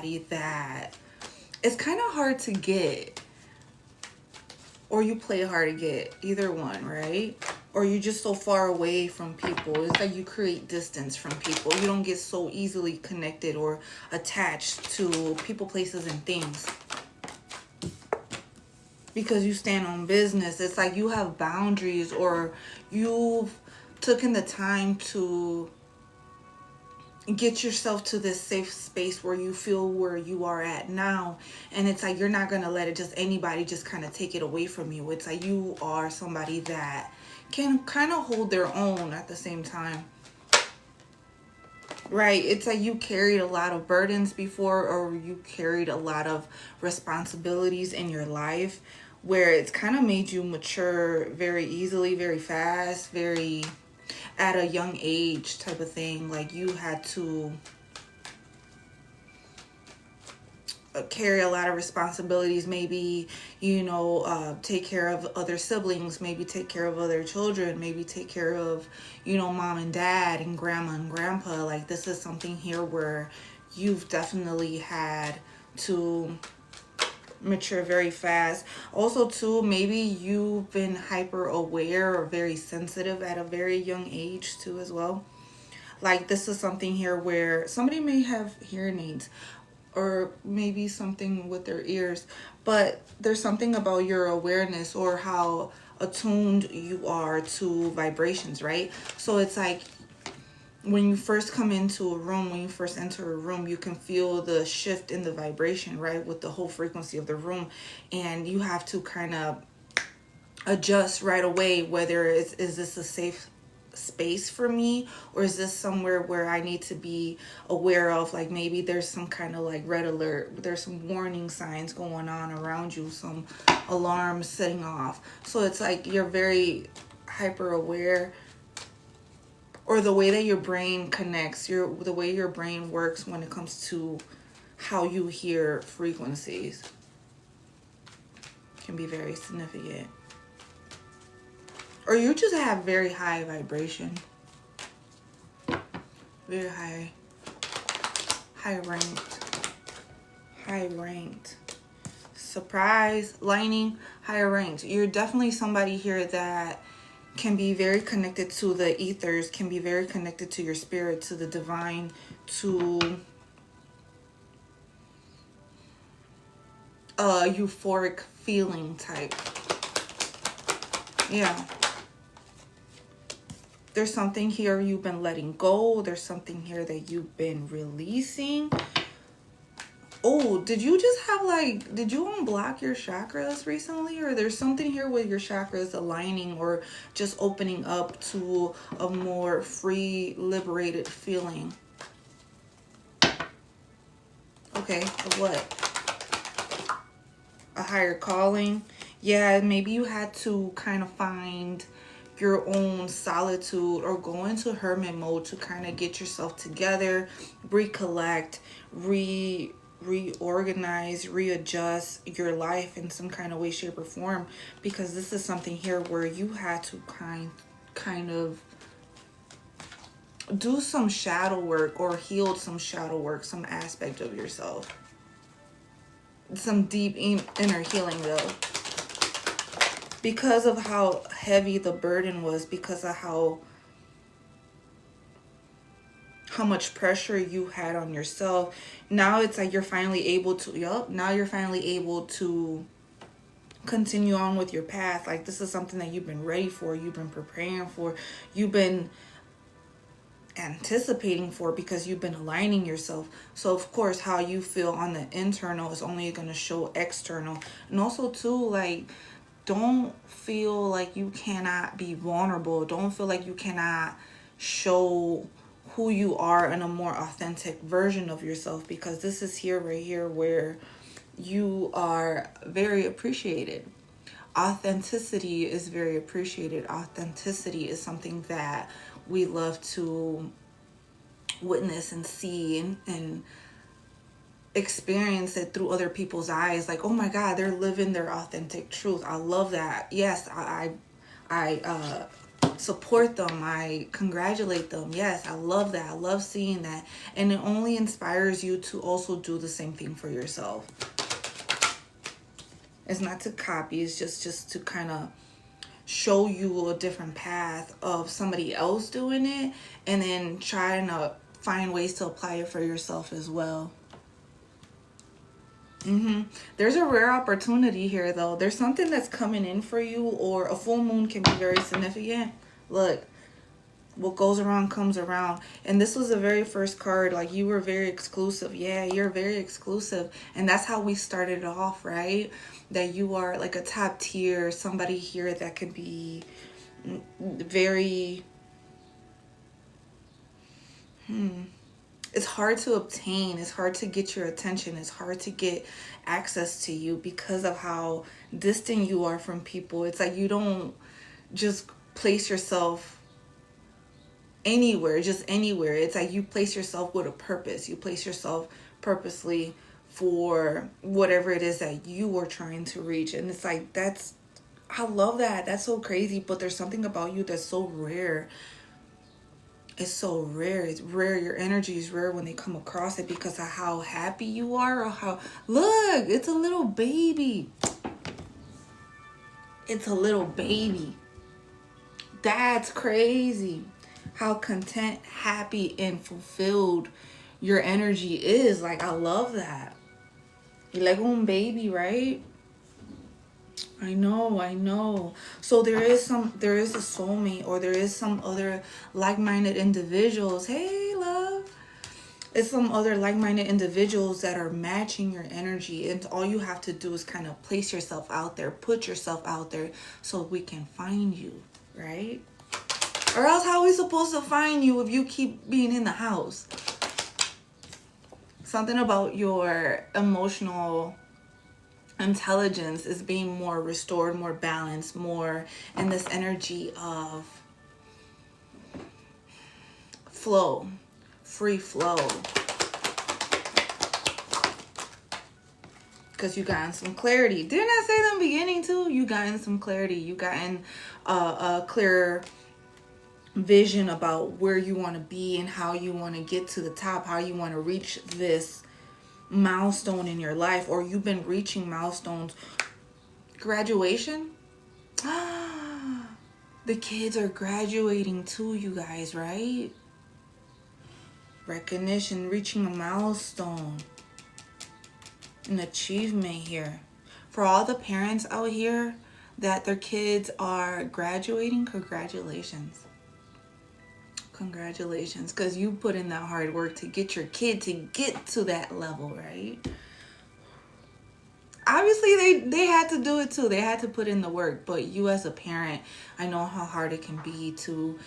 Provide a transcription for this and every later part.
somebody that it's kind of hard to get, or you play hard to get, either one, right? Or you're just so far away from people. It's like you create distance from people. You don't get so easily connected or attached to people, places, and things because you stand on business. It's like you have boundaries, or you've taken the time to get yourself to this safe space where you feel where you are at now, and it's like you're not gonna let it just anybody just kind of take it away from you. It's like you are somebody that can kind of hold their own at the same time, right? It's like you carried a lot of burdens before, or you carried a lot of responsibilities in your life where it's kind of made you mature very easily, very fast, very at a young age type of thing. Like you had to carry a lot of responsibilities, maybe, take care of other siblings, maybe take care of other children, maybe take care of, mom and dad and grandma and grandpa. Like this is something here where you've definitely had to mature very fast. Also too, maybe you've been hyper aware or very sensitive at a very young age too as well. Like this is something here where somebody may have hearing aids, or maybe something with their ears, but there's something about your awareness or how attuned you are to vibrations, right? So it's like when you first come into a room, when you first enter a room, you can feel the shift in the vibration, right, with the whole frequency of the room, and you have to kind of adjust right away, whether it's, is this a safe space for me, or is this somewhere where I need to be aware of, like maybe there's some kind of like red alert, there's some warning signs going on around you, some alarms setting off. So it's like you're very hyper aware, or the way that your brain connects, the way your brain works when it comes to how you hear frequencies can be very significant. Or you just have very high vibration, very high ranked. Surprise, lightning, higher ranked. You're definitely somebody here that can be very connected to the ethers, can be very connected to your spirit, to the divine, to a euphoric feeling type. Yeah. There's something here you've been letting go. There's something here that you've been releasing. Oh, did you just have like, did you unblock your chakras recently? Or there's something here with your chakras aligning or just opening up to a more free, liberated feeling? Okay, of what? A higher calling? Yeah, maybe you had to kind of find your own solitude or go into hermit mode to kind of get yourself together, recollect, reorganize, readjust your life in some kind of way, shape, or form, because this is something here where you had to kind of do some shadow work or heal some shadow work, some aspect of yourself. Some deep inner healing though. Because of how heavy the burden was, because of how much pressure you had on yourself. Now it's like you're finally able to, now you're finally able to continue on with your path. Like this is something that you've been ready for, you've been preparing for, you've been anticipating for, because you've been aligning yourself. So of course how you feel on the internal is only going to show external. And also too, like, don't feel like you cannot be vulnerable. Don't feel like you cannot show who you are in a more authentic version of yourself, because this is here, right here, where you are very appreciated. Authenticity is very appreciated. Authenticity is something that we love to witness and see and experience it through other people's eyes. Like, oh my God, they're living their authentic truth. I love that. Yes, I support them. I congratulate them. Yes, I love that. I love seeing that. And it only inspires you to also do the same thing for yourself. It's not to copy, it's just to kind of show you a different path of somebody else doing it, and then trying to find ways to apply it for yourself as well. There's a rare opportunity here, though. There's something that's coming in for you, or a full moon can be very significant. Look, what goes around comes around. And this was the very first card. Like, you were very exclusive. Yeah, you're very exclusive. And that's how we started off, right? That you are like a top tier, somebody here that could be very... It's hard to obtain. It's hard to get your attention. It's hard to get access to you because of how distant you are from people. It's like you don't just place yourself anywhere, just anywhere. It's like you place yourself with a purpose. You place yourself purposely for whatever it is that you are trying to reach. And it's like, I love that. That's so crazy. But there's something about you that's so rare. It's so rare. It's rare. Your energy is rare when they come across it because of how happy you are, or how... Look, it's a little baby. It's a little baby. That's crazy. How content, happy, and fulfilled your energy is. Like, I love that. You're like a baby, right? I know. So there is a soulmate, or there is some other like-minded individuals. Hey, love. It's some other like-minded individuals that are matching your energy. And all you have to do is kind of place yourself out there, put yourself out there so we can find you, right? Or else how are we supposed to find you if you keep being in the house? Something about your emotional intelligence is being more restored, more balanced, more in this energy of flow, free flow. Because you gotten some clarity. Didn't I say that in the beginning too? You gotten some clarity. You gotten a clearer vision about where you want to be and how you want to get to the top, how you want to reach this milestone in your life, or you've been reaching milestones. Graduation. The kids are graduating too, you guys, right? Recognition, reaching a milestone, an achievement here. For all the parents out here that their kids are graduating, congratulations. Congratulations, because you put in that hard work to get your kid to get to that level, right? Obviously, they had to do it too. They had to put in the work. But you as a parent, I know how hard it can be to,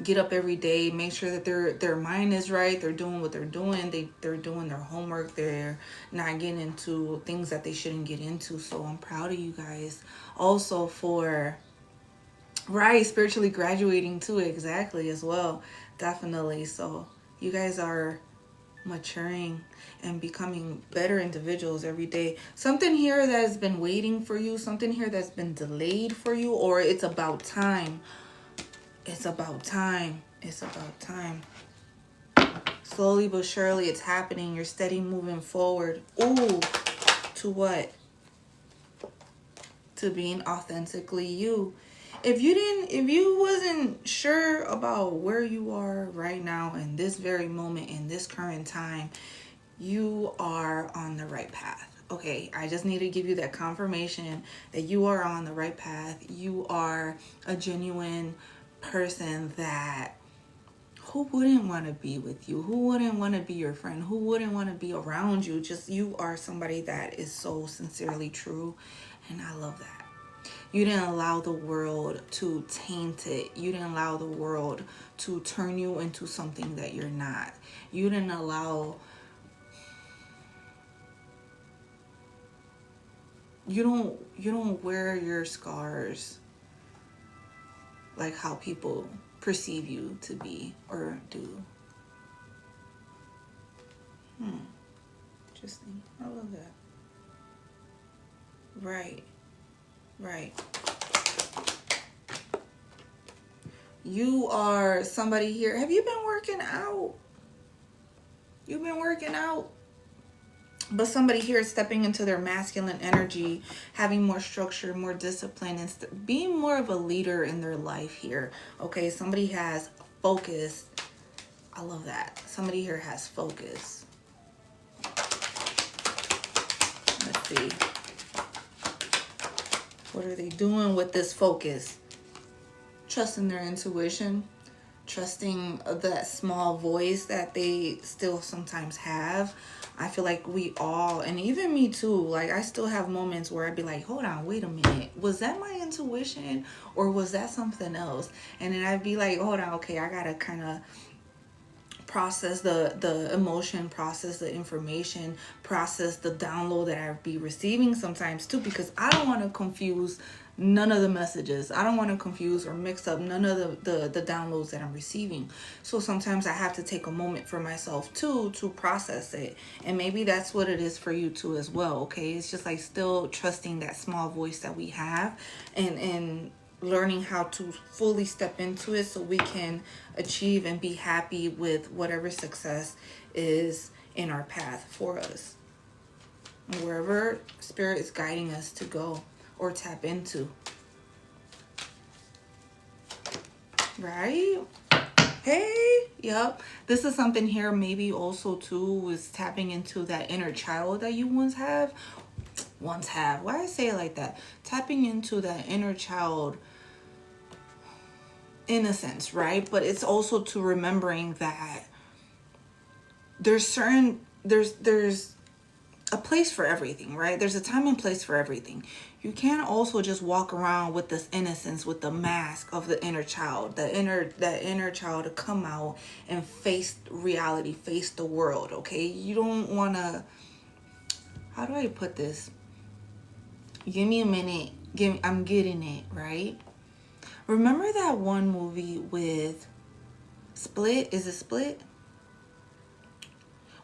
get up every day, make sure that their mind is right. They're doing what they're doing. They're doing their homework. They're not getting into things that they shouldn't get into. So I'm proud of you guys. Also for... Right, spiritually graduating too, exactly, as well. Definitely. So you guys are maturing and becoming better individuals every day. Something here that has been waiting for you, something here that's been delayed for you, or it's about time. It's about time. It's about time. Slowly but surely it's happening. You're steady moving forward. Ooh, to what? To being authentically you. If you wasn't sure about where you are right now in this very moment, in this current time, you are on the right path. Okay, I just need to give you that confirmation that you are on the right path. You are a genuine person that... Who wouldn't want to be with you? Who wouldn't want to be your friend? Who wouldn't want to be around you? Just, you are somebody that is so sincerely true, and I love that. You didn't allow the world to taint it. You didn't allow the world to turn you into something that you're not. You didn't allow... You don't wear your scars like how people perceive you to be or do. Interesting. I love that. Right. You are somebody here. Have you been working out? You've been working out. But somebody here is stepping into their masculine energy, having more structure, more discipline, and being more of a leader in their life here. Okay, somebody has focus. I love that. Somebody here has focus. Let's see. What are they doing with this focus? Trusting their intuition, trusting that small voice that they still sometimes have. I feel like we all, and even me too, like I still have moments where I'd be like, hold on, wait a minute. Was that my intuition or was that something else? And then I'd be like, hold on, okay, I gotta kind of process the emotion, process the information, process the download that I'd be receiving sometimes too, because I don't want to confuse none of the messages. I don't want to confuse or mix up none of the downloads that I'm receiving. So sometimes I have to take a moment for myself too to process it. And maybe that's what it is for you too as well. Okay, it's just like still trusting that small voice that we have, and learning how to fully step into it so we can achieve and be happy with whatever success is in our path for us, and wherever spirit is guiding us to go or tap into. Right? Hey, yep. This is something here maybe also too was tapping into that inner child that you once have. Why I say it like that? Tapping into that inner child innocence, right? But it's also to remembering that there's a place for everything, right? There's a time and place for everything. You can't also just walk around with this innocence, with the mask of the inner child, that inner child to come out and face reality, face the world. Okay, you don't want to, how do I put this? Give me a minute. I'm getting it, right? Remember that one movie with Split? Is it Split?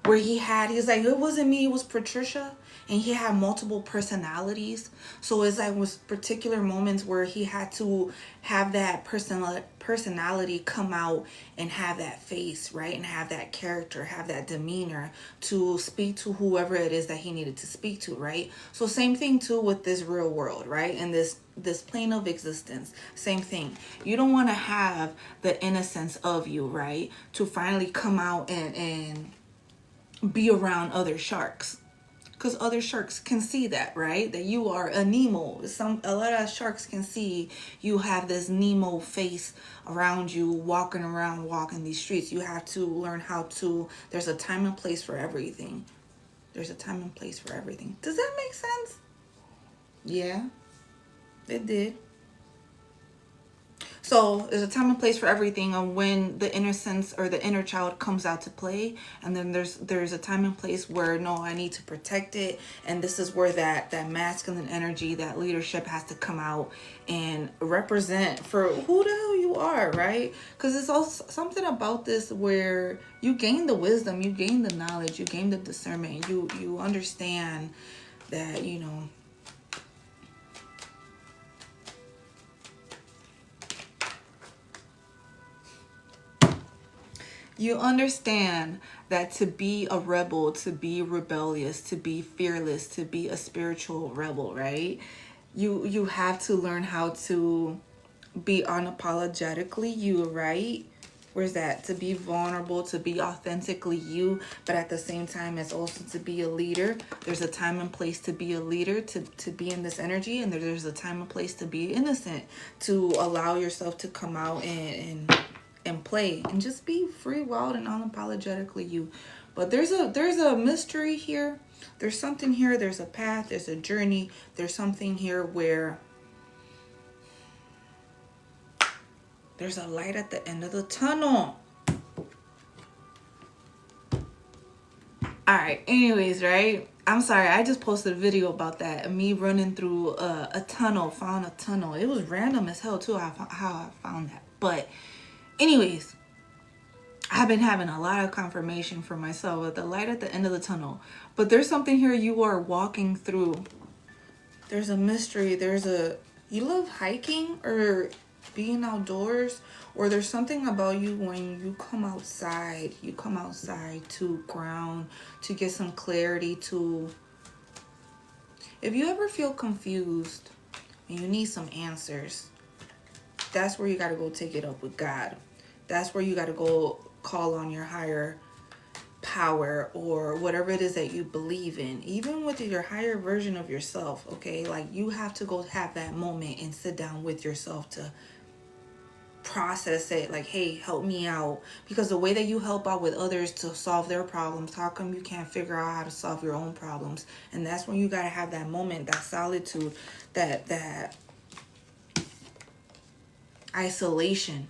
Where he's like, it wasn't me, it was Patricia. And he had multiple personalities. So it's like was particular moments where he had to have that personality come out and have that face, right? And have that character, have that demeanor to speak to whoever it is that he needed to speak to, right? So same thing too with this real world, right? And this plane of existence, same thing. You don't want to have the innocence of you, right? To finally come out and be around other sharks, because other sharks can see that, right? That you are a Nemo. A lot of sharks can see you have this Nemo face around you, walking these streets. You have to learn how to, there's a time and place for everything. There's a time and place for everything. Does that make sense? Yeah, it did. So there's a time and place for everything on when the innocence or the inner child comes out to play. And then there's a time and place where, no, I need to protect it. And this is where that masculine energy, that leadership has to come out and represent for who the hell you are, right? Because it's also something about this where you gain the wisdom, you gain the knowledge, you gain the discernment. You understand that, you know, you understand that to be a rebel, to be rebellious, to be fearless, to be a spiritual rebel, right? You have to learn how to be unapologetically you, right? Where's that? To be vulnerable, to be authentically you, but at the same time, it's also to be a leader. There's a time and place to be a leader, to be in this energy, and there's a time and place to be innocent, to allow yourself to come out and play and just be free, wild, and unapologetically you. But there's a mystery here. There's something here. There's a path. There's a journey. There's something here where there's a light at the end of the tunnel. All right. Anyways, right? I'm sorry. I just posted a video about that. Me running through a tunnel. Found a tunnel. It was random as hell too. How I found that. But anyways, I've been having a lot of confirmation for myself with the light at the end of the tunnel. But there's something here you are walking through. There's a mystery. You love hiking, or being outdoors, or there's something about you when you come outside. You come outside to ground, to get some clarity, to... If you ever feel confused and you need some answers, that's where you got to go take it up with God. That's where you got to go call on your higher power or whatever it is that you believe in, even with your higher version of yourself. Okay, like you have to go have that moment and sit down with yourself to process it. Like, hey, help me out. Because the way that you help out with others to solve their problems, how come you can't figure out how to solve your own problems? And that's when you got to have that moment, that solitude, that isolation,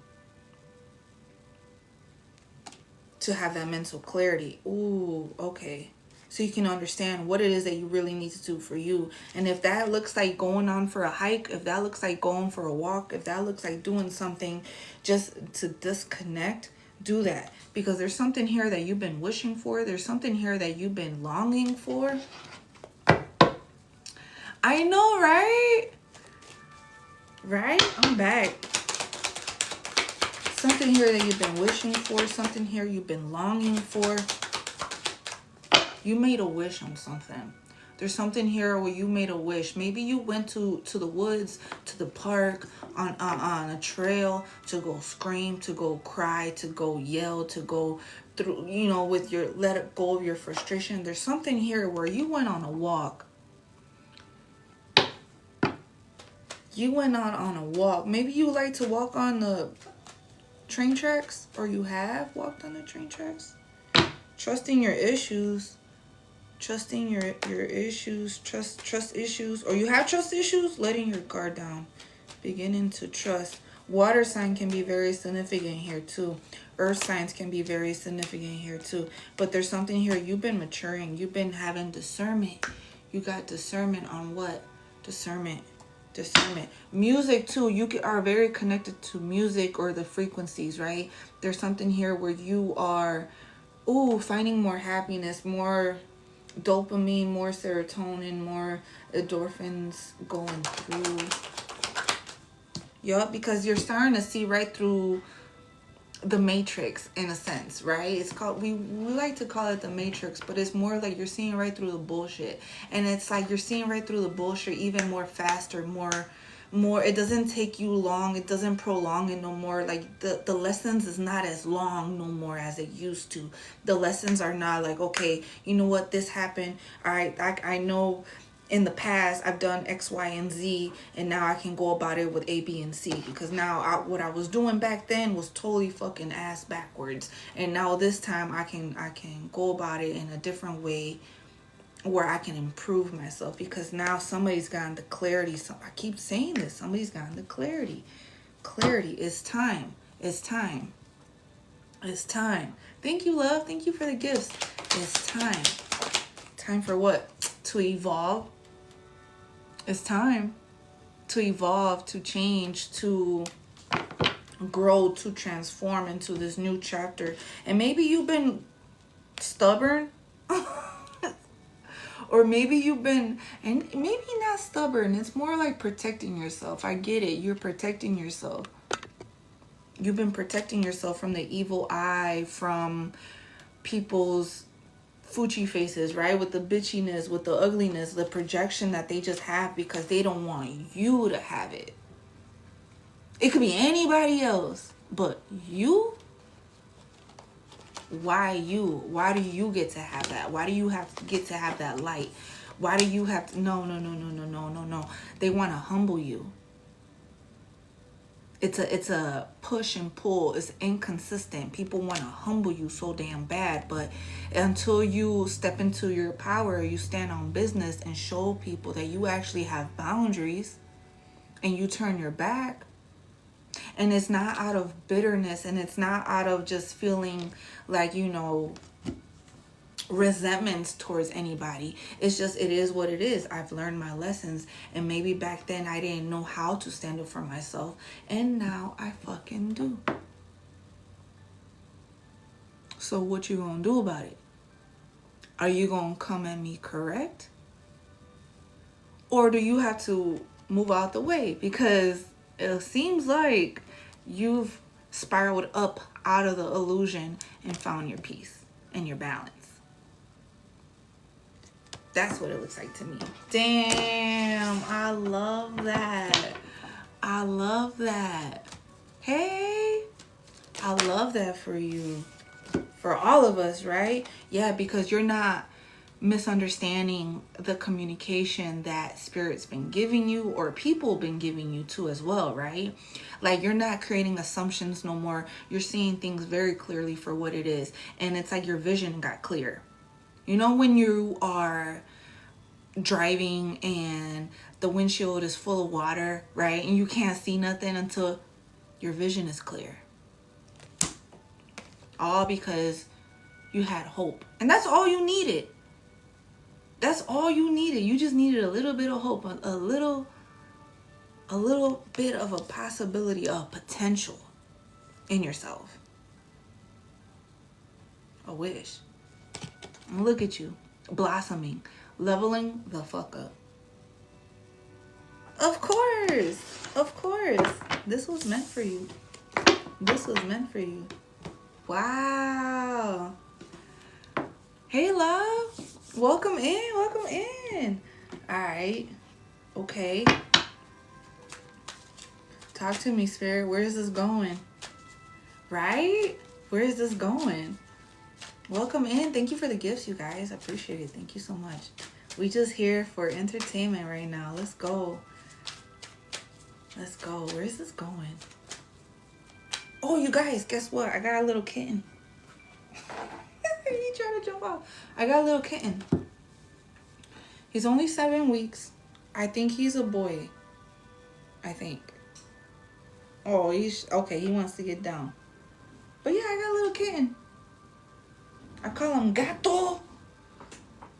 to have that mental clarity. Ooh, okay. So you can understand what it is that you really need to do for you. And if that looks like going on for a hike, if that looks like going for a walk, if that looks like doing something just to disconnect, do that. Because there's something here that you've been wishing for. There's something here that you've been longing for. I know, right? Right? I'm back. Something here that you've been wishing for, something here you've been longing for. You made a wish on something. There's something here where you made a wish. Maybe you went to the woods, to the park, on a trail to go scream, to go cry, to go yell, to go through, you know, with your, let it go of your frustration. There's something here where you went on a walk. You went on a walk. Maybe you like to walk on the train tracks, or you have walked on the train tracks. Trusting your issues, trusting your issues, trust issues, or you have trust issues, letting your guard down, beginning to trust. Water sign can be very significant here too. Earth signs can be very significant here too. But there's something here, you've been maturing, you've been having discernment. You got discernment on what? Discernment. Music too, you are very connected to music or the frequencies, right? There's something here where you are finding more happiness, more dopamine, more serotonin, more endorphins going through. Yup, because you're starting to see right through the matrix, in a sense, right? It's called, we like to call it the matrix, but it's more like you're seeing right through the bullshit. And it's like you're seeing right through the bullshit even more faster, more it doesn't take you long, it doesn't prolong it no more. Like the lessons is not as long no more as it used to. The lessons are not like, okay, you know what, this happened, all right, I know in the past I've done X, Y, and Z, and now I can go about it with A, B, and C, because now what I was doing back then was totally fucking ass backwards, and now this time I can go about it in a different way where I can improve myself, because now somebody's gotten the clarity. So I keep saying this, somebody's gotten the clarity. It's time. It's time. Thank you, love. Thank you for the gifts. It's time. Time for what? To evolve. It's time to evolve, to change, to grow, to transform into this new chapter. And maybe you've been stubborn. Or maybe you've been, and maybe not stubborn. It's more like protecting yourself. I get it. You're protecting yourself. You've been protecting yourself from the evil eye, from people's Fuchi faces, right? With the bitchiness, with the ugliness, the projection that they just have because they don't want you to have it. It could be anybody else, but you? Why you? Why do you get to have that? Why do you have to get to have that light? Why do you have to? No. They want to humble you. It's a push and pull. It's inconsistent. People want to humble you so damn bad, but until you step into your power, you stand on business and show people that you actually have boundaries, and you turn your back, and it's not out of bitterness, and it's not out of just feeling like, you know, resentments towards anybody. It's just, it is what it is. I've learned my lessons, and maybe back then I didn't know how to stand up for myself, and now I fucking do. So what you gonna do about it? Are you gonna come at me correct, or do you have to move out the way? Because It seems like you've spiraled up out of the illusion and found your peace and your balance. That's what it looks like to me. Damn, I love that. I love that. Hey, I love that for you. For all of us, right? Yeah, because you're not misunderstanding the communication that spirit's been giving you or people been giving you too as well, right? Like, you're not creating assumptions no more. You're seeing things very clearly for what it is. And it's like your vision got clear. You know, when you are driving and the windshield is full of water, right? And you can't see nothing until your vision is clear. All because you had hope. And that's all you needed. That's all you needed. You just needed a little bit of hope, a little bit of a possibility of potential in yourself. A wish. And look at you, blossoming, leveling the fuck up. Of course. Of course. This was meant for you. This was meant for you. Wow. Hey, love. Welcome in. Welcome in. All right. Okay. Talk to me, Spirit. Where is this going? Right? Where is this going? Welcome in. Thank you for the gifts, you guys. I appreciate it. Thank you so much. We just here for entertainment right now. Let's go. Let's go. Where is this going? Oh, you guys, guess what? I got a little kitten. He trying to jump off. I got a little kitten. He's only 7 weeks. I think he's a boy. I think. Oh, he's okay. He wants to get down. But yeah, I got a little kitten. I call him Gato.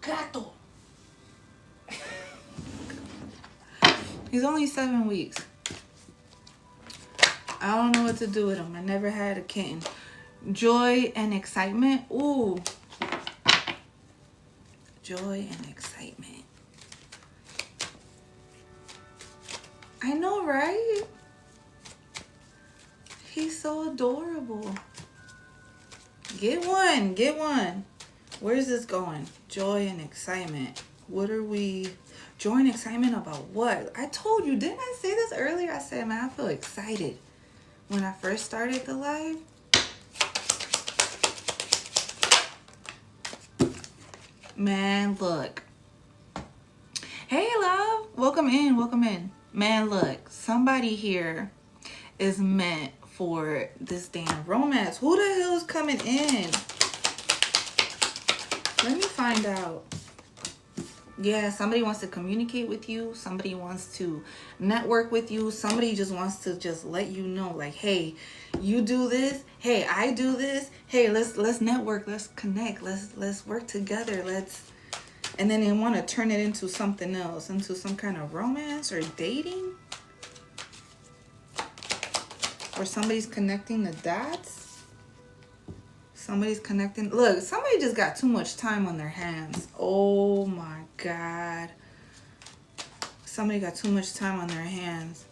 Gato. He's only 7 weeks. I don't know what to do with him. I never had a kitten. Joy and excitement. Ooh. Joy and excitement. I know, right? He's so adorable. Get one. Get one. Where's this going? Joy and excitement. What are we... Joy and excitement about what? I told you, didn't I say this earlier? I said, man, I feel excited. When I first started the live, man, look. Hey, love. Welcome in. Welcome in. Man, look. Somebody here is meant for this damn romance. Who the hell is coming in? Let me find out. Yeah, somebody wants to communicate with you. Somebody wants to network with you. Somebody just wants to just let you know, like, hey, you do this. Hey, I do this. Hey, let's network. Let's connect. Let's work together. And then they want to turn it into something else, into some kind of romance or dating. Or somebody's connecting the dots. Somebody's connecting. Look, somebody just got too much time on their hands. Oh my God. Somebody got too much time on their hands.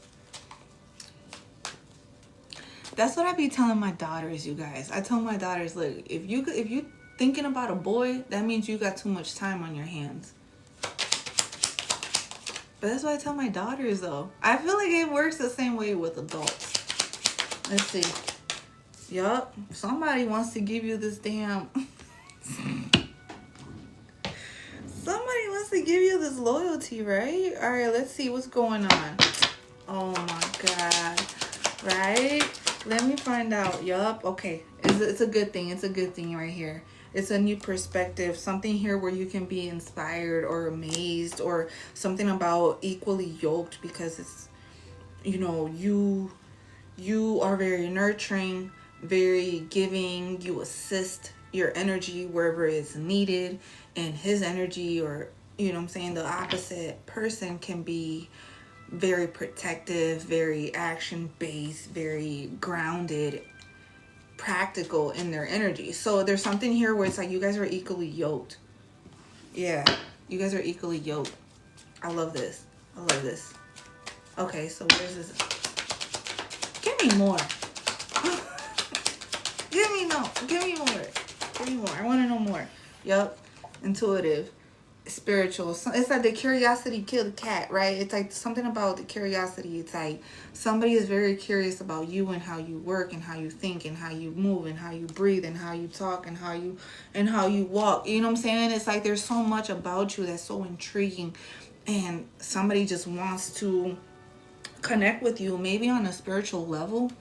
That's what I be telling my daughters, you guys. I tell my daughters, look, if you thinking about a boy, that means you got too much time on your hands. But that's what I tell my daughters, though. I feel like it works the same way with adults. Let's see. Yup, somebody wants to give you this damn... Somebody wants to give you this loyalty, right? All right, let's see what's going on. Oh my God. Right? Let me find out. Yup, okay. It's a good thing. It's a good thing right here. It's a new perspective. Something here where you can be inspired or amazed, or something about equally yoked, because it's, you know, you are very nurturing, very giving. You assist your energy wherever it's needed, and his energy, or, you know what I'm saying, the opposite person can be very protective, very action-based, very grounded, practical in their energy. So there's something here where it's like you guys are equally yoked. Yeah, you guys are equally yoked. I love this. I love this. Okay, so where's this? me more. Give me more. Give me more. Give me more. I want to know more. Yup. Intuitive. Spiritual. So it's like the curiosity killed the cat, right? It's like something about the curiosity. It's like somebody is very curious about you and how you work and how you think and how you move and how you breathe and how you talk and how you walk. You know what I'm saying? It's like there's so much about you that's so intriguing, and somebody just wants to connect with you, maybe on a spiritual level.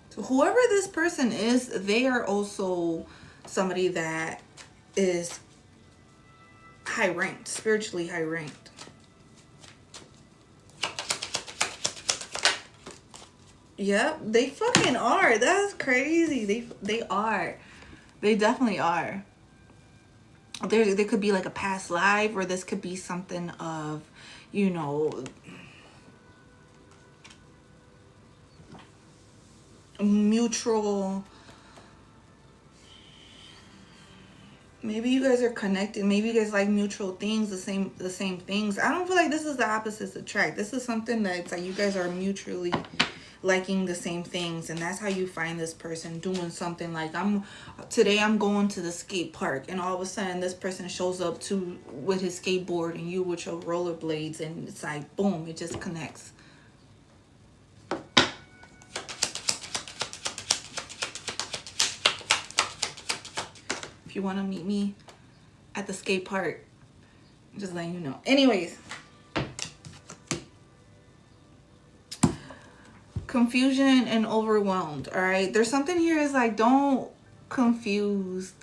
So whoever this person is, they are also somebody that is high ranked, spiritually high ranked. Yep, they fucking are. That's crazy. They are. They definitely are. There could be like a past life, or this could be something of, you know, mutual. Maybe you guys are connected. Maybe you guys like mutual things, the same things. I don't feel like this is the opposites attract. This is something that's like you guys are mutually liking the same things, and that's how you find this person doing something. Like today I'm going to the skate park, and all of a sudden this person shows up with his skateboard and you with your rollerblades, and it's like boom, it just connects. If you want to meet me at the skate park, just letting you know. Anyways, confusion and overwhelmed. All right, there's something here is like, don't confuse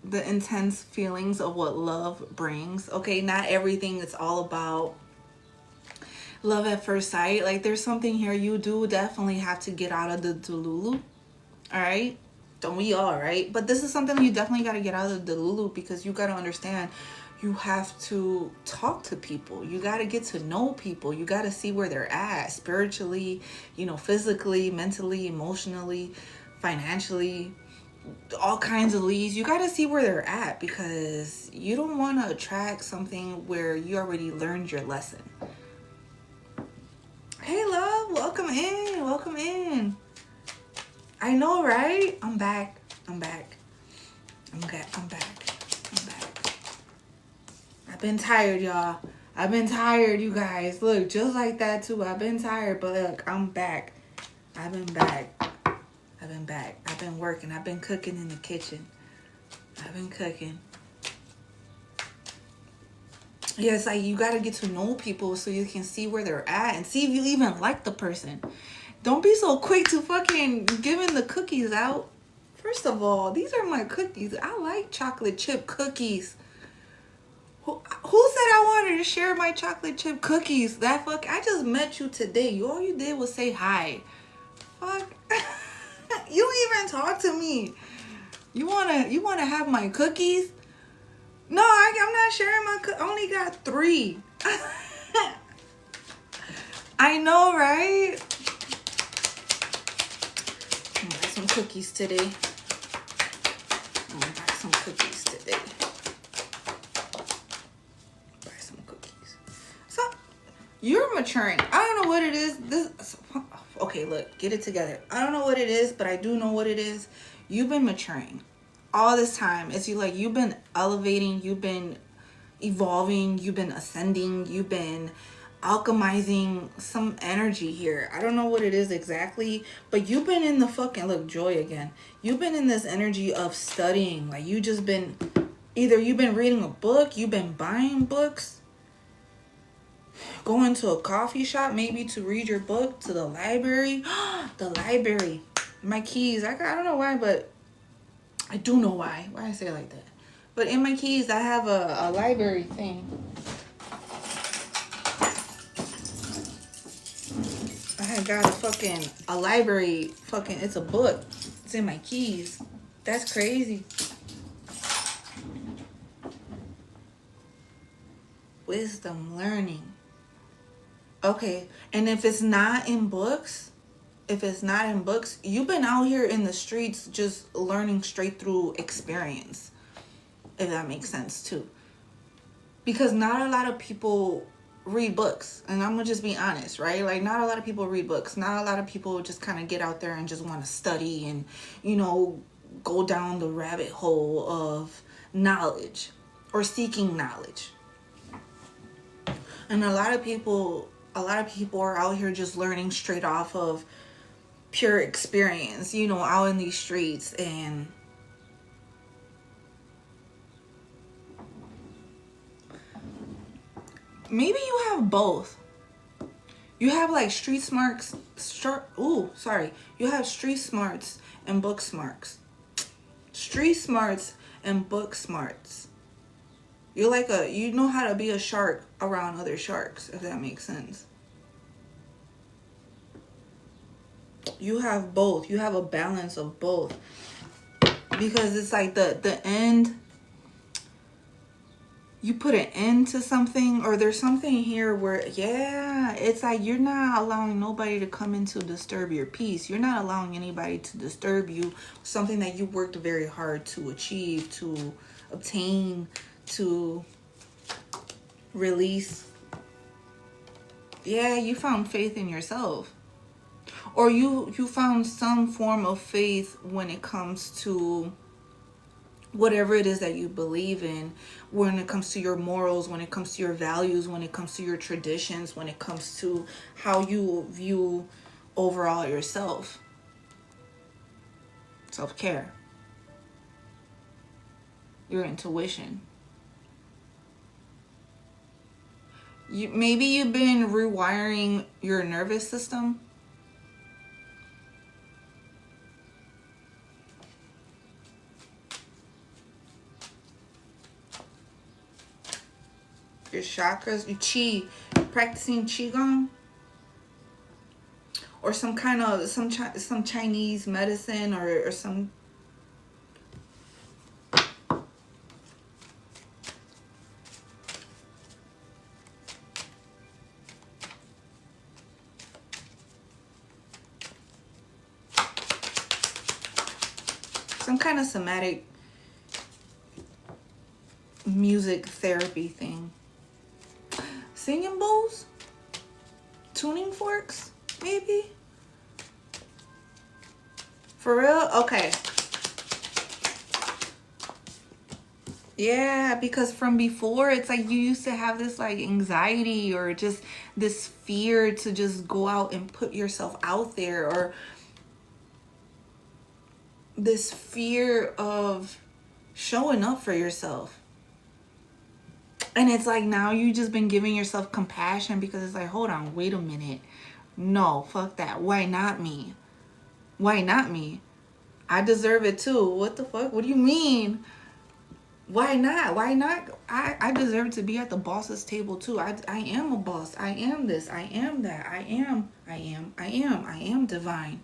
the intense feelings of what love brings. Okay, not everything is all about love at first sight. Like there's something here you do definitely have to get out of the delulu. All right, don't we all, right? But this is something you definitely got to get out of the delulu, because you got to understand you have to talk to people. You got to get to know people. You got to see where they're at spiritually, you know, physically, mentally, emotionally, financially, all kinds of leads. You got to see where they're at, because you don't want to attract something where you already learned your lesson. Hey, love, welcome in. Welcome in. I know, right? I'm back. I'm back. I'm back. I'm back. I'm back. I've been tired, y'all. I've been tired, you guys. Look, just like that too. I've been tired, but look, I'm back. I've been back. I've been back. I've been working. I've been cooking in the kitchen. I've been cooking. Yeah, it's like you got to get to know people so you can see where they're at and see if you even like the person. Don't be so quick to fucking giving the cookies out. First of all, these are my cookies. I like chocolate chip cookies. Who said I wanted to share my chocolate chip cookies? I just met you today. All you did was say hi. Fuck. You don't even talk to me. You wanna have my cookies? No, I'm not sharing my cookies. I only got 3. I know, right? I'm gonna buy some cookies today. I'm gonna buy some cookies today. Buy some cookies. So, you're maturing. I don't know what it is. Okay, look, get it together. I don't know what it is, but I do know what it is. You've been maturing all this time. It's you've been elevating, you've been evolving, you've been ascending, you've been alchemizing some energy here. I don't know what it is exactly, but you've been in the fucking, look, joy again. You've been in this energy of studying. Like you just been, either you've been reading a book, you've been buying books, going to a coffee shop maybe to read your book, to the library. The library. My keys. I don't know why, but I do know why. Why I say it like that. But in my keys, I have a library thing. I got a library it's a book. It's in my keys. That's crazy. Wisdom, learning. Okay, and if it's not in books, you've been out here in the streets just learning straight through experience, if that makes sense too. Because not a lot of people read books, and I'm gonna just be honest, right? Like, not a lot of people read books. Not a lot of people just kind of get out there and just want to study and, you know, go down the rabbit hole of knowledge or seeking knowledge. And a lot of people are out here just learning straight off of pure experience, you know, out in these streets. And maybe you have both. You have like street smarts, you have street smarts and book smarts. Street smarts and book smarts. You're like you know how to be a shark around other sharks, if that makes sense. You have both. You have a balance of both. Because it's like the end, you put an end to something, or there's something here where, yeah, it's like you're not allowing nobody to come in to disturb your peace. You're not allowing anybody to disturb you. Something that you worked very hard to achieve, to obtain, to release. Yeah, you found faith in yourself. Or you found some form of faith when it comes to whatever it is that you believe in, when it comes to your morals, when it comes to your values, when it comes to your traditions, when it comes to how you view overall yourself. Self-care. Your intuition. Maybe you've been rewiring your nervous system. Your chakras, your chi, practicing qigong, or some kind of some Chinese medicine, or some kind of somatic music therapy thing. Singing bowls? Tuning forks? Maybe? For real? Okay. Yeah, because from before, it's like you used to have this like anxiety or just this fear to just go out and put yourself out there, or this fear of showing up for yourself. And it's like now you just been giving yourself compassion, because it's like, hold on, wait a minute. No, fuck that. Why not me? Why not me? I deserve it too. What the fuck? What do you mean? Why not? Why not? I deserve to be at the boss's table too. I am a boss. I am this. I am that. I am divine.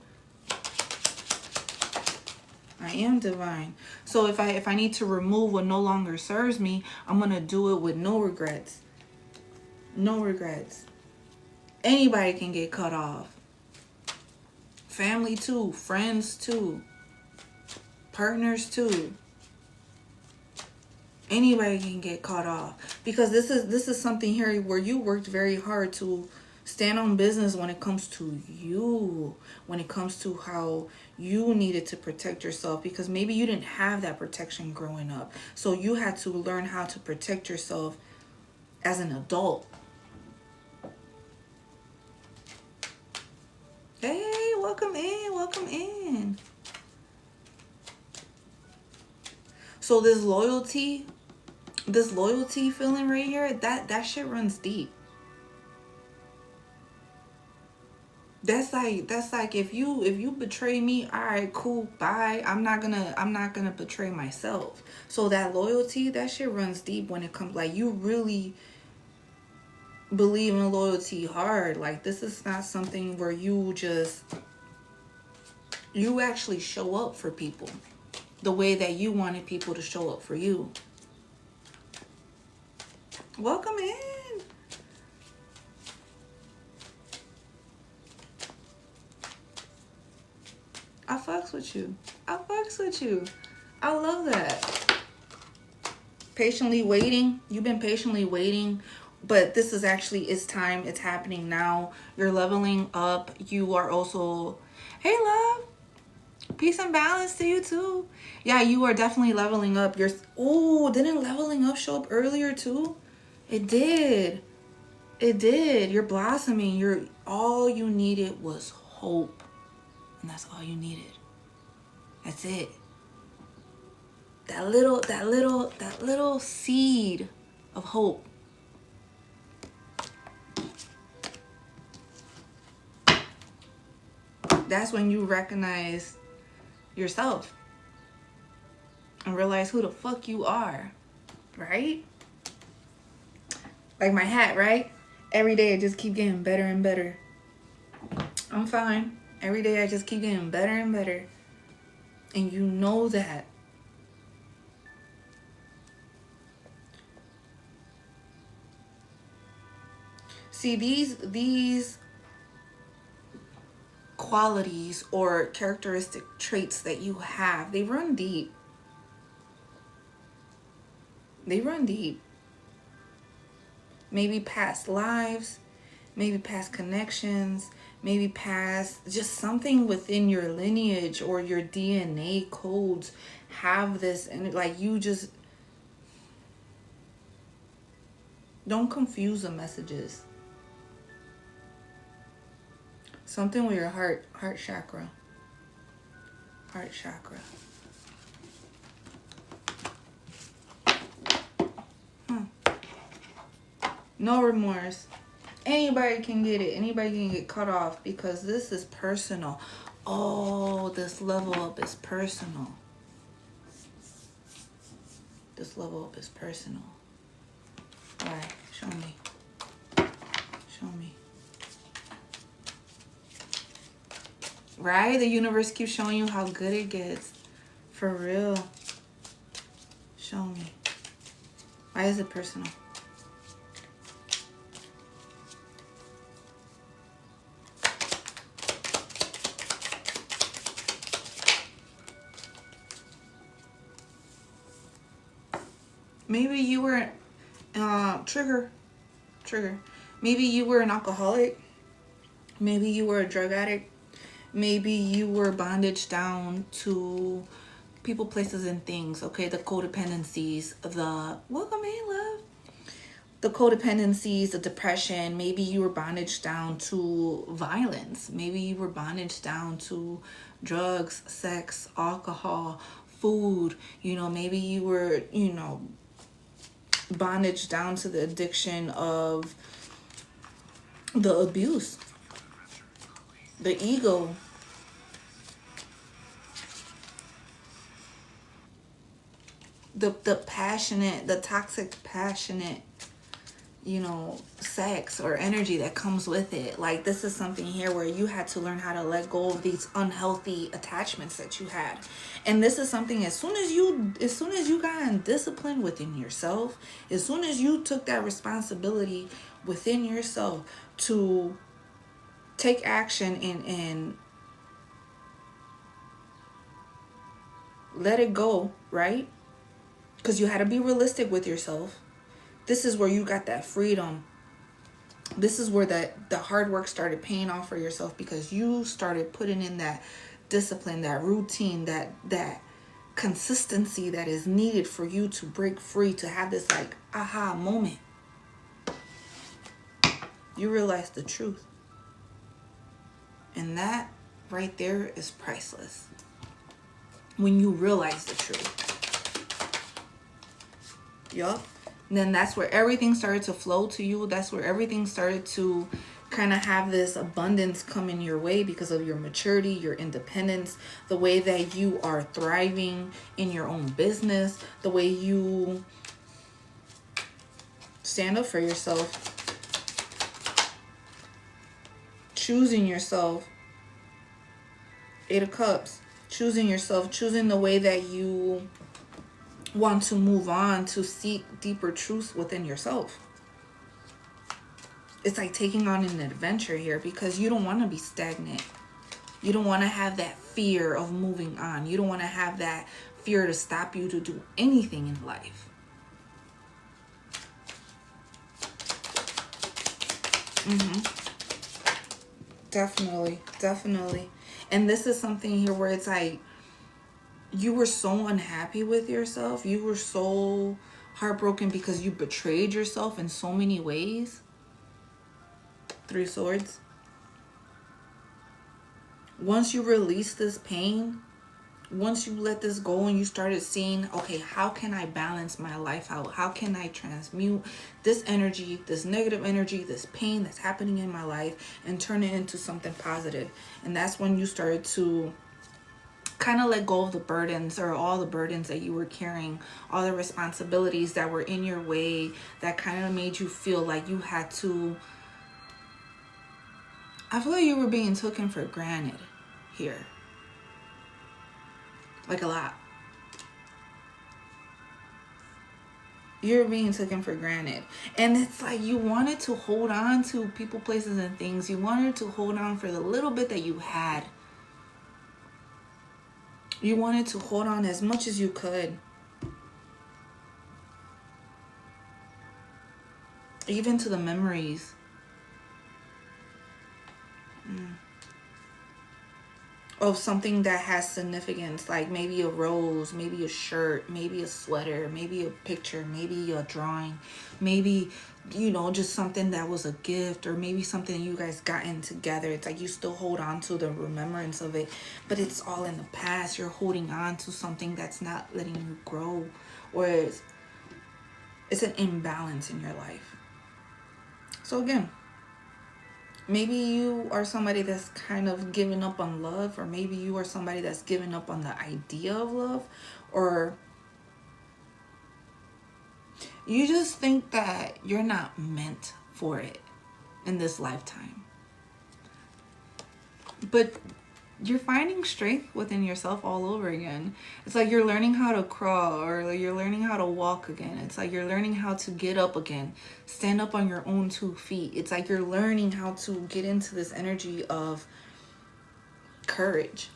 I am divine. So if I need to remove what no longer serves me, I'm going to do it with no regrets. No regrets. Anybody can get cut off. Family too. Friends too. Partners too. Anybody can get cut off. Because this is something here where you worked very hard to stand on business when it comes to you. When it comes to how you needed to protect yourself, because maybe you didn't have that protection growing up. So you had to learn how to protect yourself as an adult. Hey, welcome in, welcome in. So this loyalty feeling right here, that shit runs deep. That's like if you betray me, all right, cool, bye. I'm not gonna betray myself. So that loyalty, that shit runs deep when it comes, like, you really believe in loyalty hard. Like, this is not something where you actually show up for people the way that you wanted people to show up for you. Welcome in. I fucks with you. I fucks with you. I love that. Patiently waiting. You've been patiently waiting But this is actually, it's time, it's happening now. You're leveling up. You are also, hey love, peace and balance to you too. Yeah, you are definitely leveling up. You're, oh, didn't leveling up show up earlier too? It did. It did. You're blossoming. You're, all you needed was hope. And that's all you needed. That's it. That little seed of hope. That's when you recognize yourself and realize who the fuck you are, right? Like my hat, right? Every day I just keep getting better and better. I'm fine. Every day I just keep getting better and better. And you know that. See, these qualities or characteristic traits that you have, they run deep. They run deep. Maybe past lives, maybe past connections, maybe past just something within your lineage or your DNA codes have this, and like you just don't confuse the messages. Something with your heart chakra. Heart chakra. No remorse. Anybody can get it. Anybody can get cut off because this is personal. Oh, this level up is personal. This level up is personal. Why? Show me. Show me. Right? The universe keeps showing you how good it gets. For real. Show me. Why is it personal? Maybe you were trigger. Maybe you were an alcoholic. Maybe you were a drug addict. Maybe you were bondage down to people, places, and things. Okay, the codependencies, the welcome in, love. The codependencies, the depression. Maybe you were bondage down to violence. Maybe you were bondage down to drugs, sex, alcohol, food. You know, maybe you were, you know, bondage down to the addiction of the abuse, the ego. The passionate, the toxic, passionate, you know, sex or energy that comes with it. Like, this is something here where you had to learn how to let go of these unhealthy attachments that you had. And this is something, as soon as you got in discipline within yourself, as soon as you took that responsibility within yourself to take action and let it go, right? Because you had to be realistic with yourself. This is where you got that freedom. This is where the hard work started paying off for yourself, because you started putting in that discipline, that routine, that consistency that is needed for you to break free, to have this like aha moment. You realize the truth. And that right there is priceless. When you realize the truth. Yup. Then that's where everything started to flow to you. That's where everything started to kind of have this abundance come in your way because of your maturity, your independence, the way that you are thriving in your own business, the way you stand up for yourself, choosing yourself. 8 of Cups, choosing yourself, choosing the way that you want to move on, to seek deeper truth within yourself. It's like taking on an adventure here, because you don't want to be stagnant. You don't want to have that fear of moving on. You don't want to have that fear to stop you to do anything in life. Definitely, definitely. And this is something here where it's like you were so unhappy with yourself. You were so heartbroken because you betrayed yourself in so many ways. Three Swords. Once you release this pain, once you let this go and you started seeing, okay, how can I balance my life out? How can I transmute this energy, this negative energy, this pain that's happening in my life and turn it into something positive? And that's when you started to kind of let go of the burdens, or all the burdens that you were carrying, all the responsibilities that were in your way, that kind of made you feel like you had to. I feel like you were being taken for granted here. Like a lot. You're being taken for granted. And it's like you wanted to hold on to people, places, and things. You wanted to hold on for the little bit that you had. You wanted to hold on as much as you could. Even to the memories. Of something that has significance, like maybe a rose, maybe a shirt, maybe a sweater, maybe a picture, maybe a drawing, maybe, you know, just something that was a gift, or maybe something you guys gotten together. It's like you still hold on to the remembrance of it, but it's all in the past. You're holding on to something that's not letting you grow, or it's an imbalance in your life. So again, maybe you are somebody that's kind of giving up on love, or maybe you are somebody that's giving up on the idea of love, or you just think that you're not meant for it in this lifetime. But you're finding strength within yourself all over again. It's like you're learning how to crawl, or like you're learning how to walk again. It's like you're learning how to get up again, stand up on your own 2 feet. It's like you're learning how to get into this energy of courage,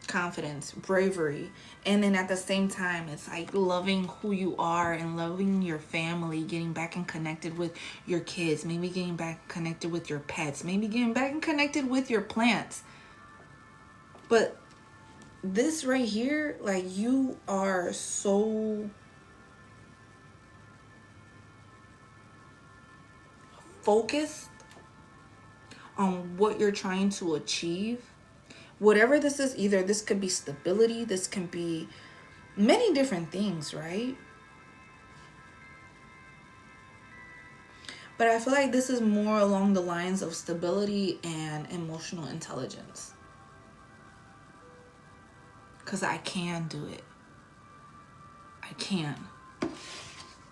confidence, bravery. And then at the same time, it's like loving who you are and loving your family, getting back and connected with your kids, maybe getting back connected with your pets, maybe getting back and connected with your plants. But this right here, like, you are so focused on what you're trying to achieve. Whatever this is, either this could be stability, this can be many different things, right? But I feel like this is more along the lines of stability and emotional intelligence. Because I can do it. I can.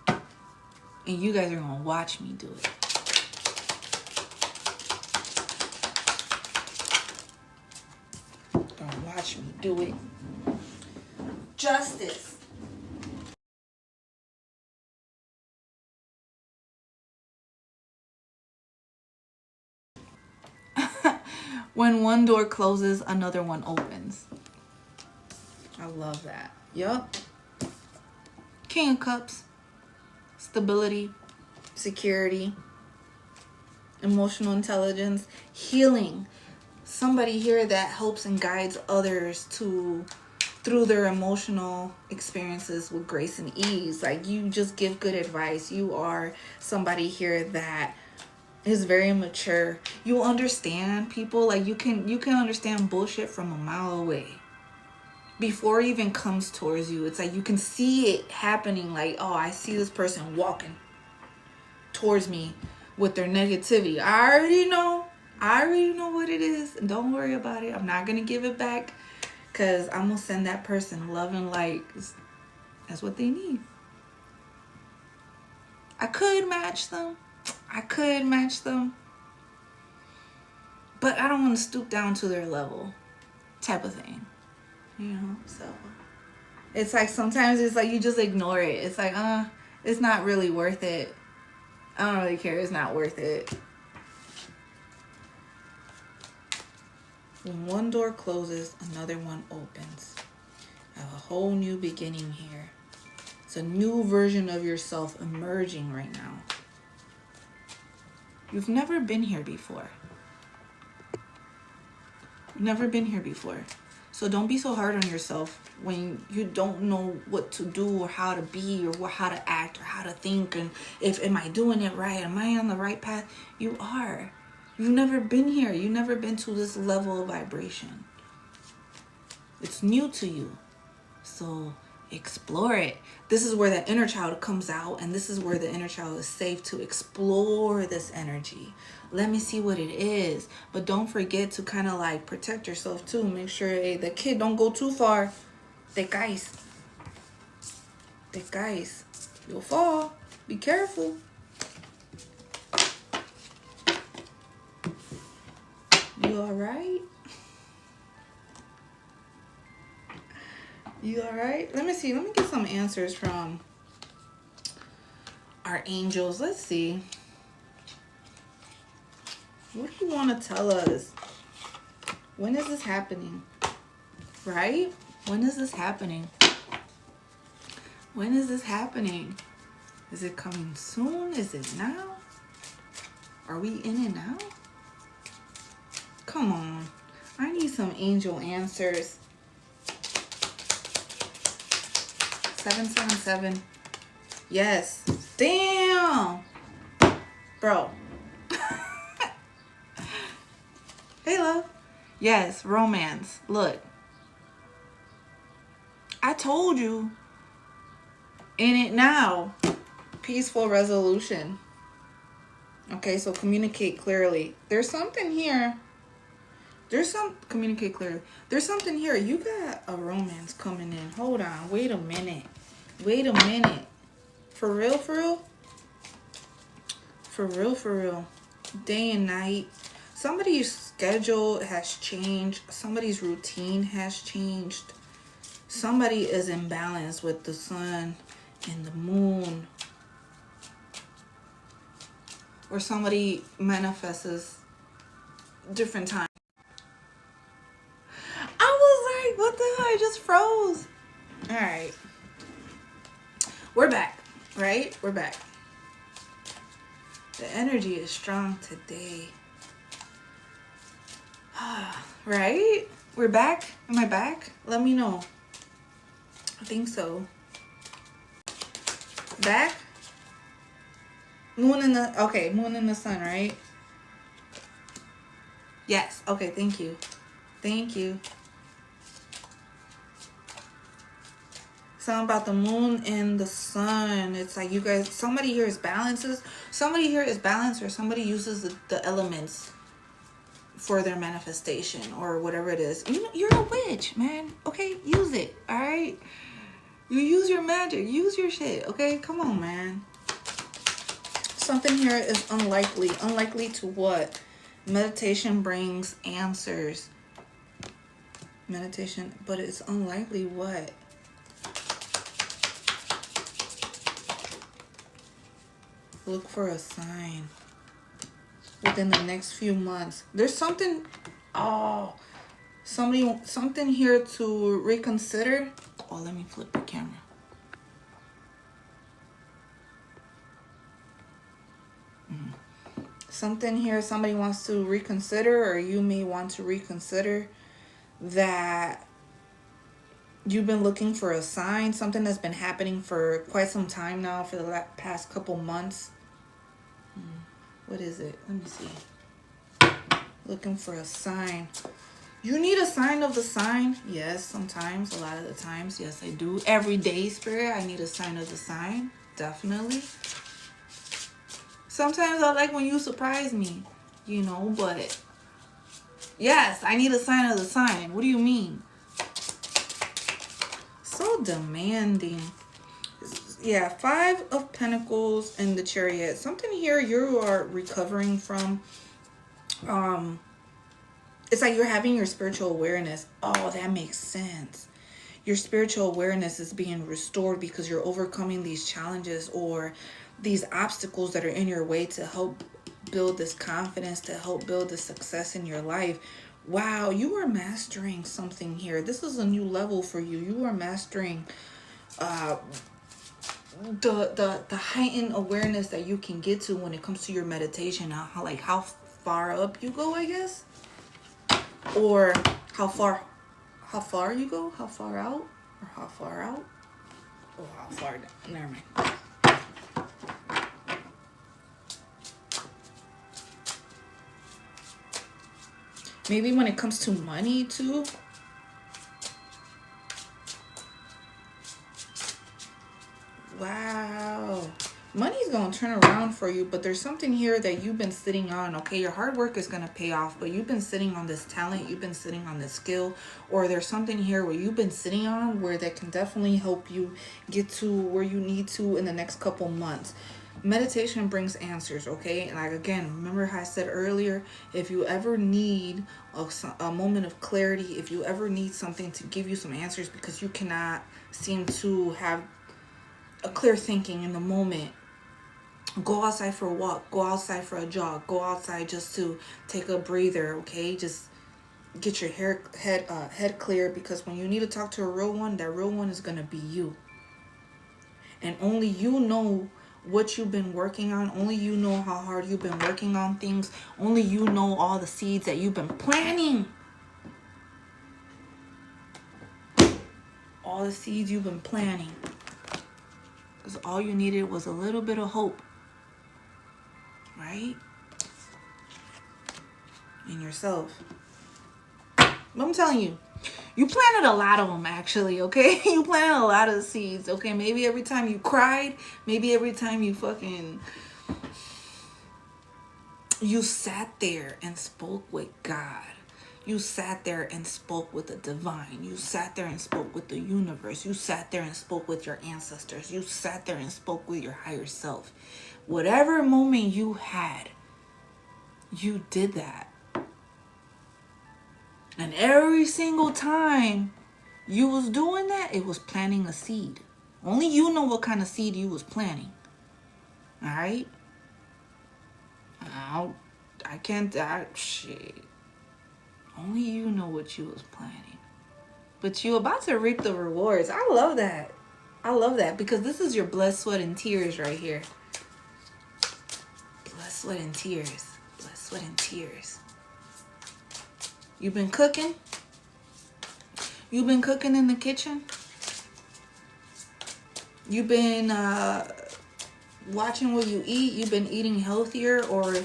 And you guys are going to watch me do it. Going to watch me do it. Justice. When one door closes, another one opens. I love that. Yup. King of Cups. Stability. Security. Emotional intelligence. Healing. Somebody here that helps and guides others through their emotional experiences with grace and ease. Like, you just give good advice. You are somebody here that is very mature. You understand people. Like, you can understand bullshit from a mile away before it even comes towards you. It's like you can see it happening. Like, oh, I see this person walking towards me with their negativity. I already know what it is. Don't worry about it. I'm not gonna give it back, because I'm gonna send that person love and light. That's what they need. I could match them, but I don't want to stoop down to their level, type of thing, you know. So it's like sometimes it's like you just ignore it. It's like, it's not really worth it. I don't really care. It's not worth it. When one door closes, another one opens. I have a whole new beginning here. It's a new version of yourself emerging right now. You've never been here before. Never been here before. So don't be so hard on yourself when you don't know what to do or how to be or how to act or how to think, and if am I doing it right? Am I on the right path? You are. You've never been here. You've never been to this level of vibration. It's new to you. So explore it. This is where the inner child comes out, and this is where the inner child is safe to explore this energy. Let me see what it is. But don't forget to kind of like protect yourself too. Make sure, hey, the kid don't go too far. Te caes. Te caes. You'll fall. Be careful. You all right? You all right? Let me see. Let me get some answers from our angels. Let's see. What do you want to tell us? When is this happening? Right? When is this happening? When is this happening? Is it coming soon? Is it now? Are we in it now? Come on. I need some angel answers. 777. Yes. Damn. Bro. Hey, love. Yes, romance. Look. I told you. In it now. Peaceful resolution. Okay, so communicate clearly. There's something here. Communicate clearly. There's something here. You got a romance coming in. Hold on. Wait a minute. Wait a minute. For real, for real? For real, for real. Day and night. Somebody's schedule has changed. Somebody's routine has changed. Somebody is in balance with the sun and the moon. Or somebody manifests different times. I was like, what the hell? I just froze. All right. We're back, right? We're back. The energy is strong today. Right? We're back? Am I back? Let me know. I think so. Back? Moon in the... Okay, moon in the sun, right? Yes. Okay, thank you. Thank you. Something about the moon and the sun. It's like you guys... Somebody here is balances. Somebody here is balanced, or somebody uses the elements for their manifestation or whatever it is. You're a witch, man. Okay? Use it. All right? You use your magic. Use your shit. Okay? Come on, man. Something here is unlikely. Unlikely to what? Meditation brings answers. Meditation, but it's unlikely what? Look for a sign within the next few months. There's something, something here to reconsider. Oh, let me flip the camera. Something here somebody wants to reconsider, or you may want to reconsider that you've been looking for a sign. Something that's been happening for quite some time now, for the past couple months. What is it? Let me see. Looking for a sign. You need a sign of the sign. Yes, sometimes. A lot of the times. Yes, I do. Every day, Spirit, I need a sign of the sign. Definitely. Sometimes I like when you surprise me, you know, but yes, I need a sign of the sign. What do you mean? So demanding. Yeah, 5 of Pentacles and the Chariot. Something here you are recovering from. It's like you're having your spiritual awareness. Oh, that makes sense. Your spiritual awareness is being restored because you're overcoming these challenges or these obstacles that are in your way to help build this confidence, to help build the success in your life. Wow, you are mastering something here. This is a new level for you. You are mastering the heightened awareness that you can get to when it comes to your meditation, how far up you go, I guess, or how far you go, how far out, or how far out, or how far down. Never mind. Maybe when it comes to money too. Wow. Money's going to turn around for you, but there's something here that you've been sitting on. Okay, your hard work is going to pay off, but you've been sitting on this talent, you've been sitting on this skill, or there's something here where you've been sitting on where that can definitely help you get to where you need to in the next couple months. Meditation brings answers, okay? And like, again, remember how I said earlier, if you ever need a moment of clarity, if you ever need something to give you some answers because you cannot seem to have a clear thinking in the moment, go outside for a walk, go outside for a jog, go outside just to take a breather, okay? Just get your head clear, because when you need to talk to a real one, that real one is going to be you. And only you know what you've been working on. Only you know how hard you've been working on things. Only you know all the seeds that you've been planting. All the seeds you've been planting. Because all you needed was a little bit of hope. Right? In yourself. But I'm telling you, you planted a lot of them, actually, okay? You planted a lot of seeds, okay? Maybe every time you cried, maybe every time you sat there and spoke with God. You sat there and spoke with the divine. You sat there and spoke with the universe. You sat there and spoke with your ancestors. You sat there and spoke with your higher self. Whatever moment you had, you did that. And every single time you was doing that, it was planting a seed. Only you know what kind of seed you was planting. All right? Shit. Only you know what you was planting. But you about to reap the rewards. I love that. I love that, because this is your blood, sweat, and tears right here. Blood, sweat, and tears. Blood, sweat, and tears. You've been cooking? You've been cooking in the kitchen? You've been watching what you eat? You've been eating healthier? Or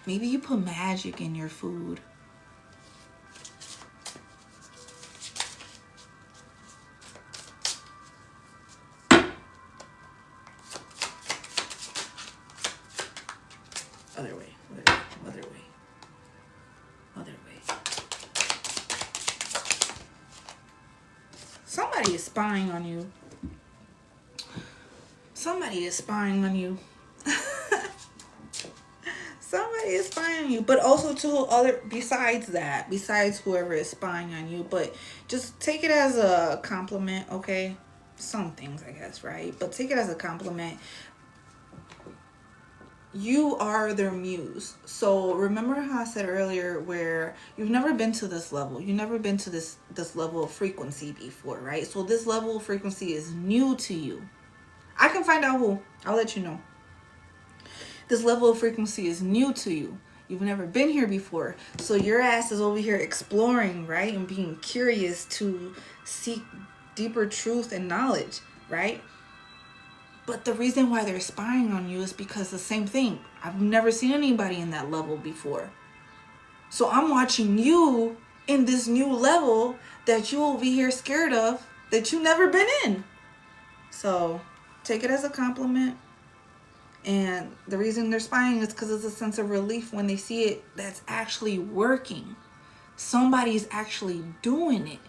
maybe you put magic in your food. Other way. Somebody is spying on you. Somebody is spying on you. Somebody is spying on you. But also besides whoever is spying on you, but just take it as a compliment, okay? Some things, I guess, right? But take it as a compliment. You are their muse. So remember how I said earlier where you've never been to this level. You've never been to this level of frequency before, right? So this level of frequency is new to you. I can find out who. I'll let you know. This level of frequency is new to you. You've never been here before. So your ass is over here exploring, right? And being curious to seek deeper truth and knowledge, right? But the reason why they're spying on you is because the same thing. I've never seen anybody in that level before. So I'm watching you in this new level that you over here scared of, that you never been in. So take it as a compliment. And the reason they're spying is because it's a sense of relief when they see it that's actually working. Somebody's actually doing it.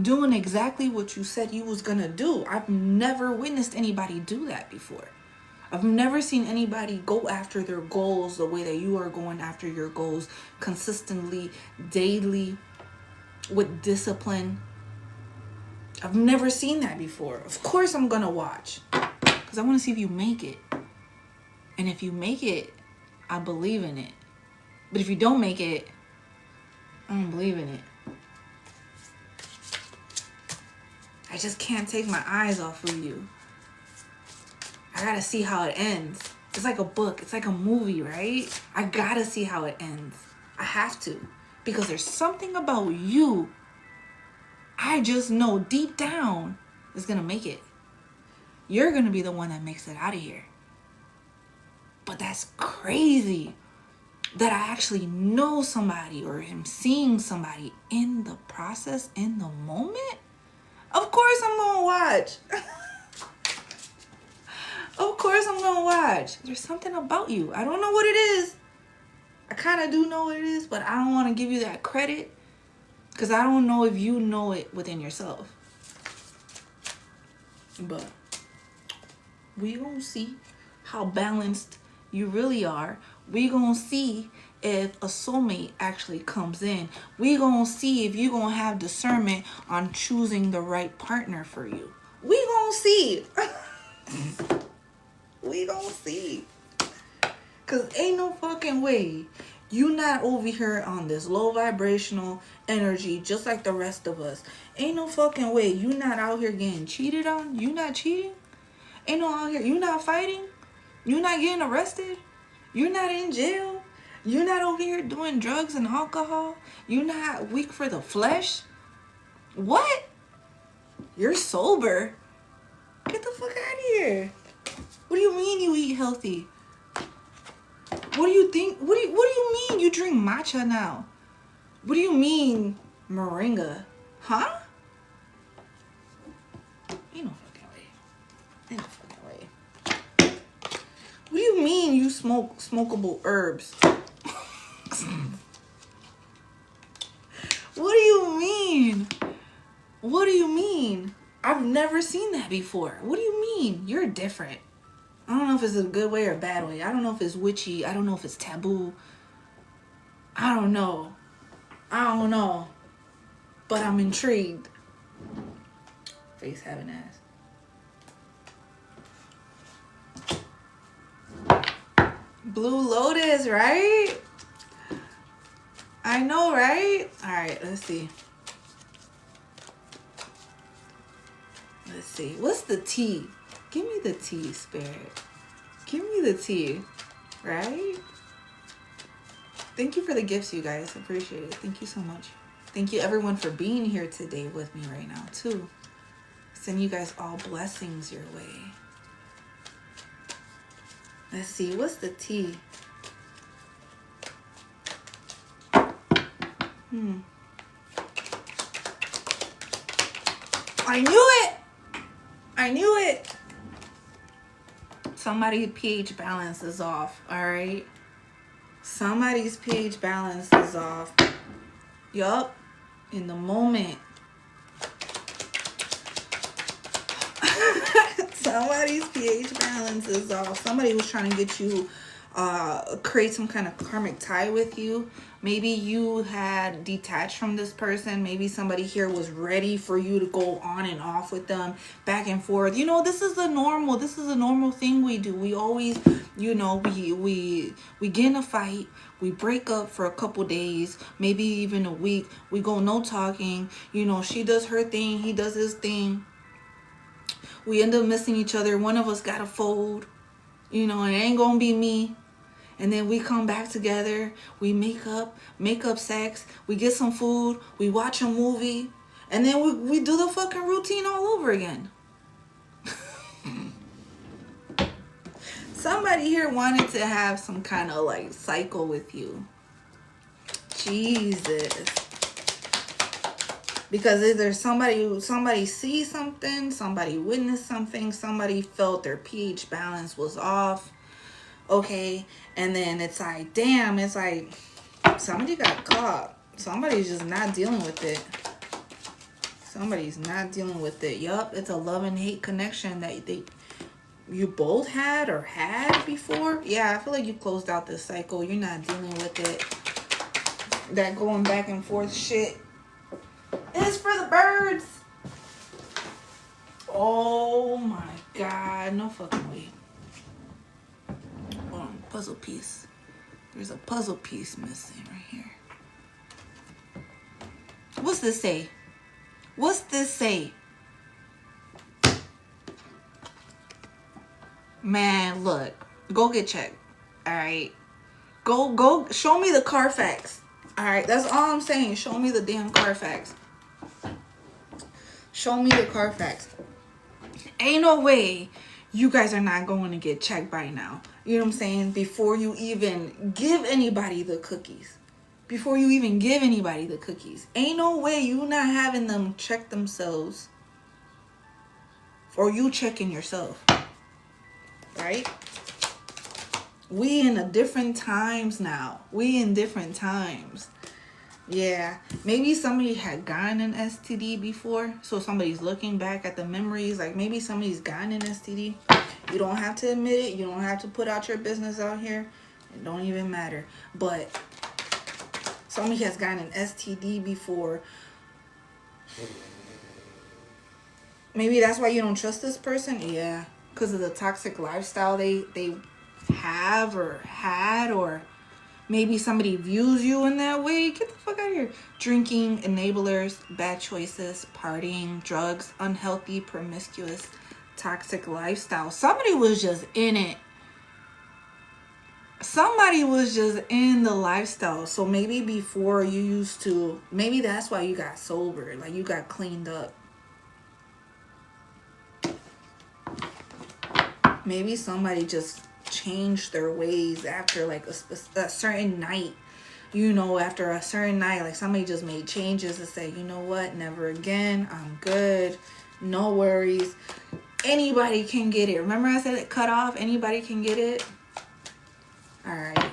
Doing exactly what you said you was gonna do. I've never witnessed anybody do that before. I've never seen anybody go after their goals the way that you are going after your goals, consistently, daily, with discipline. I've never seen that before. Of course I'm gonna watch, because I want to see if you make it. And if you make it, I believe in it. But if you don't make it, I don't believe in it. I just can't take my eyes off of you. I gotta see how it ends. It's like a book. It's like a movie, right? I gotta see how it ends. I have to. Because there's something about you I just know deep down is gonna make it. You're gonna be the one that makes it out of here. But that's crazy that I actually know somebody or am seeing somebody in the process, in the moment. Of course I'm gonna watch. Of course I'm gonna watch. There's something about you. I don't know what it is. I kind of do know what it is, but I don't want to give you that credit because I don't know if you know it within yourself. But we gonna see how balanced you really are. We gonna see if a soulmate actually comes in. We gonna see if you gonna have discernment on choosing the right partner for you. We gonna see. We gonna see. Cause ain't no fucking way you not over here on this low vibrational energy just like the rest of us. Ain't no fucking way you not out here getting cheated on. You not cheating. Ain't no out here. You not fighting. You not getting arrested. You're not in jail. You're not over here doing drugs and alcohol. You're not weak for the flesh. What? You're sober. Get the fuck out of here. What do you mean you eat healthy? What do you think? What do you mean you drink matcha now? What do you mean moringa? Huh? Ain't no fucking way. Ain't no fucking way. What do you mean you smoke smokable herbs? What do you mean? What do you mean? I've never seen that before. What do you mean? You're different. I don't know if it's a good way or a bad way. I don't know if it's witchy. I don't know if it's taboo. I don't know. But I'm intrigued. Face having ass. Blue Lotus, right? I know, right? All right, let's see. Let's see. What's the tea? Give me the tea, Spirit. Give me the tea, right? Thank you for the gifts, you guys. Appreciate it. Thank you so much. Thank you, everyone, for being here today with me right now, too. Send you guys all blessings your way. Let's see. What's the tea? I knew it! I knew it! Somebody's pH balance is off, alright? Somebody's pH balance is off. Yup. In the moment. Somebody's pH balance is off. Somebody was trying to get you, create some kind of karmic tie with you. Maybe you had detached from this person. Maybe somebody here was ready for you to go on and off with them, back and forth. You know, this is a normal thing we do. We always, you know, we get in a fight. We break up for a couple days, maybe even a week. We go no talking. You know, she does her thing. He does his thing. We end up missing each other. One of us got to fold. You know, it ain't going to be me. And then we come back together, we make up sex, we get some food, we watch a movie, and then we do the fucking routine all over again. Somebody here wanted to have some kind of like cycle with you. Jesus. Because either somebody sees something, somebody witnessed something, somebody felt their pH balance was off. Okay, and then it's like, damn, it's like somebody got caught. Somebody's just not dealing with it. Somebody's not dealing with it. Yup, it's a love and hate connection that you both had or had before. Yeah, I feel like you closed out this cycle. You're not dealing with it. That going back and forth shit is for the birds. Oh my God, no fucking way. Puzzle piece. There's a puzzle piece missing right here. What's this say? What's this say? Man, look, go get checked. All right. Go show me the Carfax. All right, that's all I'm saying. Show me the damn Carfax. Show me the Carfax. Ain't no way you guys are not going to get checked by now. You know what I'm saying? Before you even give anybody the cookies. Before you even give anybody the cookies. Ain't no way you not having them check themselves. Or you checking yourself. Right? We in a different times now. We in different times. Yeah. Maybe somebody had gotten an STD before. So somebody's looking back at the memories. Like maybe somebody's gotten an STD. You don't have to admit it. You don't have to put out your business out here. It don't even matter. But somebody has gotten an STD before. Maybe that's why you don't trust this person. Yeah. Because of the toxic lifestyle they have or had, or maybe somebody views you in that way. Get the fuck out of here. Drinking, enablers, bad choices, partying, drugs, unhealthy, promiscuous, toxic lifestyle. Somebody was just in it. Somebody was just in the lifestyle. So maybe before you used to, maybe that's why you got sober. Like you got cleaned up. Maybe somebody just changed their ways after like a certain night. You know, after a certain night, like somebody just made changes to say, you know what, never again, I'm good, no worries. Anybody can get it. Remember I said it cut off, anybody can get it. All right.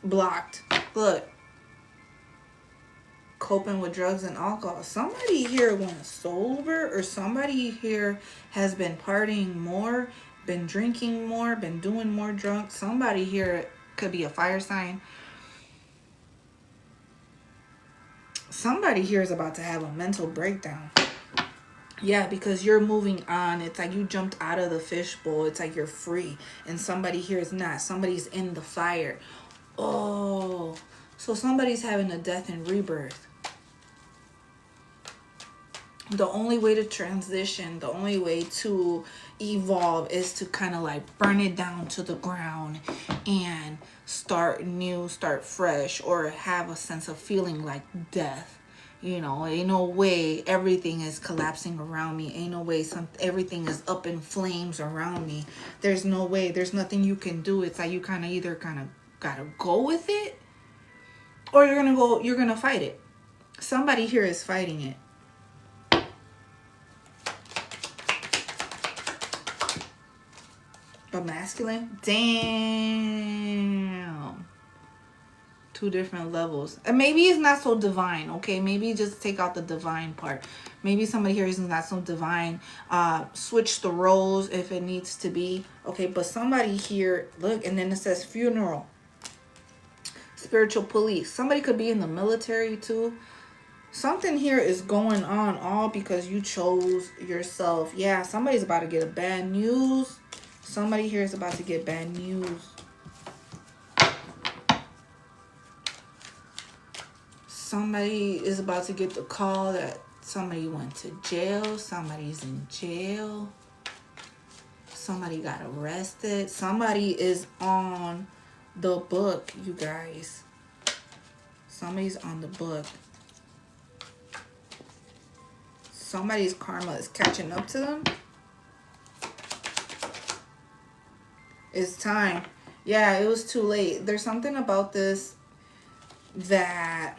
Blocked. Look. Coping with drugs and alcohol. Somebody here went sober, or somebody here has been partying more, been drinking more, been doing more drugs. Somebody here could be a fire sign. Somebody here is about to have a mental breakdown. Yeah, because you're moving on. It's like you jumped out of the fishbowl. It's like you're free. And somebody here is not. Somebody's in the fire. Oh, so somebody's having a death and rebirth. The only way to transition, the only way to evolve is to kind of like burn it down to the ground and start new, start fresh, or have a sense of feeling like death. You know, ain't no way everything is collapsing around me. Ain't no way everything is up in flames around me. There's no way. There's nothing you can do. It's like you kind of gotta go with it, or you're gonna fight it. Somebody here is fighting it. But masculine? Damn. Two different levels. And maybe it's not so divine, okay? Maybe just take out the divine part. Maybe somebody here is not so divine. Switch the roles if it needs to be. Okay, but somebody here, look, and then it says funeral. Spiritual police. Somebody could be in the military too. Something here is going on all because you chose yourself. Yeah, somebody's about to get a bad news. Somebody here is about to get bad news. Somebody is about to get the call that somebody went to jail. Somebody's in jail. Somebody got arrested. Somebody is on the book, you guys. Somebody's on the book. Somebody's karma is catching up to them. It's time. Yeah, it was too late. There's something about this that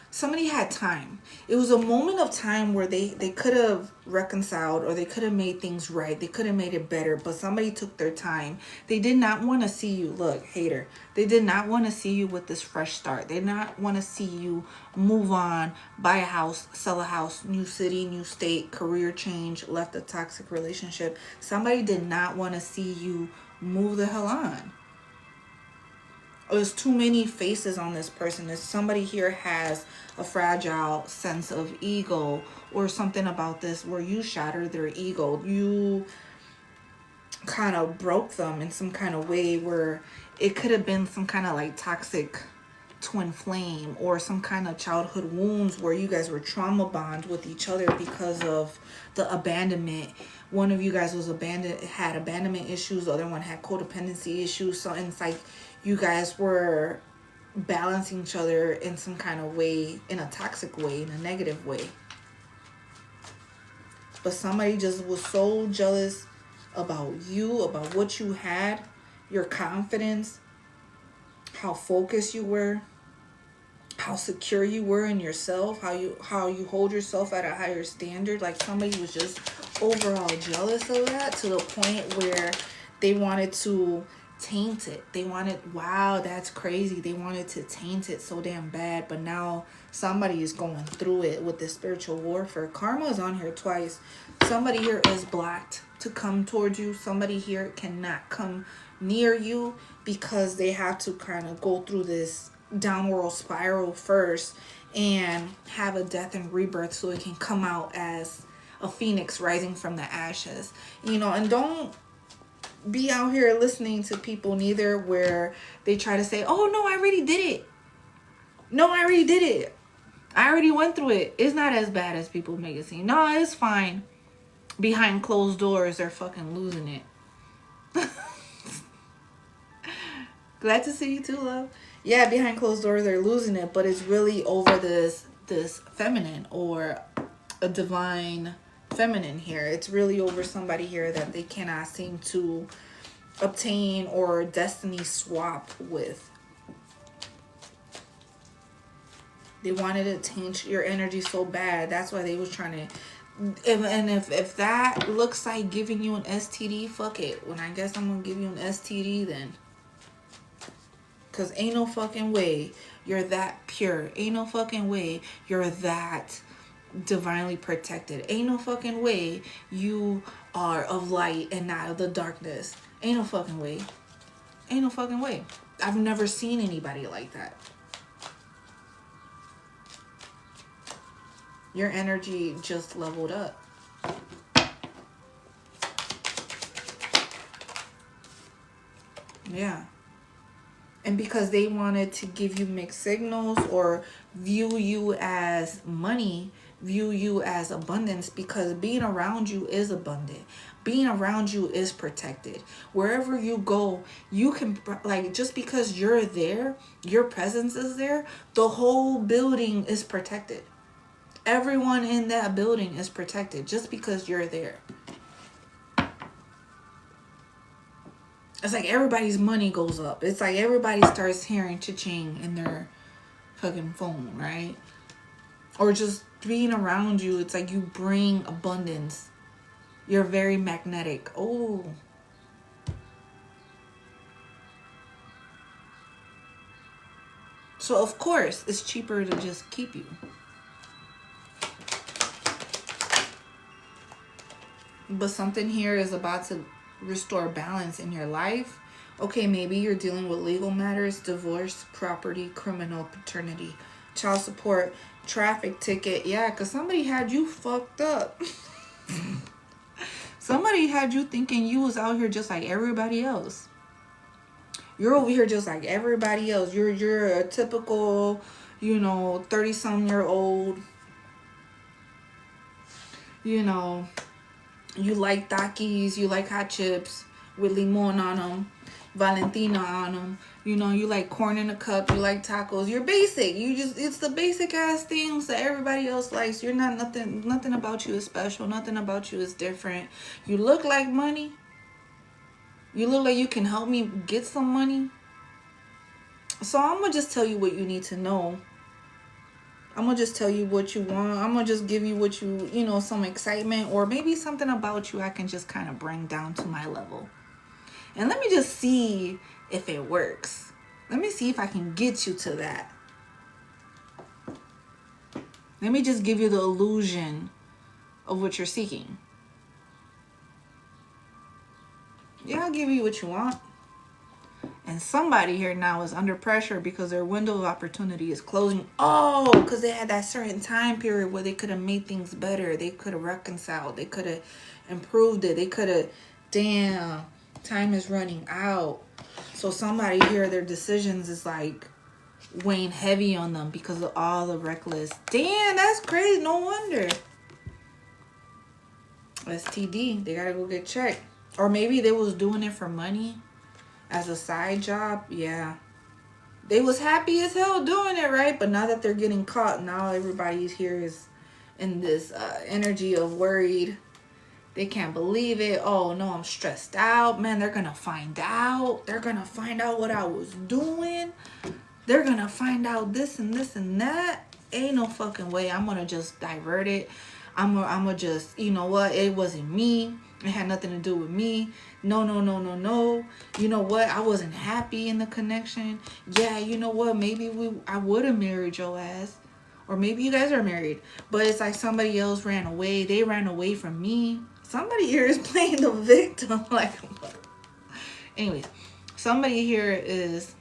somebody had time. It was a moment of time where they could have reconciled, or they could have made things right. They could have made it better, but somebody took their time. They did not want to see you. Look, hater. They did not want to see you with this fresh start. They did not want to see you move on, buy a house, sell a house, new city, new state, career change, left a toxic relationship. Somebody did not want to see you move the hell on. There's too many faces on this person. If somebody here has a fragile sense of ego, or something about this where you shattered their ego, you kind of broke them in some kind of way where it could have been some kind of like toxic twin flame, or some kind of childhood wounds where you guys were trauma bond with each other because of the abandonment. One of you guys was had abandonment issues, the other one had codependency issues. So and it's like you guys were balancing each other in some kind of way, in a toxic way, in a negative way. But somebody just was so jealous about you, about what you had, your confidence, how focused you were, how secure you were in yourself, how you hold yourself at a higher standard. Like somebody was just overall jealous of that, to the point where they wanted to taint it. They wanted, wow, that's crazy. They wanted to taint it so damn bad. But now somebody is going through it with this spiritual warfare. Karma is on here twice. Somebody here is blocked to come towards you. Somebody here cannot come near you because they have to kind of go through this downward spiral first and have a death and rebirth so it can come out as a phoenix rising from the ashes. You know, and don't be out here listening to people neither where they try to say, oh no, I already did it. No, I already did it. I already went through it. It's not as bad as people make it seem. No, it's fine. Behind closed doors, they're fucking losing it. Glad to see you too, love. Yeah, behind closed doors, they're losing it, but it's really over this feminine or a divine feminine here. It's really over somebody here that they cannot seem to obtain or destiny swap with. They wanted to taint your energy so bad. That's why they was trying to. And if that looks like giving you an STD, fuck it. When I guess I'm gonna give you an STD then. Because ain't no fucking way you're that pure. Ain't no fucking way you're that divinely protected. Ain't no fucking way you are of light and not of the darkness. Ain't no fucking way. Ain't no fucking way. I've never seen anybody like that. Your energy just leveled up. Yeah. And because they wanted to give you mixed signals or view you as money, view you as abundance, because being around you is abundant. Being around you is protected. Wherever you go, you can, like, just because you're there, your presence is there, the whole building is protected. Everyone in that building is protected just because you're there. It's like everybody's money goes up. It's like everybody starts hearing cha-ching in their fucking phone, right? Or just being around you, it's like you bring abundance. You're very magnetic. Oh. So of course, it's cheaper to just keep you. But something here is about to restore balance in your life. Okay, maybe you're dealing with legal matters, divorce, property, criminal, paternity, child support, traffic ticket. Yeah, because somebody had you fucked up. Somebody had you thinking you was out here just like everybody else. You're over here just like everybody else. You're a typical, 30-some-year-old, you like Takis, you like hot chips with limon on them, Valentina on them. You like corn in a cup, you like tacos. You're basic. It's the basic ass things that everybody else likes. You're not nothing about you is special. Nothing about you is different. You look like money. You look like you can help me get some money. So I'm going to just tell you what you need to know. I'm going to just tell you what you want. I'm going to just give you what you, some excitement, or maybe something about you I can just kind of bring down to my level. And let me just see if it works. Let me see if I can get you to that. Let me just give you the illusion of what you're seeking. Yeah, I'll give you what you want. And somebody here now is under pressure because their window of opportunity is closing. Oh, because they had that certain time period where they could have made things better. They could have reconciled. They could have improved it. They could have, damn, time is running out. So somebody here, their decisions is like, weighing heavy on them because of all the reckless. Damn, that's crazy. No wonder. STD. They gotta go get checked. Or maybe they was doing it for money as a side job. Yeah. They was happy as hell doing it, right? But now that they're getting caught, now everybody's here is in this energy of worried. They can't believe it. Oh no, I'm stressed out. Man, they're gonna find out. They're gonna find out what I was doing. They're gonna find out this and this and that. Ain't no fucking way. I'm gonna just divert it. I'm gonna just, you know what? It wasn't me. It had nothing to do with me. No. You know what? I wasn't happy in the connection. Yeah, you know what? Maybe I would have married your ass. Or maybe you guys are married. But it's like somebody else ran away. They ran away from me. Somebody here is playing the victim. Like, anyways, somebody here is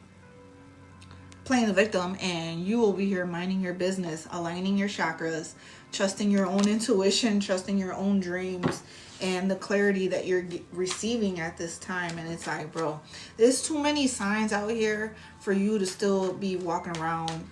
playing the victim, and you will be here minding your business, aligning your chakras, trusting your own intuition, trusting your own dreams, and the clarity that you're receiving at this time. And it's like, bro, there's too many signs out here for you to still be walking around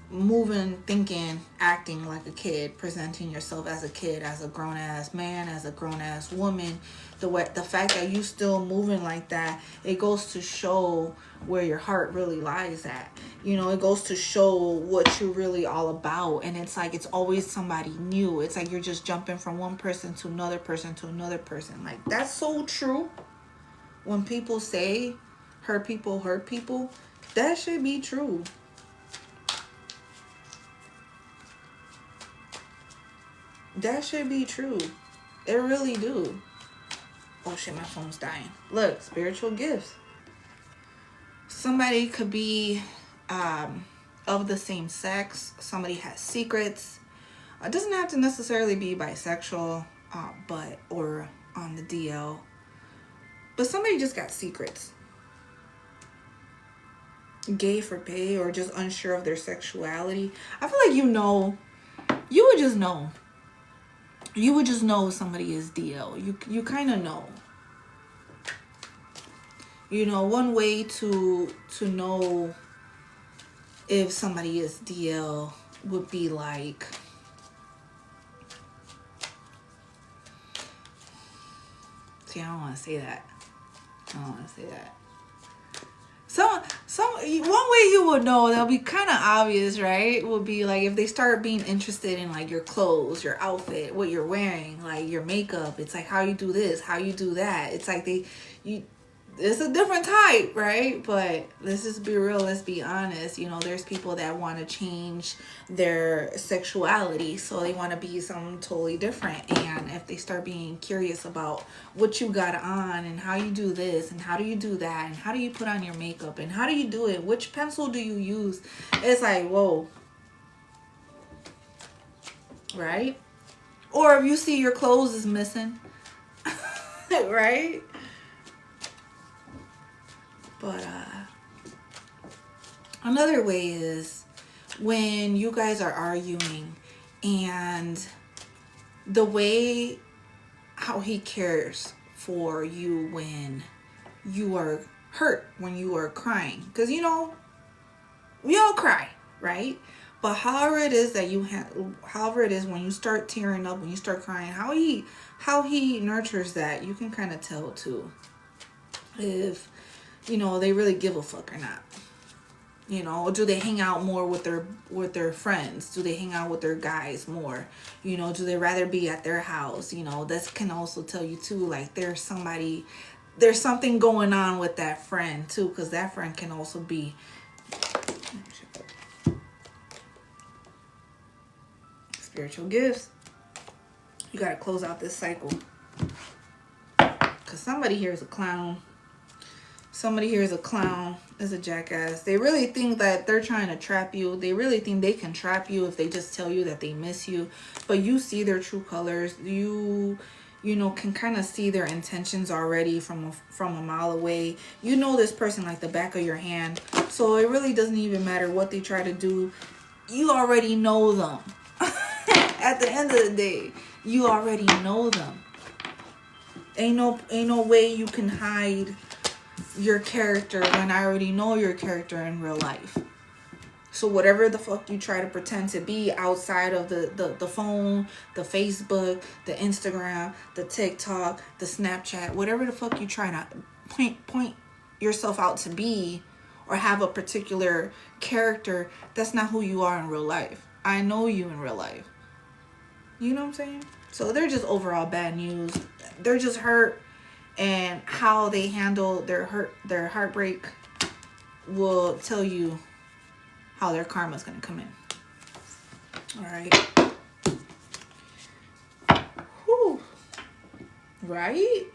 moving, thinking, acting like a kid, presenting yourself as a kid, as a grown-ass man, as a grown-ass woman. The fact that you still moving like that, it goes to show where your heart really lies at. You know, it goes to show what you're really all about. And it's like, it's always somebody new. It's like you're just jumping from one person to another person to another person. Like, that's so true. When people say hurt people, that should be true. That should be true. It really do. Oh shit, my phone's dying. Look, spiritual gifts. Somebody could be of the same sex. Somebody has secrets. It doesn't have to necessarily be bisexual, or on the DL. But somebody just got secrets. Gay for pay, or just unsure of their sexuality. I feel like you would just know. You would just know somebody is DL. You kind of know. You know, one way to know if somebody is DL would be like, see, I don't want to say that. One way you would know, that'll be kind of obvious, right? Would be like if they start being interested in like your clothes, your outfit, what you're wearing, like your makeup. It's like how you do this, how you do that. It's like it's a different type, right? But let's just be real. Let's be honest. You know, there's people that want to change their sexuality. So they want to be something totally different. And if they start being curious about what you got on and how you do this and how do you do that and how do you put on your makeup and how do you do it? Which pencil do you use? It's like, whoa. Right? Or if you see your clothes is missing. Right? But another way is when you guys are arguing and the way how he cares for you when you are hurt, when you are crying. Because, you know, we all cry, right? But however it is when you start tearing up, when you start crying, how he nurtures that, you can kind of tell too. If, you know, they really give a fuck or not. You know, do they hang out more with their friends? Do they hang out with their guys more? You know, do they rather be at their house? You know, that can also tell you too, like there's something going on with that friend too, because that friend can also be spiritual gifts. You got to close out this cycle, because somebody here is a clown. Somebody here is a clown, is a jackass. They really think that they're trying to trap you. They really think they can trap you if they just tell you that they miss you. But you see their true colors. You know, can kind of see their intentions already from a mile away. You know this person like the back of your hand. So it really doesn't even matter what they try to do. You already know them. At the end of the day, you already know them. Ain't no way you can hide your character when I already know your character in real life. So whatever the fuck you try to pretend to be outside of the phone, the Facebook, the Instagram, the TikTok, the Snapchat, whatever the fuck you try to point yourself out to be, or have a particular character, that's not who you are in real life. I know you in real life. You know what I'm saying? So they're just overall bad news. They're just hurt, and how they handle their heartbreak will tell you how their karma's gonna come in. All right. Whew. Right?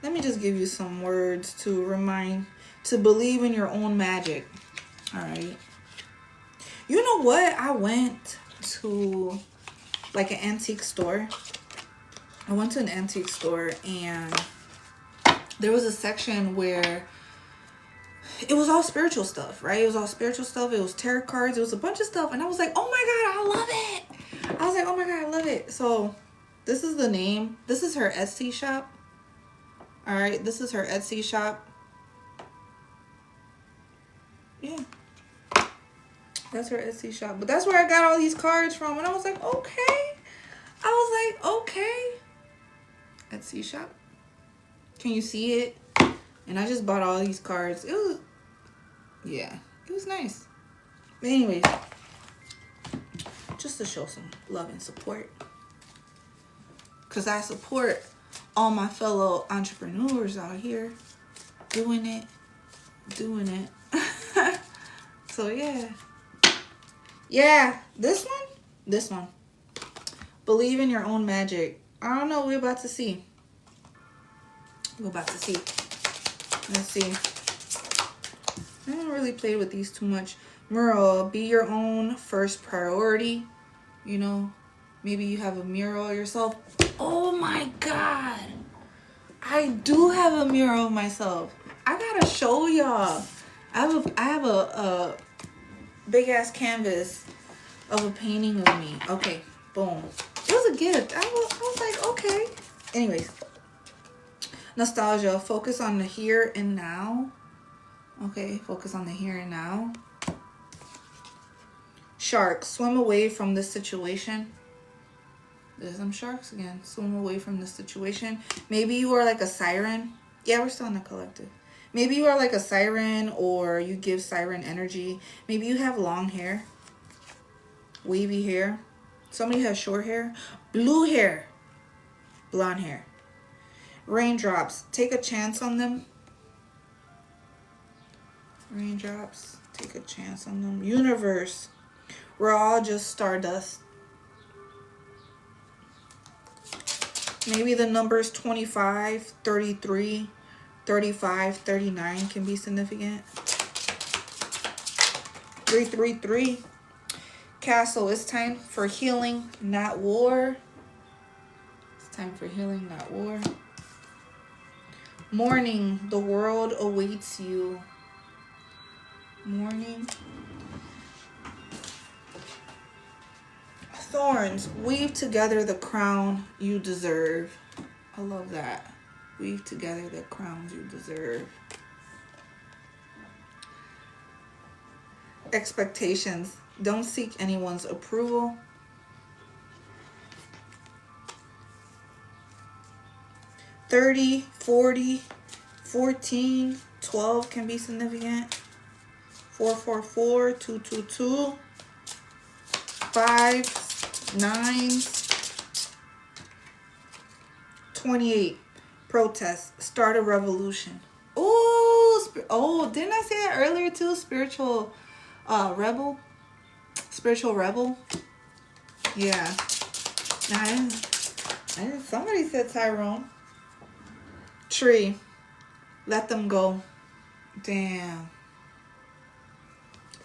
Let me just give you some words to believe in your own magic. All right. You know what? I went to like an antique store. I went to an antique store, and there was a section where it was all spiritual stuff, right? It was all spiritual stuff. It was tarot cards. It was a bunch of stuff. And I was like, oh my God, I love it. I was like, oh my God, I love it. So this is the name. This is her Etsy shop. All right. This is her Etsy shop. Yeah. That's her Etsy shop. But that's where I got all these cards from. And I was like, okay. I was like, okay. Etsy shop. Can you see it? And I just bought all these cards. It was, yeah, it was nice. But anyways, just to show some love and support. Because I support all my fellow entrepreneurs out here doing it. So yeah. Yeah, this one. Believe in your own magic. I don't know. We're about to see. Let's see. I don't really play with these too much. Mural, be your own first priority. You know, maybe you have a mural yourself. Oh my God. I do have a mural of myself. I gotta show y'all. I have a big ass canvas of a painting of me. Okay, boom. It was a gift. I was like, okay. Anyways. Nostalgia, focus on the here and now. Okay, focus on the here and now. Shark, swim away from this situation. There's some sharks again. Swim away from this situation. Maybe you are like a siren. Yeah, we're still in the collective. Maybe you are like a siren, or you give siren energy. Maybe you have long hair. Wavy hair. Somebody has short hair. Blue hair. Blonde hair. Raindrops, take a chance on them. Raindrops, take a chance on them. Universe, we're all just stardust. Maybe the numbers 25, 33, 35, 39 can be significant. 333. Castle, it's time for healing, not war. It's time for healing, not war. Morning, the world awaits you. Morning. Thorns, weave together the crown you deserve. I love that. Weave together the crowns you deserve. Expectations, don't seek anyone's approval. 30, 40, 14, 12 can be significant. 444, 222, 5, 9, 28. Protest, start a revolution. Oh, didn't I say that earlier too? Spiritual rebel. Spiritual rebel. Yeah. I didn't, somebody said Tyrone. Tree, let them go. Damn.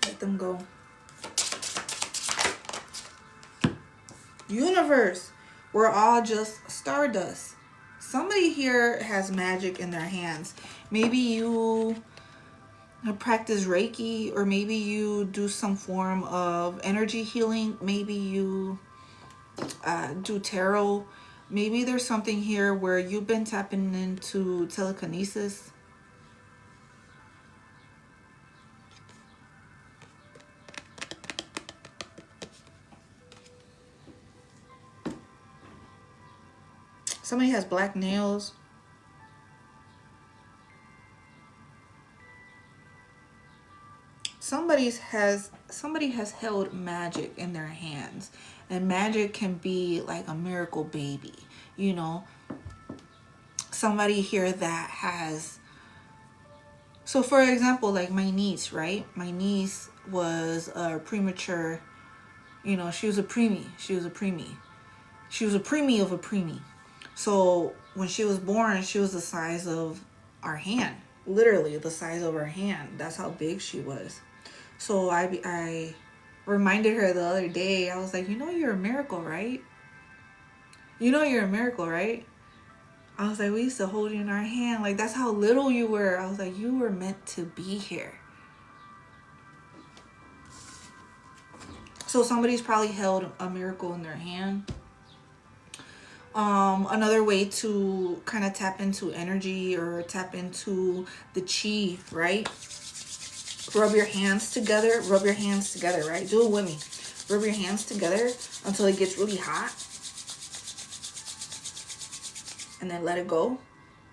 Let them go. Universe, we're all just stardust. Somebody here has magic in their hands. Maybe you practice Reiki, or maybe you do some form of energy healing. Maybe you do tarot. Maybe there's something here where you've been tapping into telekinesis. Somebody has black nails. Somebody has held magic in their hands, and magic can be like a miracle baby, you know. Somebody here that has, so for example, like my niece, right? My niece was a premature, you know, she was a preemie. She was a preemie of a preemie. So when she was born, she was the size of our hand, literally the size of our hand. That's how big she was. So I reminded her the other day, I was like, you know, you're a miracle, right? You know, you're a miracle, right? I was like, we used to hold you in our hand. Like, that's how little you were. I was like, you were meant to be here. So somebody's probably held a miracle in their hand. Another way to kind of tap into energy or tap into the chi, right? Rub your hands together, right? Do it with me. Rub your hands together until it gets really hot. And then let it go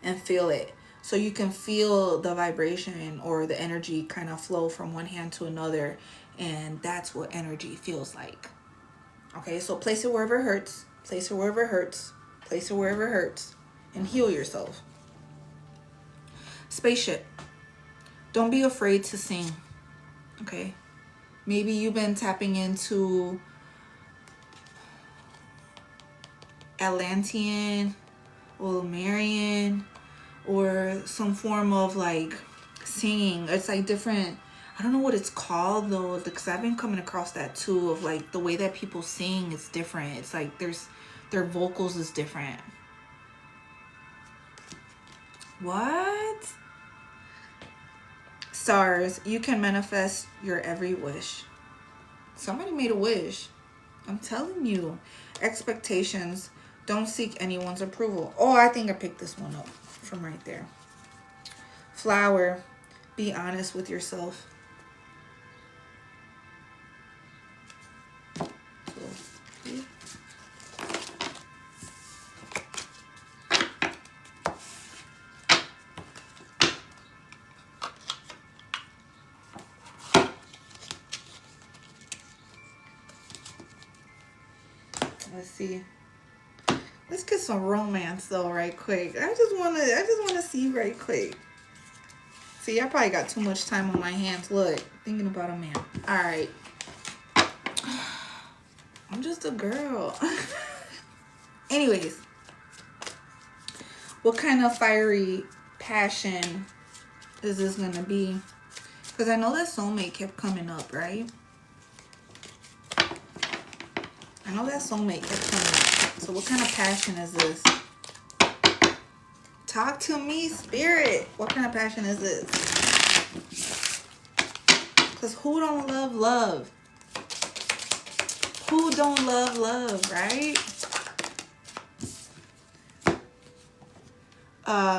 and feel it. So you can feel the vibration or the energy kind of flow from one hand to another. And that's what energy feels like. Okay, so place it wherever it hurts. Place it wherever it hurts. Place it wherever it hurts. And heal yourself. Spaceship. Don't be afraid to sing. Okay? Maybe you've been tapping into Atlantean or Lemurian or some form of like singing. It's like different. I don't know what it's called though, because I've been coming across that too, of like the way that people sing is different. It's like their vocals is different. What? Stars, you can manifest your every wish. Somebody made a wish. I'm telling you. Expectations. Don't seek anyone's approval. Oh, I think I picked this one up from right there. Flower. Be honest with yourself. Let's see. Let's get some romance though, right quick. I just wanna see right quick. See, I probably got too much time on my hands. Look, thinking about a man. All right. I'm just a girl. Anyways, what kind of fiery passion is this gonna be? Because I know that soulmate kept coming up, right? I know that soulmate kept coming up. So what kind of passion is this? Talk to me, spirit. What kind of passion is this? Because who don't love love? Who don't love love, right?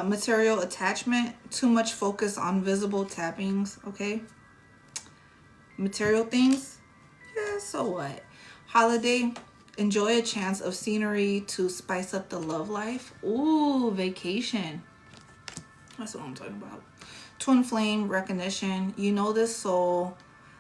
Material attachment. Too much focus on visible tappings, okay? Material things. Yeah, so what? Holiday. Enjoy a chance of scenery to spice up the love life. Ooh, vacation. That's what I'm talking about. Twin flame recognition. You know this soul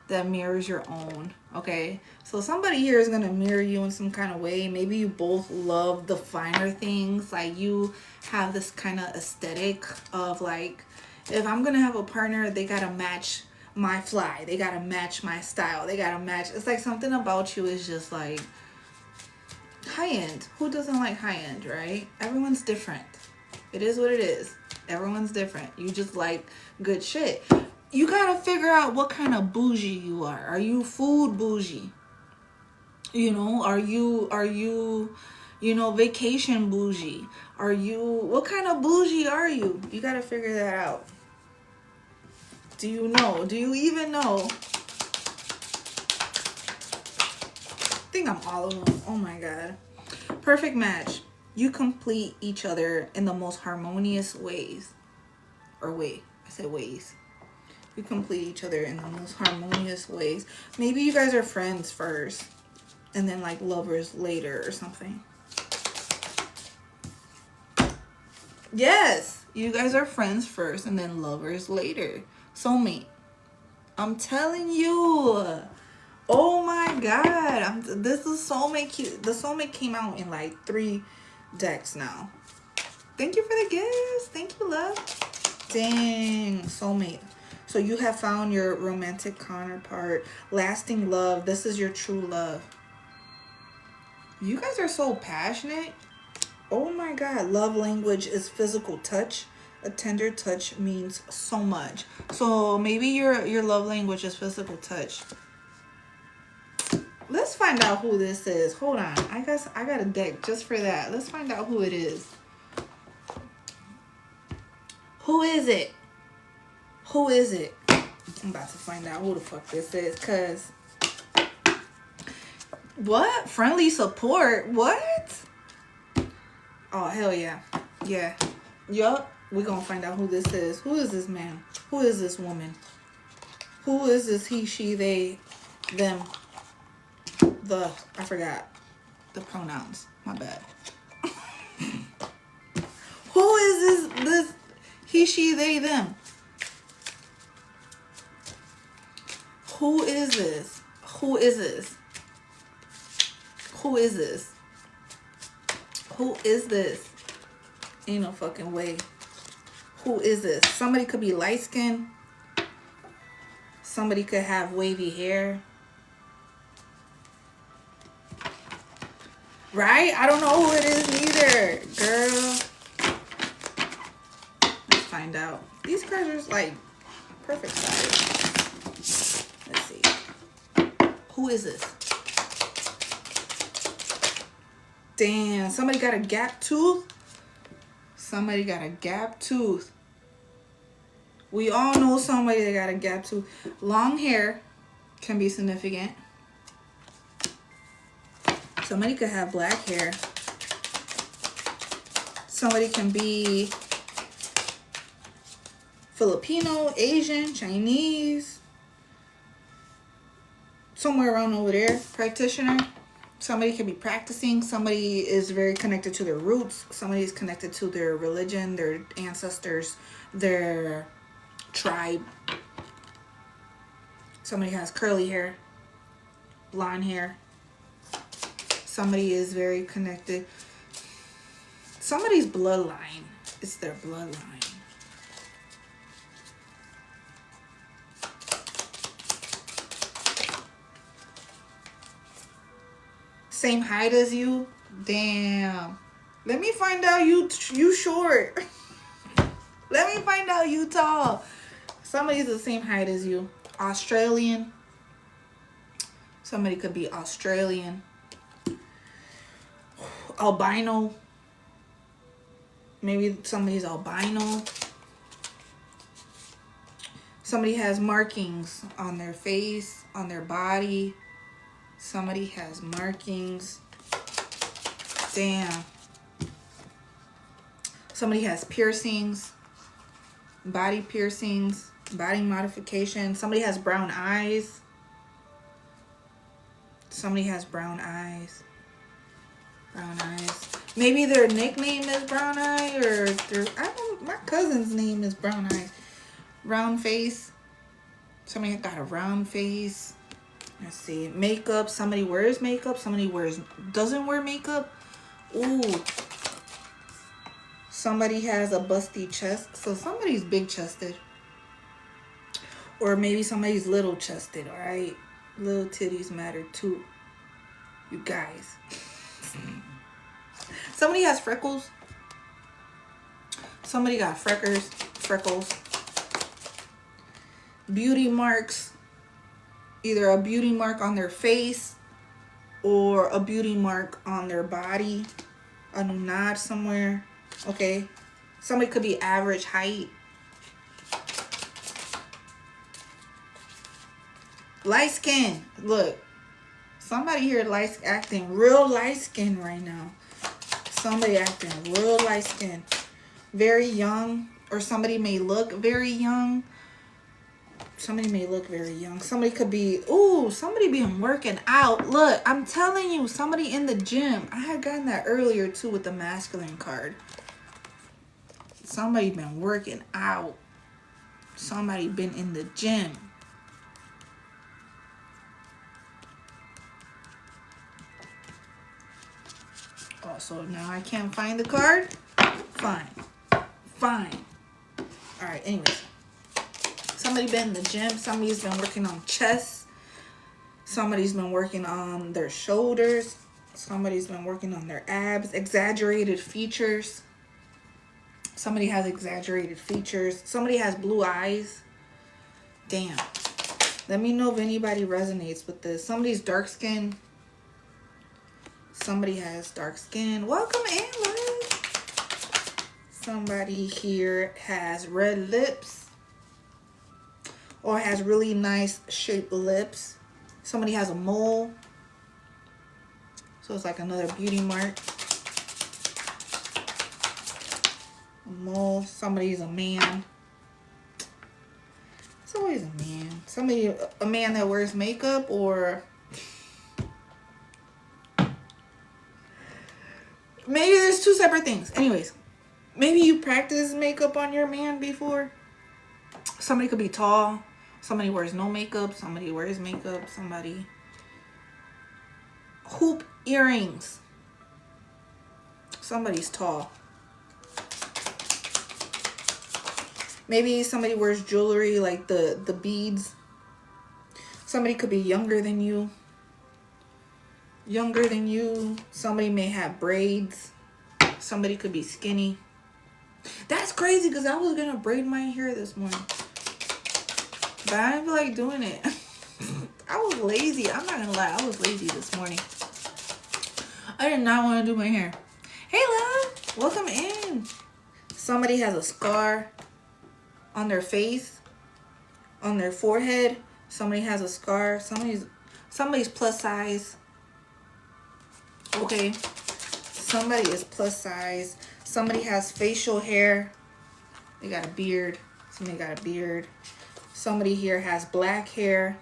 that mirrors your own. Okay, so somebody here is gonna mirror you in some kind of way. Maybe you both love the finer things. Like you have this kind of aesthetic of like, if I'm gonna have a partner, they gotta match my fly. They gotta match my style. They gotta match. It's like something about you is just like high end. Who doesn't like high end, right? Everyone's different. It is what it is. Everyone's different. You just like good shit. You gotta figure out what kind of bougie you are. Are you food bougie? You know, are you vacation bougie? What kind of bougie are you? You gotta figure that out. Do you know? Do you even know? I think I'm all of them. Oh my God. Perfect match. You complete each other in the most harmonious ways. I said ways. You complete each other in the most harmonious ways. Maybe you guys are friends first and then like lovers later or something. Yes, you guys are friends first and then lovers later. Soulmate. I'm telling you. Oh my god. This is soulmate. The soulmate came out in like 3 decks now. Thank you for the gifts. Thank you, love. Dang, soulmate. So you have found your romantic counterpart. Lasting love. This is your true love. You guys are so passionate. Oh my god. Love language is physical touch. A tender touch means so much. So maybe your love language is physical touch. Let's find out who this is. Hold on. I guess I got a deck just for that. Let's find out who it is. Who is it? Who is it? I'm about to find out who the fuck this is. Cause what? Friendly support? What? Oh, hell yeah. Yeah. Yup. We're gonna find out who this is. Who is this man? Who is this woman? Who is this he, she, they, them? I forgot the pronouns. My bad. Who is this he, she, they, them? Who is this? Who is this? Who is this? Who is this? Ain't no fucking way. Who is this? Somebody could be light skinned. Somebody could have wavy hair. Right? I don't know who it is neither. Girl. Let's find out. These cards are like perfect size. Let's see. Who is this? Damn. Somebody got a gap tooth. Somebody got a gap tooth. We all know somebody that got a gap tooth. Long hair can be significant. Somebody could have black hair. Somebody can be Filipino, Asian, Chinese. Somewhere around over there. Practitioner. Somebody could be practicing. Somebody is very connected to their roots. Somebody is connected to their religion, their ancestors, their tribe. Somebody has curly hair, blonde hair. Somebody is very connected. Somebody's bloodline. It's their bloodline. Same height as you? Damn. Let me find out you short. Let me find out you tall. Somebody's the same height as you. Australian. Somebody could be Australian. Albino. Maybe somebody's albino. Somebody has markings on their face, on their body. Somebody has markings. Damn. Somebody has piercings. Body piercings. Body modification. Somebody has brown eyes. Somebody has brown eyes. Brown eyes. Maybe their nickname is Brown Eye, or my cousin's name is Brown Eye. Round face. Somebody got a round face. Let's see. Makeup. Somebody wears makeup. Somebody doesn't wear makeup. Ooh. Somebody has a busty chest. So somebody's big chested. Or maybe somebody's little chested, alright? Little titties matter too. You guys. Somebody has freckles. Somebody got freckles. Beauty marks. Either a beauty mark on their face or a beauty mark on their body. A nod somewhere. Okay. Somebody could be average height. Light skin. Look. Somebody here acting real light skin right now. Somebody acting real light skin. Very young. Or somebody may look very young. Somebody may look very young. Somebody could be, ooh, somebody being working out. Look, I'm telling you, somebody in the gym. I had gotten that earlier too with the masculine card. Somebody been working out. Somebody been in the gym. Oh, so now I can't find the card? Fine. Alright, anyways. Somebody been in the gym. Somebody's been working on chest. Somebody's been working on their shoulders. Somebody's been working on their abs. Exaggerated features. Somebody has exaggerated features. Somebody has blue eyes. Damn. Let me know if anybody resonates with this. Somebody's dark skin. Somebody has dark skin. Welcome in, love. Somebody here has red lips. Or has really nice shaped lips. Somebody has a mole. So it's like another beauty mark. A mole. Somebody's a man. It's always a man. Somebody, a man that wears makeup, or maybe there's two separate things. Anyways, maybe you practice makeup on your man before. Somebody could be tall. Somebody wears no makeup. Somebody wears makeup. Somebody. Hoop earrings. Somebody's tall. Maybe somebody wears jewelry like the beads. Somebody could be younger than you. Somebody may have braids. Somebody could be skinny. That's crazy because I was going to braid my hair this morning. But I didn't feel like doing it. I was lazy. I'm not going to lie. I was lazy this morning. I did not want to do my hair. Hey, love. Welcome in. Somebody has a scar on their face, on their forehead. Somebody has a scar. Somebody's plus size. Okay. Somebody is plus size. Somebody has facial hair. They got a beard. Somebody got a beard. Somebody here has black hair.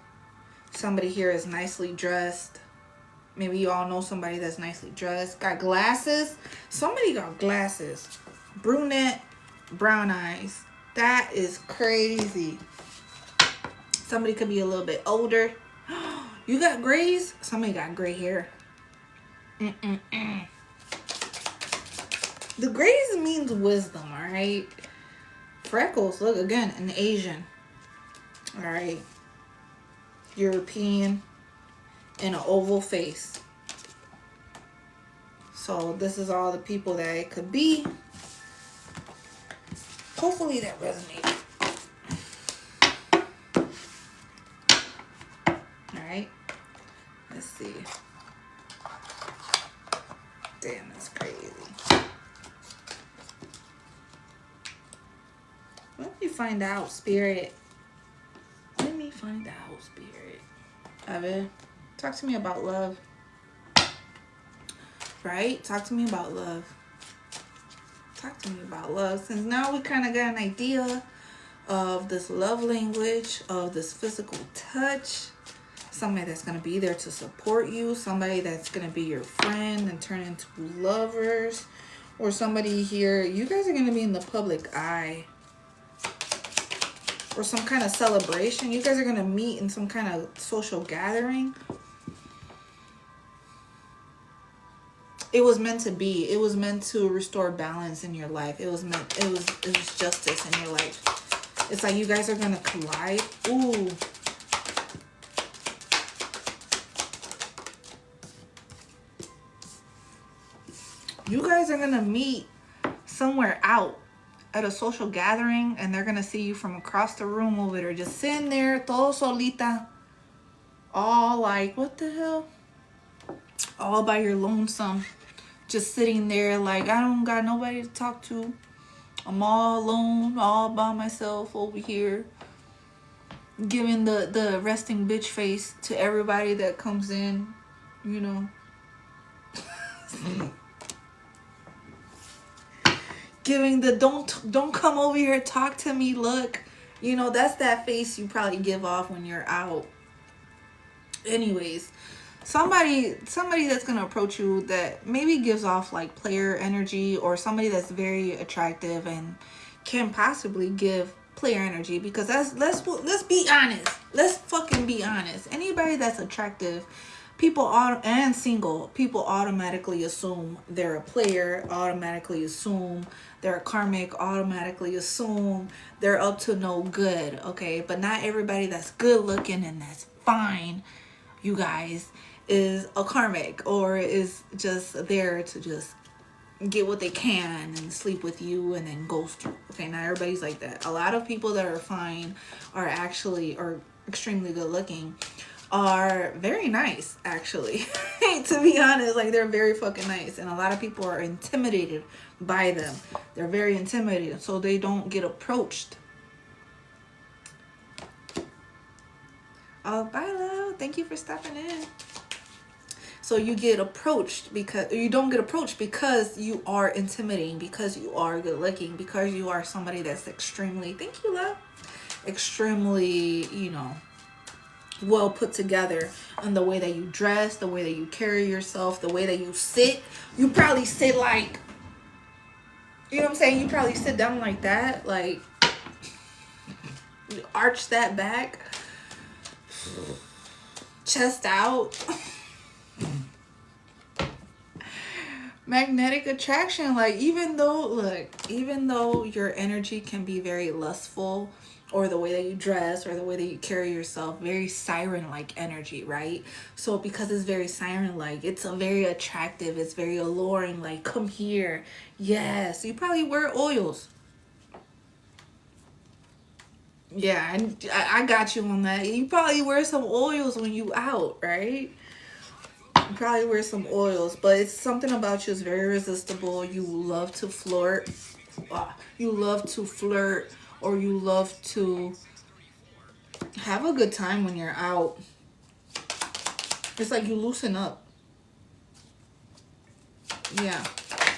Somebody here is nicely dressed. Maybe you all know somebody that's nicely dressed. Got glasses. Somebody got glasses. Brunette, brown eyes. That is crazy. Somebody could be a little bit older. You got grays? Somebody got gray hair. The grays means wisdom, alright? Freckles, look, again, an Asian. Alright. European. And an oval face. So this is all the people that it could be. Hopefully that resonated. Alright. Let's see. Damn, that's crazy. Let me find out, Spirit. Let me find out, Spirit. Evan, talk to me about love. Right? Talk to me about love. Talk to me about love. Since now we kind of got an idea of this love language, of this physical touch. Somebody that's going to be there to support you. Somebody that's going to be your friend and turn into lovers. Or somebody here, you guys are going to be in the public eye. Or some kind of celebration. You guys are going to meet in some kind of social gathering. It was meant to be. It was meant to restore balance in your life. It was justice in your life. It's like you guys are going to collide. Ooh. You guys are going to meet somewhere out at a social gathering, and they're going to see you from across the room over there, just sitting there, todo solita, all like, what the hell? All by your lonesome, just sitting there like, I don't got nobody to talk to. I'm all alone, all by myself over here, giving the resting bitch face to everybody that comes in, you know. Giving the don't come over here, talk to me look. You know, that's that face you probably give off when you're out. Anyways, somebody that's gonna approach you that maybe gives off like player energy, or somebody that's very attractive and can possibly give player energy, because let's be honest. Let's fucking be honest. Anybody that's attractive, and single, people automatically assume they're a player, automatically assume they're a karmic, automatically assume they're up to no good, okay? But not everybody that's good looking and that's fine, you guys, is a karmic or is just there to just get what they can and sleep with you and then ghost you. Okay, not everybody's like that. A lot of people that are fine are extremely good looking, are very nice, actually. To be honest, like, they're very fucking nice, and a lot of people are intimidated by them. They're very intimidated, so they don't get approached. Oh, bye, love. Thank you for stopping in. So you get approached because you don't get approached because you are intimidating, because you are good looking, because you are somebody that's extremely, thank you, love, extremely, well put together in the way that you dress, the way that you carry yourself, the way that you sit. You probably sit like, you know what I'm saying? You probably sit down like that, like you arch that back, chest out. Magnetic attraction, like, even though your energy can be very lustful, or the way that you dress or the way that you carry yourself, very siren-like energy, right? So because it's very siren-like, it's a very attractive, it's very alluring, like, come here. Yes, you probably wear oils. Yeah, and I got you on that. You probably wear some oils when you out, right? You probably wear some oils, but it's something about you is very irresistible. You love to flirt. You love to flirt, or you love to have a good time when you're out. It's like you loosen up. Yeah.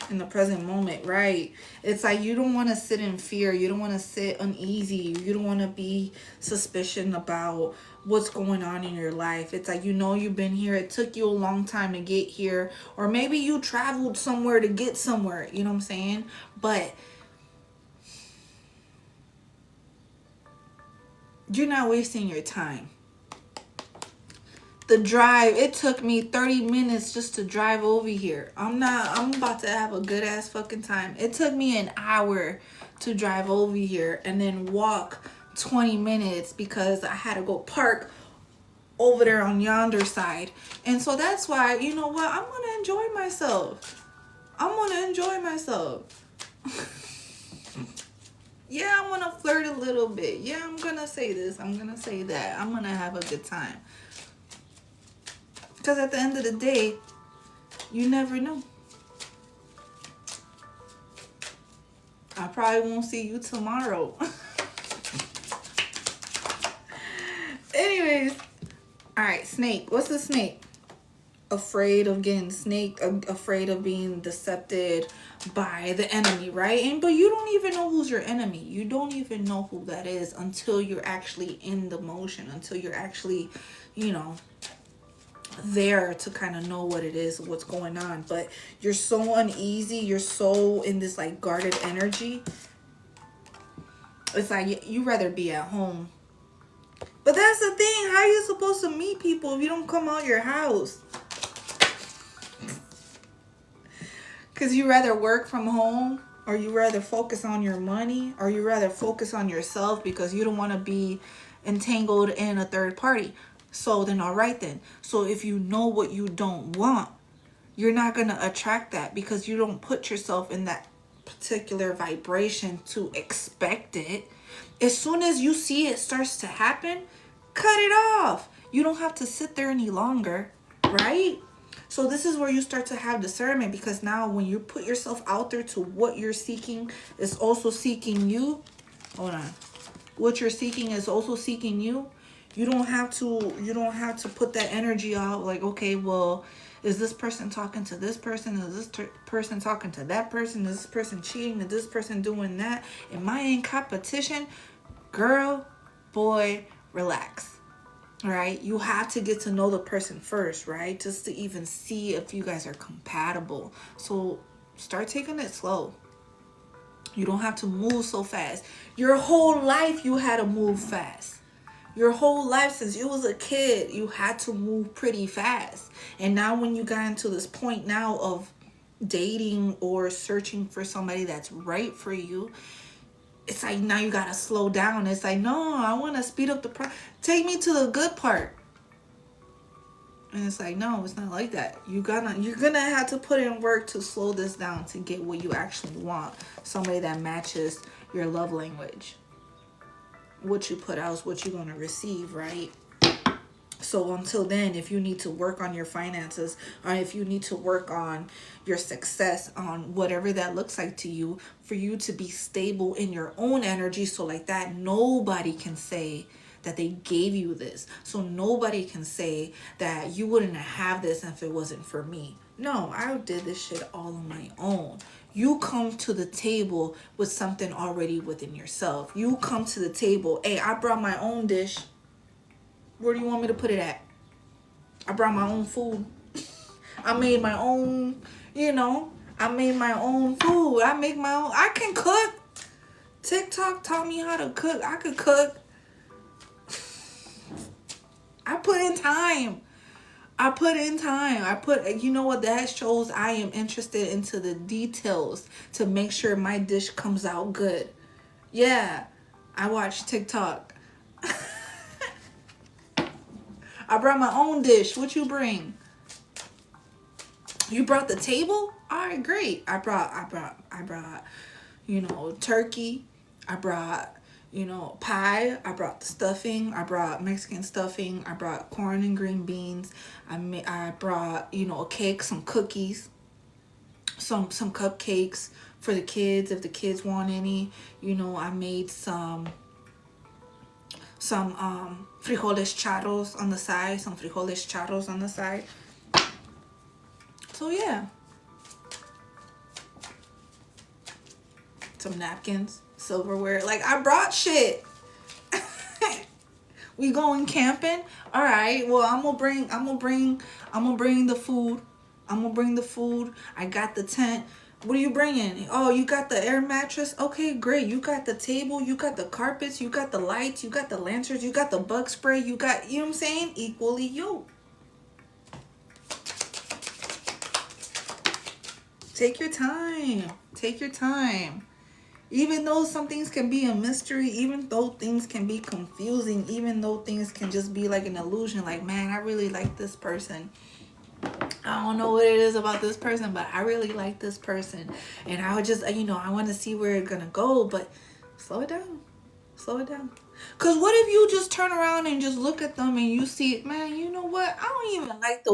In the present moment, right? It's like you don't want to sit in fear. You don't want to sit uneasy. You don't want to be suspicious about what's going on in your life. It's like, you've been here. It took you a long time to get here. Or maybe you traveled somewhere to get somewhere. You know what I'm saying? But you're not wasting your time. The drive, it took me 30 minutes just to drive over here. I'm about to have a good ass fucking time. It took me an hour to drive over here and then walk 20 minutes because I had to go park over there on yonder side. And so that's why, you know what? I'm going to enjoy myself. Yeah, I'm going to flirt a little bit. Yeah, I'm going to say this. I'm going to say that. I'm going to have a good time. Because at the end of the day, you never know. I probably won't see you tomorrow. Anyways. Alright, snake. What's a snake? Afraid of getting snaked. Afraid of being decepted by the enemy, right? But you don't even know who's your enemy. You don't even know who that is until you're actually in the motion. Until you're actually, there to kind of know what it is, what's going on. But you're so uneasy, you're so in this like guarded energy. It's like you rather be at home. But that's the thing, how are you supposed to meet people if you don't come out your house? Because you rather work from home, or you rather focus on your money, or you rather focus on yourself because you don't want to be entangled in a third party. So then, all right then. So if you know what you don't want, you're not going to attract that because you don't put yourself in that particular vibration to expect it. As soon as you see it starts to happen, cut it off. You don't have to sit there any longer, right? So this is where you start to have discernment, because now when you put yourself out there to what you're seeking is also seeking you. Hold on. What you're seeking is also seeking you. You don't have to put that energy out like, okay, well, is this person talking to this person? Is this person talking to that person? Is this person cheating? Is this person doing that? Am I in competition? Girl, boy, relax. All right? You have to get to know the person first, right? Just to even see if you guys are compatible. So start taking it slow. You don't have to move so fast. Your whole life you had to move fast. Your whole life since you was a kid, you had to move pretty fast. And now when you got into this point now of dating or searching for somebody that's right for you, it's like now you gotta slow down. It's like, no, I want to speed up the take me to the good part. And it's like, no, it's not like that. You're gonna have to put in work to slow this down to get what you actually want. Somebody that matches your love language. What you put out is what you're gonna receive, right? So until then, if you need to work on your finances, or if you need to work on your success, on whatever that looks like to you, for you to be stable in your own energy, so like that, nobody can say that they gave you this. So nobody can say that you wouldn't have this if it wasn't for me. No, I did this shit all on my own. You come to the table with something already within yourself. You come to the table, hey, I brought my own dish. Where do you want me to put it at? I brought my own food. I made my own, I made my own food. I make my own. I can cook. TikTok taught me how to cook. I could cook. I put in time. You know what, that shows I am interested into the details to make sure my dish comes out good. Yeah, I watch TikTok. I brought my own dish. What you bring? You brought the table? All right, great. I brought, turkey. I brought, pie. I brought the stuffing. I brought Mexican stuffing. I brought corn and green beans. I brought, a cake, some cookies, some cupcakes for the kids if the kids want any. I made some frijoles charros on the side. So yeah. Some napkins, silverware. Like, I brought shit. We going camping? All right. Well, I'm gonna bring the food. I got the tent. What are you bringing? Oh, you got the air mattress? Okay, great. You got the table, you got the carpets, you got the lights, you got the lanterns, you got the bug spray, you know what I'm saying? Equally yoked. Take your time. Even though some things can be a mystery, even though things can be confusing, even though things can just be like an illusion, like, man, I really like this person. I don't know what it is about this person, but I really like this person. And I would just, I want to see where it's going to go, but slow it down. Because what if you just turn around and just look at them and you see, man, you know what? I don't even like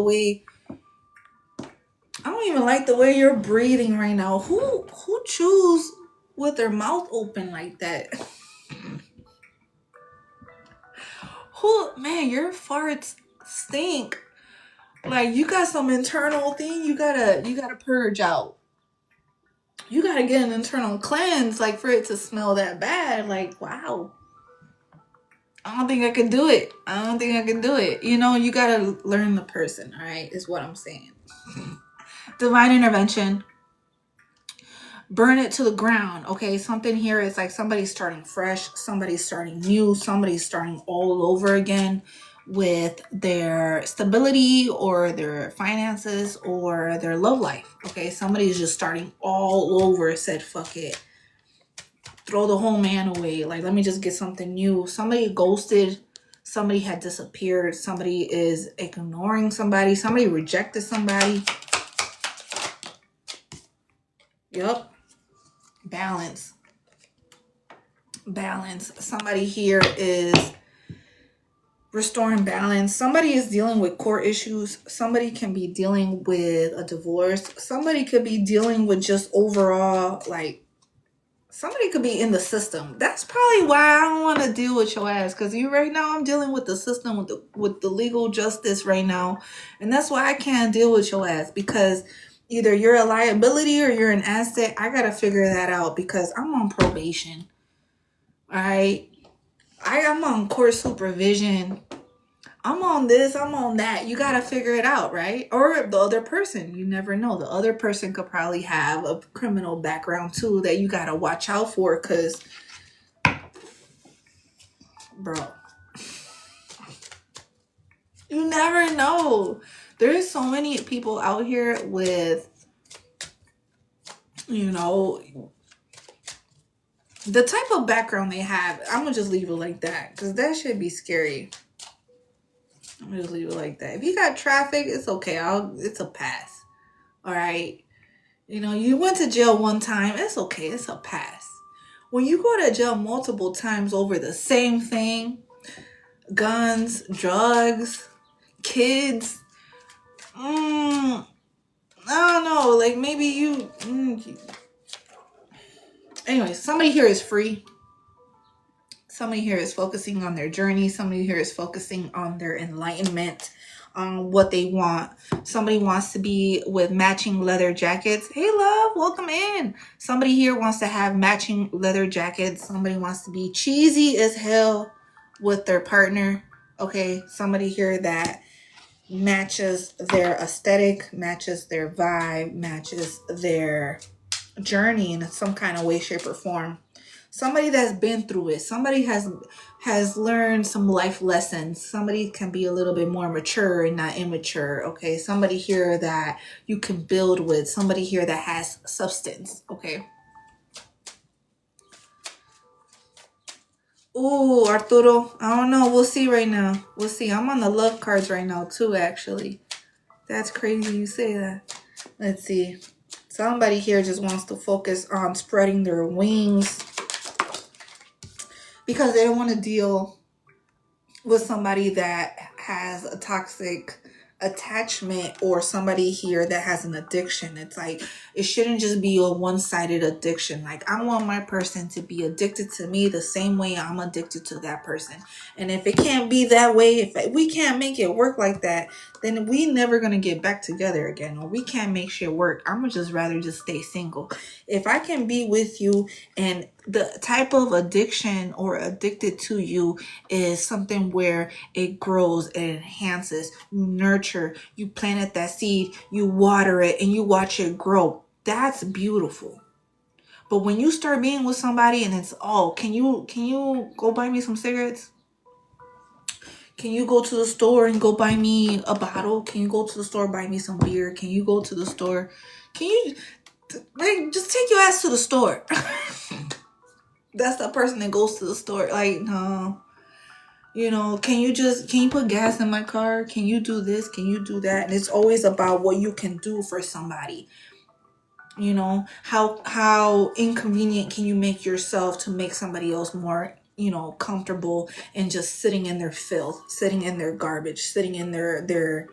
the way you're breathing right now. Who chews with their mouth open like that? Man, your farts stink. Like, you got some internal thing you gotta purge out. You gotta get an internal cleanse, like, for it to smell that bad. Like, wow. I don't think I can do it. You gotta learn the person, all right, is what I'm saying. Divine intervention. Burn it to the ground, okay? Something here is like somebody's starting fresh, somebody's starting new, somebody's starting all over again with their stability or their finances or their love life, okay? Somebody's just starting all over, said, fuck it. Throw the whole man away. Like, let me just get something new. Somebody ghosted. Somebody had disappeared. Somebody is ignoring somebody. Somebody rejected somebody. Yep. Balance. Somebody here is restoring balance. Somebody is dealing with core issues. Somebody can be dealing with a divorce. Somebody could be dealing with just overall, like, somebody could be in the system. That's probably why I don't want to deal with your ass. Because right now I'm dealing with the system, with the legal justice right now. And that's why I can't deal with your ass. Because either you're a liability or you're an asset. I got to figure that out because I'm on probation. All right. I am on court supervision. I'm on this, I'm on that. You got to figure it out, right? Or the other person, you never know. The other person could probably have a criminal background too that you got to watch out for, because, bro, you never know. There's so many people out here with, you know, the type of background they have. I'm going to just leave it like that, because that should be scary. I'm gonna just leave it like that. If you got traffic, it's okay. It's a pass. All right. You know, you went to jail one time. It's okay. It's a pass. When you go to jail multiple times over the same thing, guns, drugs, kids, I don't know. Like maybe you. Anyway, somebody here is free. Somebody here is focusing on their journey. Somebody here is focusing on their enlightenment, on what they want. Somebody wants to be with matching leather jackets. Hey, love, welcome in. Somebody here wants to have matching leather jackets. Somebody wants to be cheesy as hell with their partner. Okay, somebody here that matches their aesthetic, matches their vibe, matches their journey in some kind of way, shape, or form. Somebody that's been through it. Somebody has learned some life lessons. Somebody can be a little bit more mature and not immature. Okay, somebody here that you can build with. Somebody here that has substance. Okay. Ooh, Arturo. I don't know. We'll see right now. We'll see. I'm on the love cards right now too, actually. That's crazy you say that. Let's see. Somebody here just wants to focus on spreading their wings, because they don't want to deal with somebody that has a toxic attachment, or somebody here that has an addiction. It's like, it shouldn't just be a one-sided addiction. Like, I want my person to be addicted to me the same way I'm addicted to that person. And if it can't be that way, if we can't make it work like that, then we never gonna get back together again, or we can't make shit work. I'm gonna just rather just stay single. If I can be with you and the type of addiction or addicted to you is something where it grows, it enhances, you nurture, you planted that seed, you water it, and you watch it grow. That's beautiful. But when you start being with somebody and it's, oh, can you go buy me some cigarettes? Can you go to the store and go buy me a bottle? Can you go to the store and buy me some beer? Can you go to the store? Can you just take your ass to the store? That's the person that goes to the store. Like, no. You know, can you put gas in my car? Can you do this? Can you do that? And it's always about what you can do for somebody. You know, how inconvenient can you make yourself to make somebody else more, you know, comfortable and just sitting in their filth, sitting in their garbage, sitting in their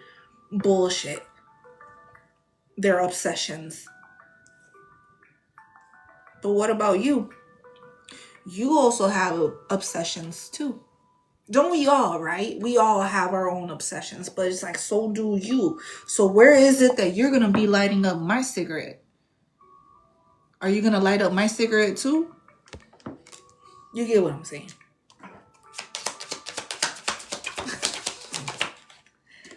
bullshit, their obsessions. But what about you? You also have obsessions too. Don't we all, right? We all have our own obsessions, but it's like, so do you. So where is it that you're going to be lighting up my cigarette? Are you going to light up my cigarette too? You get what I'm saying.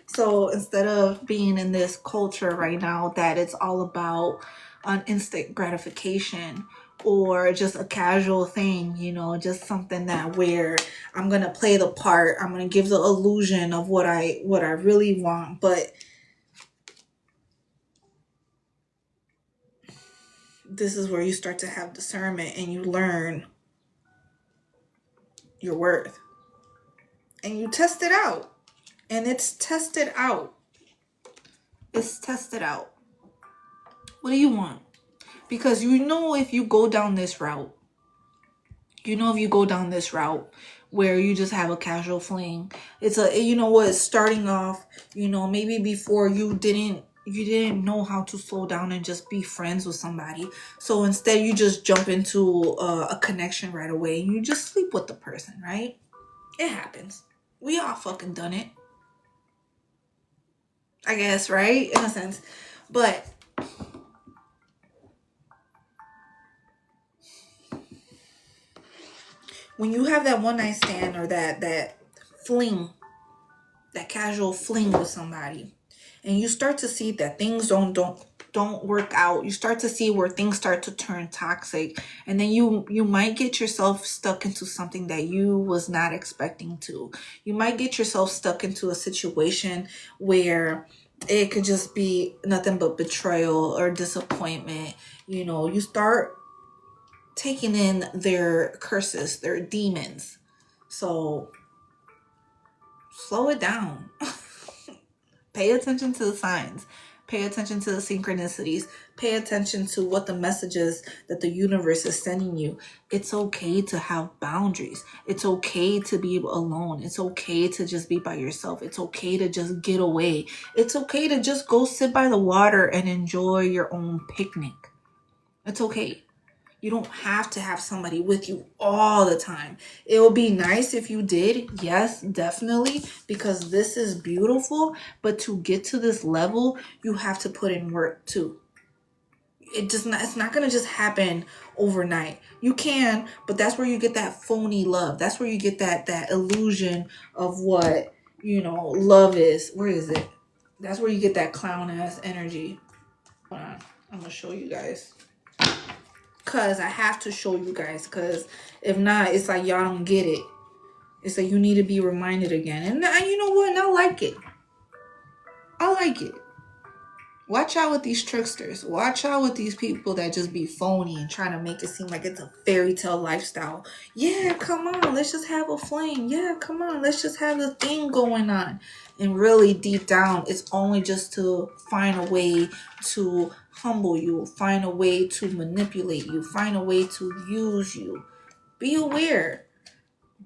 So instead of being in this culture right now that it's all about an instant gratification, or just a casual thing, you know, just something that where I'm going to play the part, I'm going to give the illusion of what I really want, but this is where you start to have discernment and you learn your worth. And you test it out. And it's tested out. It's tested out. What do you want? Because you know, if you go down this route, where you just have a casual fling, it's you know what, starting off, you know, maybe before you didn't know how to slow down and just be friends with somebody. So instead you just jump into a connection right away and you just sleep with the person, right? It happens. We all fucking done it, I guess, right? In a sense. But when you have that one night stand or that fling, that casual fling with somebody, and you start to see that things don't work out. You start to see where things start to turn toxic, and then you might get yourself stuck into something that you was not expecting to. You might get yourself stuck into a situation where it could just be nothing but betrayal or disappointment. You start taking in their curses, their demons. So slow it down. Pay attention to the signs. Pay attention to the synchronicities. Pay attention to what the messages that the universe is sending you. It's okay to have boundaries. It's okay to be alone. It's okay to just be by yourself. It's okay to just get away. It's okay to just go sit by the water and enjoy your own picnic. It's okay. You don't have to have somebody with you all the time. It would be nice if you did. Yes, definitely, because this is beautiful. But to get to this level, you have to put in work too. It's not going to just happen overnight. You can, but that's where you get that phony love. That's where you get that illusion of what, love is. Where is it? That's where you get that clown ass energy. Hold on. I'm going to show you guys. Because I have to show you guys. Because if not, it's like y'all don't get it. It's like you need to be reminded again. And you know what? I like it. I like it. Watch out with these tricksters. Watch out with these people that just be phony and trying to make it seem like it's a fairy tale lifestyle. Yeah, come on. Let's just have a flame. Yeah, come on. Let's just have the thing going on. And really deep down, it's only just to find a way to humble you. Find a way to manipulate you. Find a way to use you. Be aware.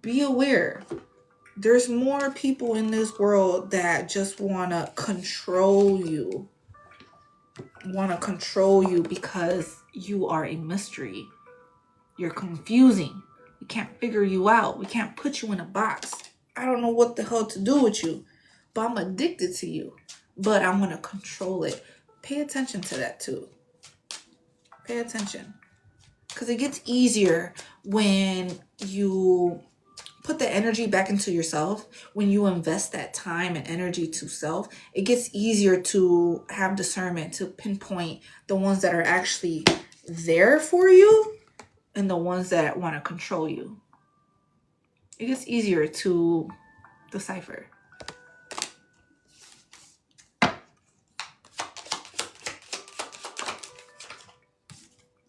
Be aware. There's more people in this world that just want to control you. Because you are a mystery. You're confusing. We can't figure you out. We can't put you in a box. I don't know what the hell to do with you, but I'm addicted to you. But I'm going to control it. Pay attention to that too. Pay attention. Because it gets easier when you put the energy back into yourself. When you invest that time and energy to self, it gets easier to have discernment, to pinpoint the ones that are actually there for you and the ones that want to control you. It gets easier to decipher.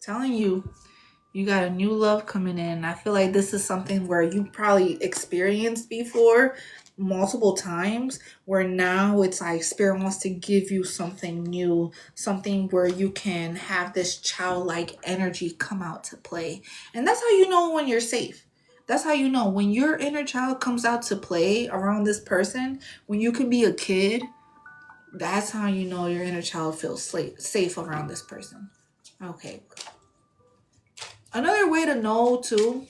Telling you, you got a new love coming in. I feel like this is something where you probably experienced before multiple times, where now it's like Spirit wants to give you something new, something where you can have this childlike energy come out to play. And that's how you know when you're safe. That's how you know when your inner child comes out to play around this person, when you can be a kid. That's how you know your inner child feels safe around this person. Okay. Another way to know too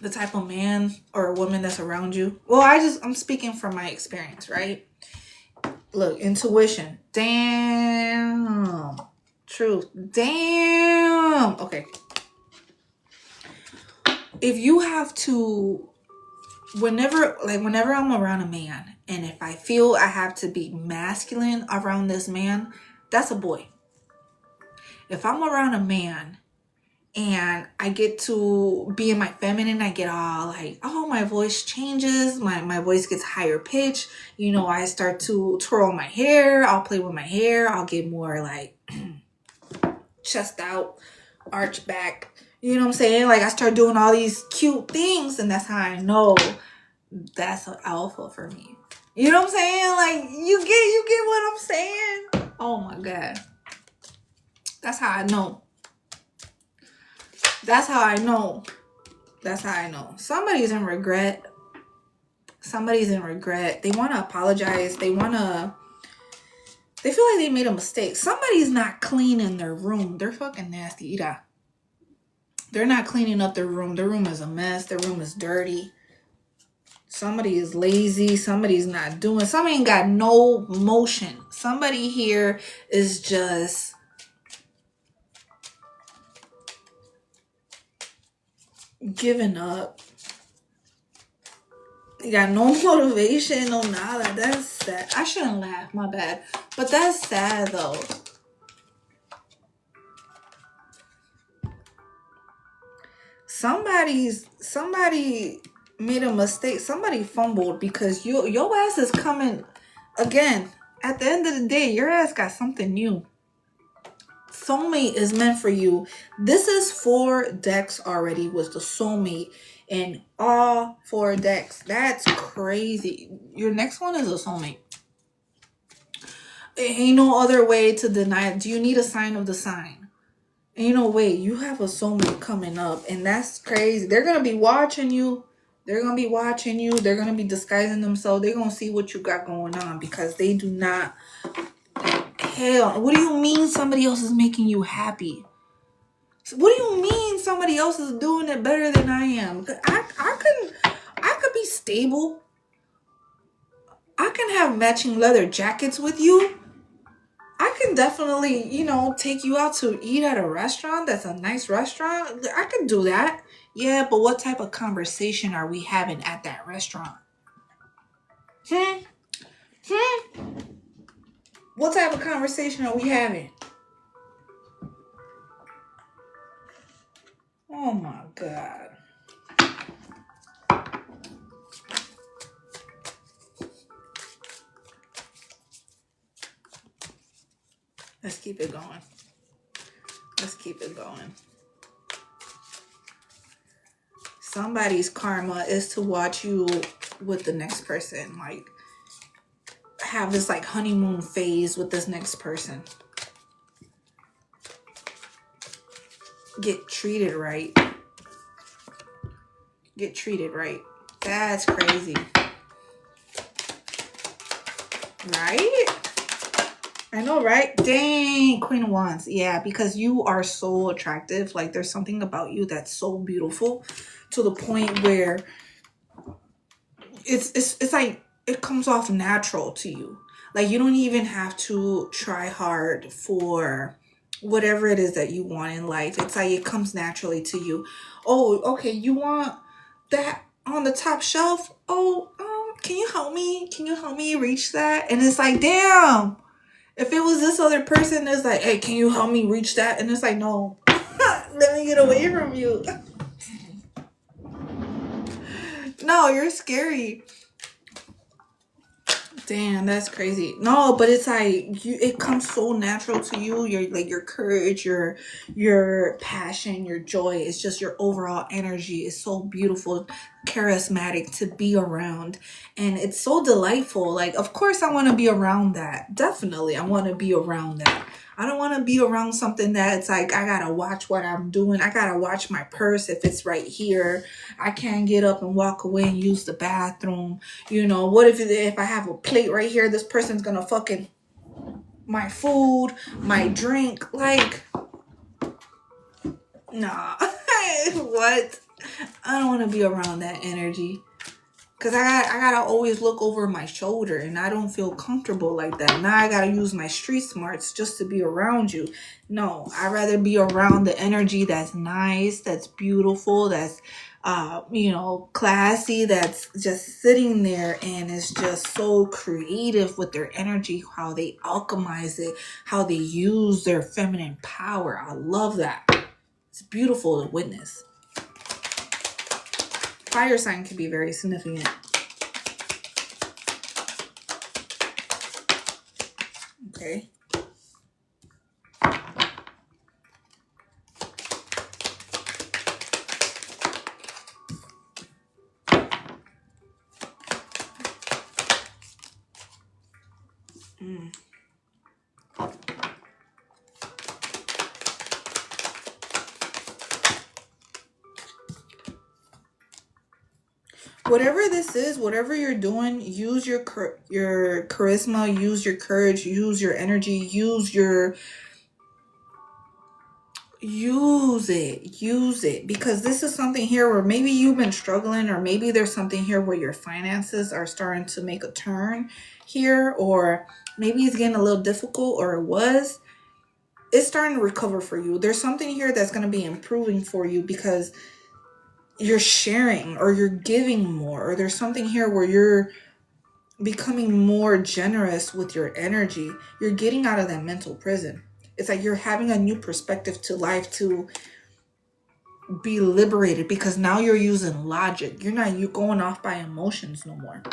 the type of man or woman that's around you. Well, I'm speaking from my experience, right? Look, intuition. Damn. Truth. Damn. Okay. If you have to, whenever I'm around a man, and if I feel I have to be masculine around this man, that's a boy. If I'm around a man and I get to be in my feminine, I get all like, oh, my voice changes. My voice gets higher pitch. I start to twirl my hair. I'll play with my hair. I'll get more like chest out, arch back. You know what I'm saying? Like I start doing all these cute things, and that's how I know that's an alpha for me. You know what I'm saying? Like you get what I'm saying? Oh my God. That's how I know. That's how I know. Somebody's in regret. They want to apologize. They feel like they made a mistake. Somebody's not cleaning their room. They're fucking nasty. Ira. They're not cleaning up their room. Their room is a mess. Their room is dirty. Somebody is lazy. Somebody's not doing. Somebody ain't got no motion. Somebody here is just giving up. You got no motivation, no nada. That's sad. I shouldn't laugh, my bad. But that's sad though. Somebody made a mistake. Somebody fumbled because your ass is coming again. At the end of the day, your ass got something new. Soulmate is meant for you. This is 4 decks already with the soulmate and all 4 decks. That's crazy. Your next one is a soulmate. Ain't no other way to deny it. Do you need a sign of the sign? Ain't no way. You have a soulmate coming up, and that's crazy. They're gonna be watching you. They're gonna be watching you. They're gonna be disguising themselves. They're gonna see what you got going on because they do not. Hell, what do you mean somebody else is making you happy? What do you mean somebody else is doing it better than I am? I could be stable. I can have matching leather jackets with you. I can definitely, take you out to eat at a restaurant that's a nice restaurant. I could do that. Yeah, but what type of conversation are we having at that restaurant? What type of conversation are we having? Oh my God. Let's keep it going. Let's keep it going. Somebody's karma is to watch you with the next person. Like, have this like honeymoon phase with this next person. Get treated right. Get treated right. That's crazy. Right? I know, right? Dang, Queen of Wands. Yeah, because you are so attractive. Like, there's something about you that's so beautiful to the point where it's like it comes off natural to you. Like, you don't even have to try hard for whatever it is that you want in life. It's like it comes naturally to you. Oh, okay, you want that on the top shelf? Oh, can you help me? Can you help me reach that? And it's like, damn. If it was this other person that's like, hey, can you help me reach that? And it's like, no, let me get away from you. No, you're scary. Damn, that's crazy. No, but it's like it comes so natural to you. Your courage, your passion, your joy. It's just your overall energy is so beautiful, charismatic to be around, and it's so delightful. Like, of course I want to be around that. Definitely I want to be around that. I don't want to be around something that's like I gotta watch what I'm doing. I gotta watch my purse if it's right here. I can't get up and walk away and use the bathroom. What if I have a plate right here? This person's gonna fucking my food, my drink. Like, nah. What? I don't want to be around that energy. Because I gotta always look over my shoulder, and I don't feel comfortable like that. Now I gotta use my street smarts just to be around you. No, I'd rather be around the energy that's nice, that's beautiful, that's classy, that's just sitting there and is just so creative with their energy, how they alchemize it, how they use their feminine power. I love that. It's beautiful to witness. Fire sign can be very significant. Okay. Whatever this is, whatever you're doing, use your charisma, use your courage, use your energy, use it, because this is something here where maybe you've been struggling, or maybe there's something here where your finances are starting to make a turn here, or maybe it's getting a little difficult, or it's starting to recover for you. There's something here that's going to be improving for you, because you're sharing or you're giving more, or there's something here where you're becoming more generous with your energy. You're getting out of that mental prison. It's like you're having a new perspective to life, to be liberated, because now you're using logic. You're going off by emotions no more.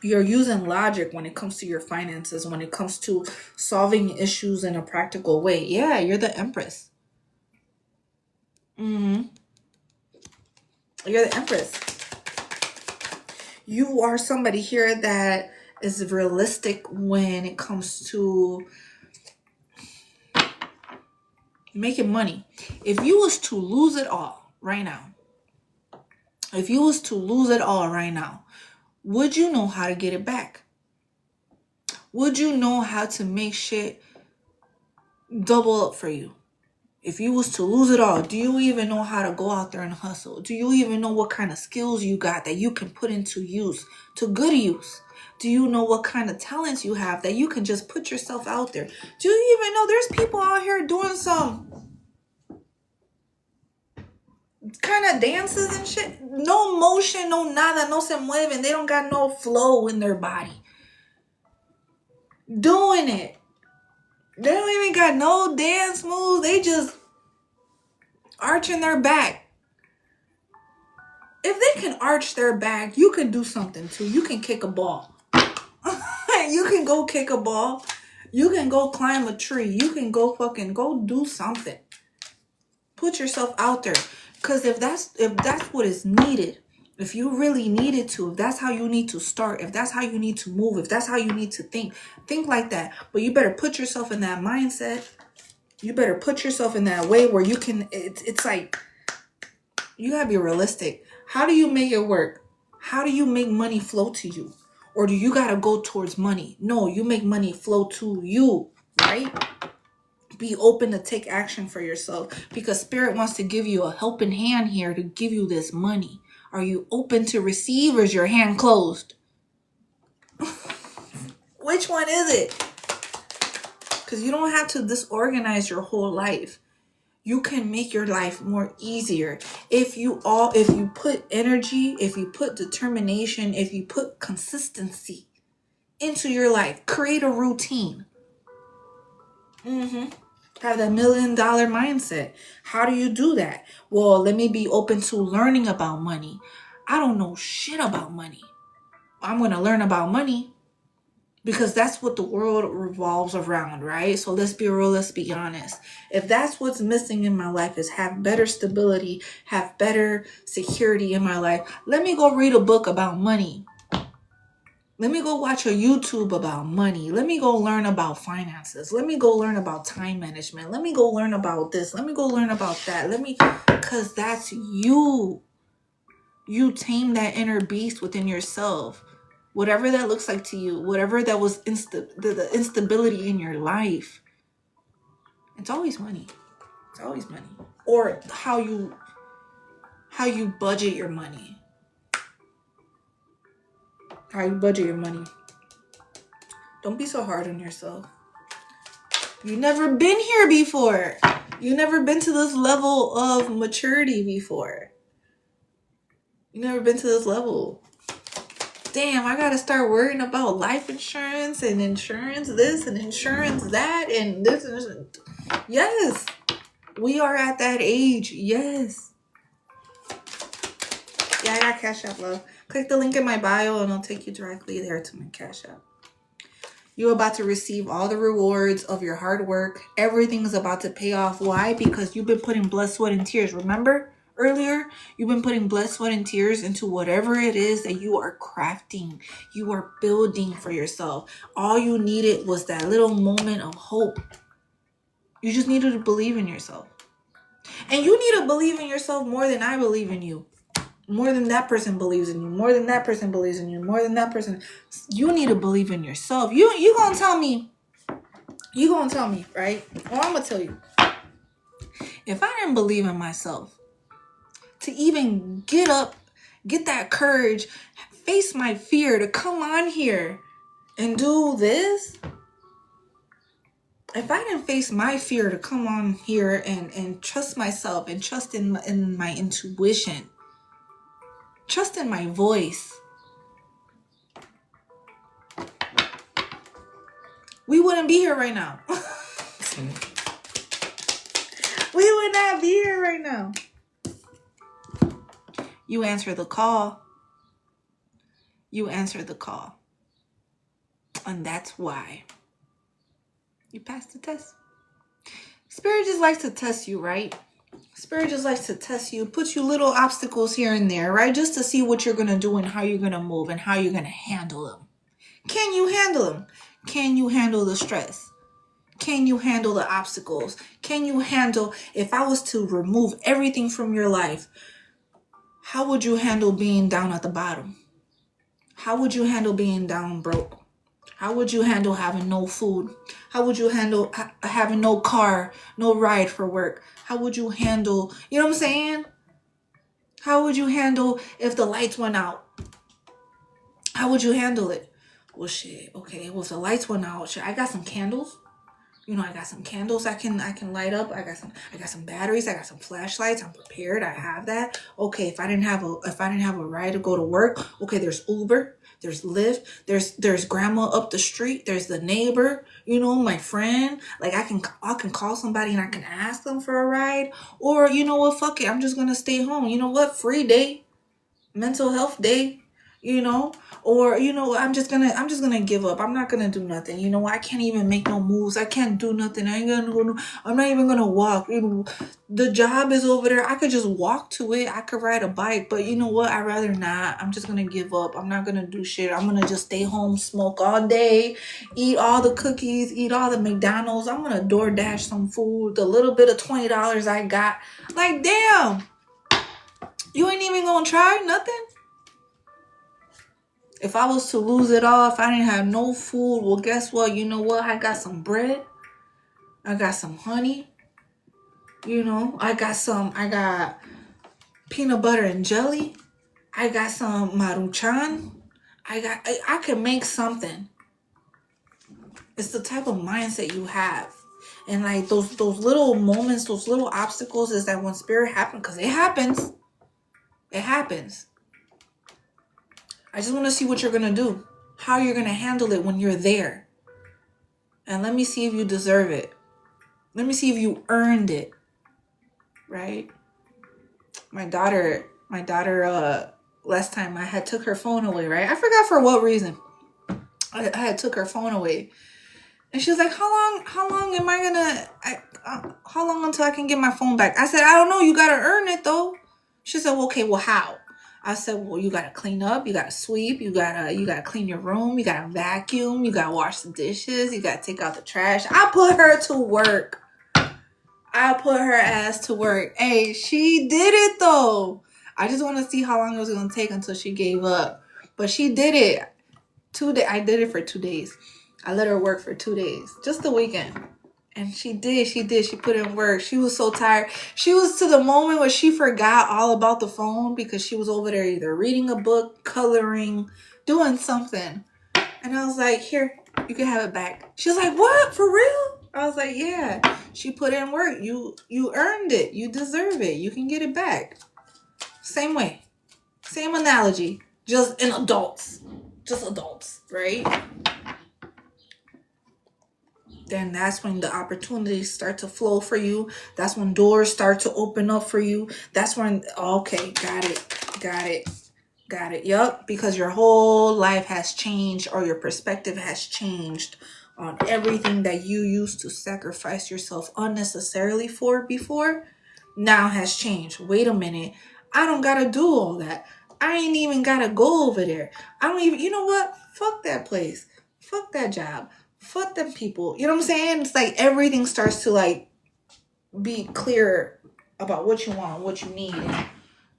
You're using logic when it comes to your finances, when it comes to solving issues in a practical way. Yeah, you're the Empress. You're the Empress. You are somebody here that is realistic when it comes to making money. If you was to lose it all right now, would you know how to get it back? Would you know how to make shit double up for you? If you was to lose it all, do you even know how to go out there and hustle? Do you even know what kind of skills you got that you can put into use, to good use? Do you know what kind of talents you have that you can just put yourself out there? Do you even know there's people out here doing some kind of dances and shit? No motion, no nada, no se mueven. They don't got no flow in their body. Doing it. They don't even got no dance moves. They just arching their back. If they can arch their back, you can do something too. You can kick a ball. You can go kick a ball. You can go climb a tree. You can go do something. Put yourself out there. Because if that's what is needed, if you really needed to, if that's how you need to start, if that's how you need to move, if that's how you need to think like that. But you better put yourself in that mindset. You better put yourself in that way where you can, it's like, you gotta be realistic. How do you make it work? How do you make money flow to you? Or do you gotta go towards money? No, you make money flow to you, right? Be open to take action for yourself, because Spirit wants to give you a helping hand here to give you this money. Are you open to receive, or is your hand closed? Which one is it? Because you don't have to disorganize your whole life. You can make your life more easier if you put energy, if you put determination, if you put consistency into your life. Create a routine. Have that $1 million mindset. How do you do that? Well, let me be open to learning about money. I don't know shit about money. I'm going to learn about money, because that's what the world revolves around, right? So let's be real, let's be honest. If that's what's missing in my life, is have better stability, have better security in my life, let me go read a book about money. Let me go watch a YouTube about money. Let me go learn about finances. Let me go learn about time management. Let me go learn about this. Let me go learn about that. Because that's you. You tame that inner beast within yourself. Whatever that looks like to you, whatever that was the instability in your life, it's always money. It's always money. Or how you budget your money. How you budget your money. Don't be so hard on yourself. You've never been here before. You've never been to this level of maturity before. You've never been to this level. Damn, I gotta start worrying about life insurance and insurance this and insurance that and this and this. Yes, we are at that age. Yes. Yeah, I got Cash App, love. Click the link in my bio and it'll take you directly there to my Cash App. You're about to receive all the rewards of your hard work. Everything is about to pay off. Why? Because you've been putting blood, sweat, and tears. Remember? Earlier, you've been putting blood, sweat, and tears into whatever it is that you are crafting, you are building for yourself. All you needed was that little moment of hope. You just needed to believe in yourself. And you need to believe in yourself more than I believe in you. More than that person believes in you. More than that person believes in you. More than that person. You need to believe in yourself. You gonna tell me. You gonna tell me, right? Well, I'm gonna tell you. If I didn't believe in myself, to even get up, get that courage, face my fear, to come on here and do this. If I didn't face my fear to come on here and trust myself and trust in my intuition, Trust in my voice. We wouldn't be here right now. We would not be here right now. You answer the call. You answer the call. And that's why you passed the test. Spirit just likes to test you, right? Spirit just likes to test you, put you little obstacles here and there, right? Just to see what you're going to do and how you're going to move and how you're going to handle them. Can you handle them? Can you handle the stress? Can you handle the obstacles? Can you handle, if I was to remove everything from your life, how would you handle being down at the bottom? How would you handle being down broke? How would you handle having no food? How would you handle having no car, no ride for work? How would you handle, you know what I'm saying? How would you handle if the lights went out? How would you handle it? Well, shit, okay, well, if the lights went out, shit, I got some candles. You know, I got some candles I can light up. I got some batteries. I got some flashlights. I'm prepared. I have that. Okay, if I didn't have a ride to go to work, okay, there's Uber, there's Lyft, there's grandma up the street, there's the neighbor, you know, my friend. Like I can call somebody and I can ask them for a ride. Or you know what, fuck it, I'm just gonna stay home. You know what? Free day, mental health day. You know, or you know, I'm just gonna give up. I'm not gonna do nothing. You know, I can't even make no moves. I can't do nothing. I'm not even gonna walk. You know, the job is over there. I could just walk to it. I could ride a bike, but you know what? I'd rather not. I'm just gonna give up. I'm not gonna do shit. I'm gonna just stay home, smoke all day, eat all the cookies, eat all the McDonald's. I'm gonna DoorDash some food. The little bit of $20 I got. Like, damn, you ain't even gonna try nothing. If I was to lose it all, if I didn't have no food, well, guess what? You know what? I got some bread. I got some honey. You know, I got peanut butter and jelly. I got some maruchan. I can make something. It's the type of mindset you have. And like those little moments, those little obstacles is that when spirit happens, because it happens. It happens. I just want to see what you're going to do. How you're going to handle it when you're there. And let me see if you deserve it. Let me see if you earned it. Right? My daughter, last time I had took her phone away, right? I forgot for what reason. I had took her phone away. And she was like, how long am I going to, how long until I can get my phone back? I said, I don't know. You got to earn it though. She said, well, okay, well, how? I said, well, you got to clean up, you got to sweep, you got to clean your room, you got to vacuum, you got to wash the dishes, you got to take out the trash. I put her to work. I put her ass to work. Hey, she did it though. I just want to see how long it was going to take until she gave up. But she did it. I did it for 2 days. I let her work for 2 days, just the weekend. And she did. She put in work. She was so tired. She was to the moment where she forgot all about the phone because she was over there either reading a book, coloring, doing something. And I was like, here, you can have it back. She was like, what? For real? I was like, yeah. She put in work. You earned it. You deserve it. You can get it back. Same way. Same analogy. Just in adults. Just adults, right? Then that's when the opportunities start to flow for you. That's when doors start to open up for you. That's when, okay, got it. Yup, because your whole life has changed or your perspective has changed on everything that you used to sacrifice yourself unnecessarily for before now has changed. Wait a minute. I don't got to do all that. I ain't even got to go over there. I don't even, you know what? Fuck that place. Fuck that job. Fuck them people. You know what I'm saying? It's like everything starts to like be clear about what you want, what you need, and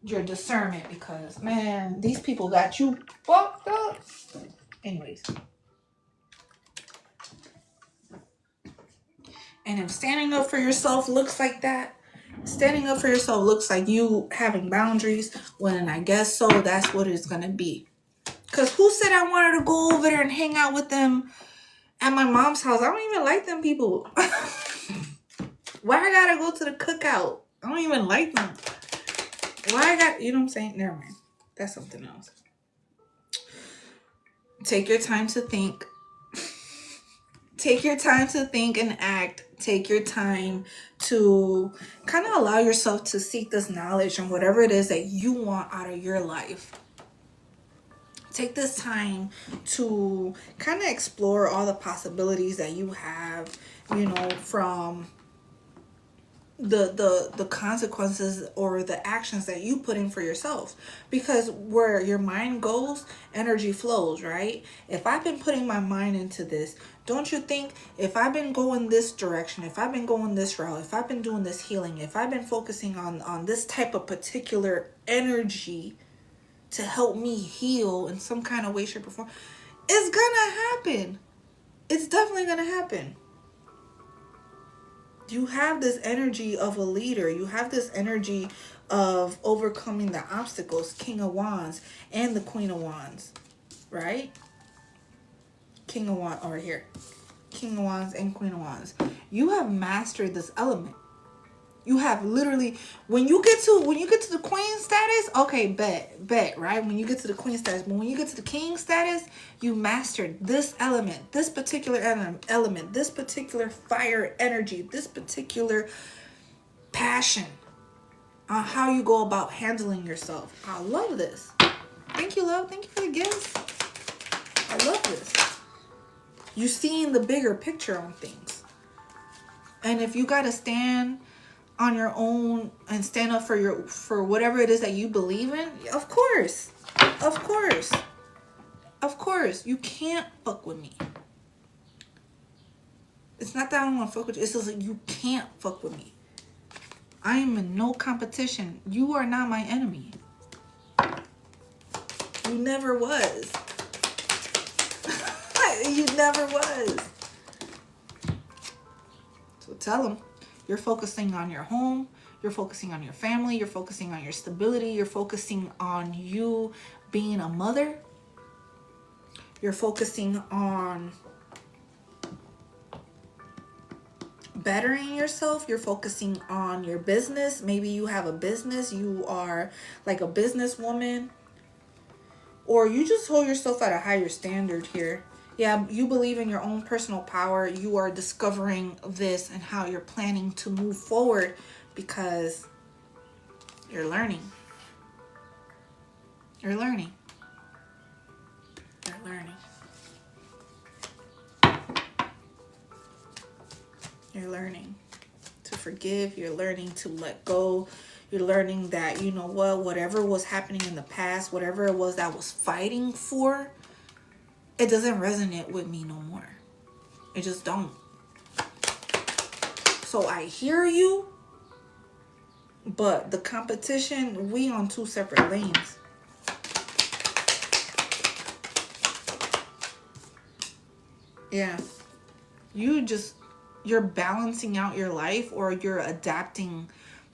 your discernment, because man, these people got you fucked up. Anyways. And if standing up for yourself looks like that, standing up for yourself looks like you having boundaries, when I guess so, that's what it's gonna be. Because who said I wanted to go over there and hang out with them at my mom's house? I don't even like them people. Why I gotta go to the cookout? I don't even like them. Why I got, you know what I'm saying? Never mind. That's something else. Take your time to think. Take your time to think and act. Take your time to kind of allow yourself to seek this knowledge and whatever it is that you want out of your life. Take this time to kind of explore all the possibilities that you have, from the consequences or the actions that you put in for yourself, because where your mind goes, energy flows, right? If I've been putting my mind into this, don't you think if I've been going this direction, if I've been going this route, if I've been doing this healing, if I've been focusing on this type of particular energy to help me heal in some kind of way, shape, or form, it's gonna happen. It's definitely gonna happen. You have this energy of a leader. You have this energy of overcoming the obstacles, King of Wands and the Queen of Wands, right? King of Wands over here. King of Wands and Queen of Wands. You have mastered this element. You have literally, when you get to the queen status, okay, bet, right? When you get to the queen status, but when you get to the king status, you mastered this element, this particular element, this particular fire energy, this particular passion on how you go about handling yourself. I love this. Thank you, love. Thank you for the gifts. I love this. You're seeing the bigger picture on things. And if you got to stand on your own and stand up for whatever it is that you believe in, of course, you can't fuck with me. It's not that I don't want to fuck with you. It's just like you can't fuck with me. I am in no competition. You are not my enemy. You never was. You never was. So tell them. You're focusing on your home. You're focusing on your family. You're focusing on your stability. You're focusing on you being a mother. You're focusing on bettering yourself. You're focusing on your business. Maybe you have a business. You are like a businesswoman. Or you just hold yourself at a higher standard here. Yeah, you believe in your own personal power. You are discovering this and how you're planning to move forward because you're learning. You're learning. You're learning. You're learning to forgive. You're learning to let go. You're learning that, you know what, whatever was happening in the past, whatever it was that I was fighting for, it doesn't resonate with me no more. It just don't. So I hear you, but the competition, we on two separate lanes. Yeah. You're balancing out your life, or you're adapting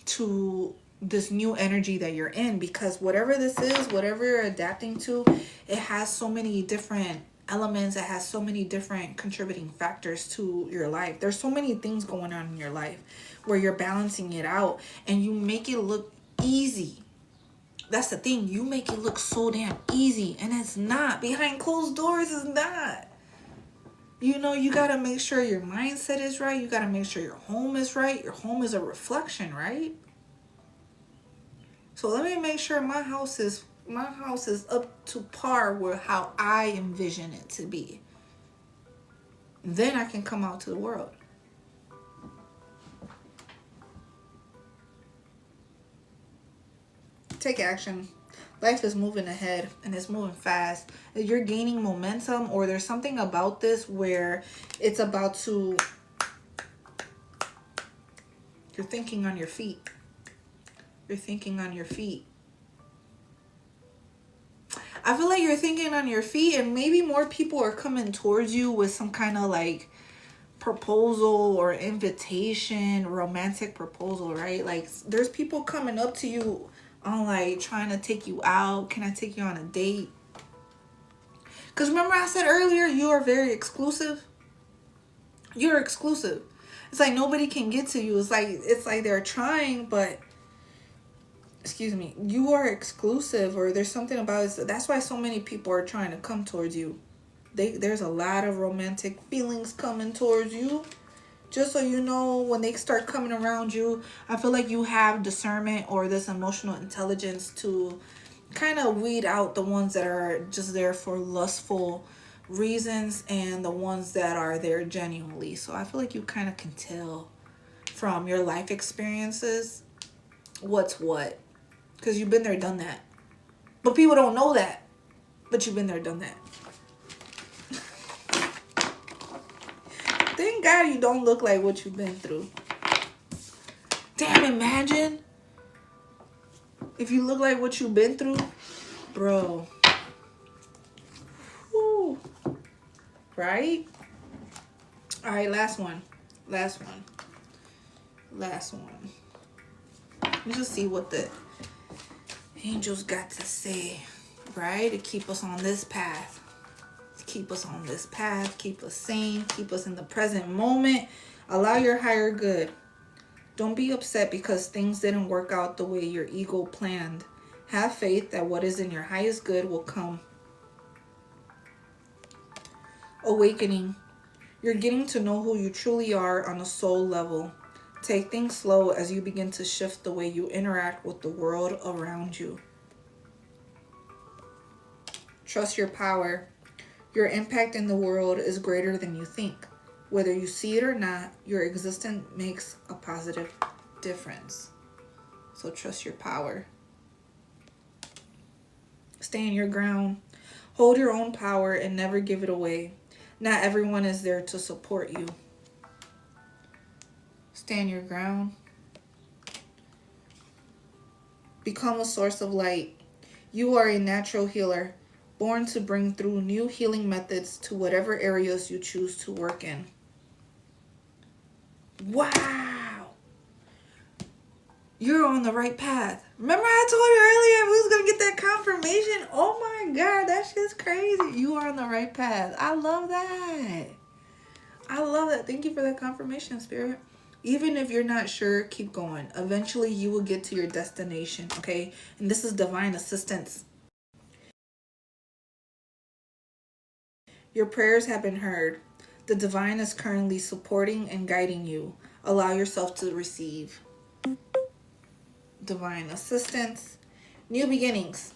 to this new energy that you're in, because whatever this is, whatever you're adapting to, it has so many different elements. It has so many different contributing factors to your life. There's so many things going on in your life where you're balancing it out, and you make it look easy. That's the thing. You make it look so damn easy, and it's not. Behind closed doors, it's not. You know, you got to make sure your mindset is right. You got to make sure your home is right. Your home is a reflection, right? So let me make sure my house is up to par with how I envision it to be. Then I can come out to the world. Take action. Life is moving ahead, and it's moving fast. You're gaining momentum, or there's something about this where it's about to... You're thinking on your feet. You're thinking on your feet. I feel like you're thinking on your feet, and maybe more people are coming towards you with some kind of like proposal or invitation, romantic proposal, right? Like there's people coming up to you on like trying to take you out. Can I take you on a date? Because remember I said earlier, you are very exclusive. You're exclusive. It's like nobody can get to you. It's like they're trying, but excuse me, you are exclusive, or there's something about it. That's why so many people are trying to come towards you. There's a lot of romantic feelings coming towards you. Just so you know, when they start coming around you, I feel like you have discernment or this emotional intelligence to kind of weed out the ones that are just there for lustful reasons and the ones that are there genuinely. So I feel like you kind of can tell from your life experiences what's what, because you've been there, done that. But people don't know that, but you've been there, done that. Thank God you don't look like what you've been through. Damn, imagine if you look like what you've been through, bro. Whew. Right? All right, last one. Let's just see what the angels got to say, right? To keep us on this path. Keep us on this path, keep us sane, keep us in the present moment. Allow your higher good. Don't be upset because things didn't work out the way your ego planned. Have faith that what is in your highest good will come. Awakening. You're getting to know who you truly are on a soul level. Take things slow as you begin to shift the way you interact with the world around you. Trust your power. Your impact in the world is greater than you think. Whether you see it or not, your existence makes a positive difference. So trust your power. Stand your ground. Hold your own power and never give it away. Not everyone is there to support you. Stand your ground. Become a source of light. You are a natural healer, born to bring through new healing methods to whatever areas you choose to work in. Wow. You're on the right path. Remember I told you earlier we was going to get that confirmation? Oh my God, that shit's crazy. You are on the right path. I love that. I love that. Thank you for that confirmation, Spirit. Even if you're not sure, keep going. Eventually you will get to your destination, okay? And this is divine assistance. Your prayers have been heard. The divine is currently supporting and guiding you. Allow yourself to receive divine assistance. New beginnings.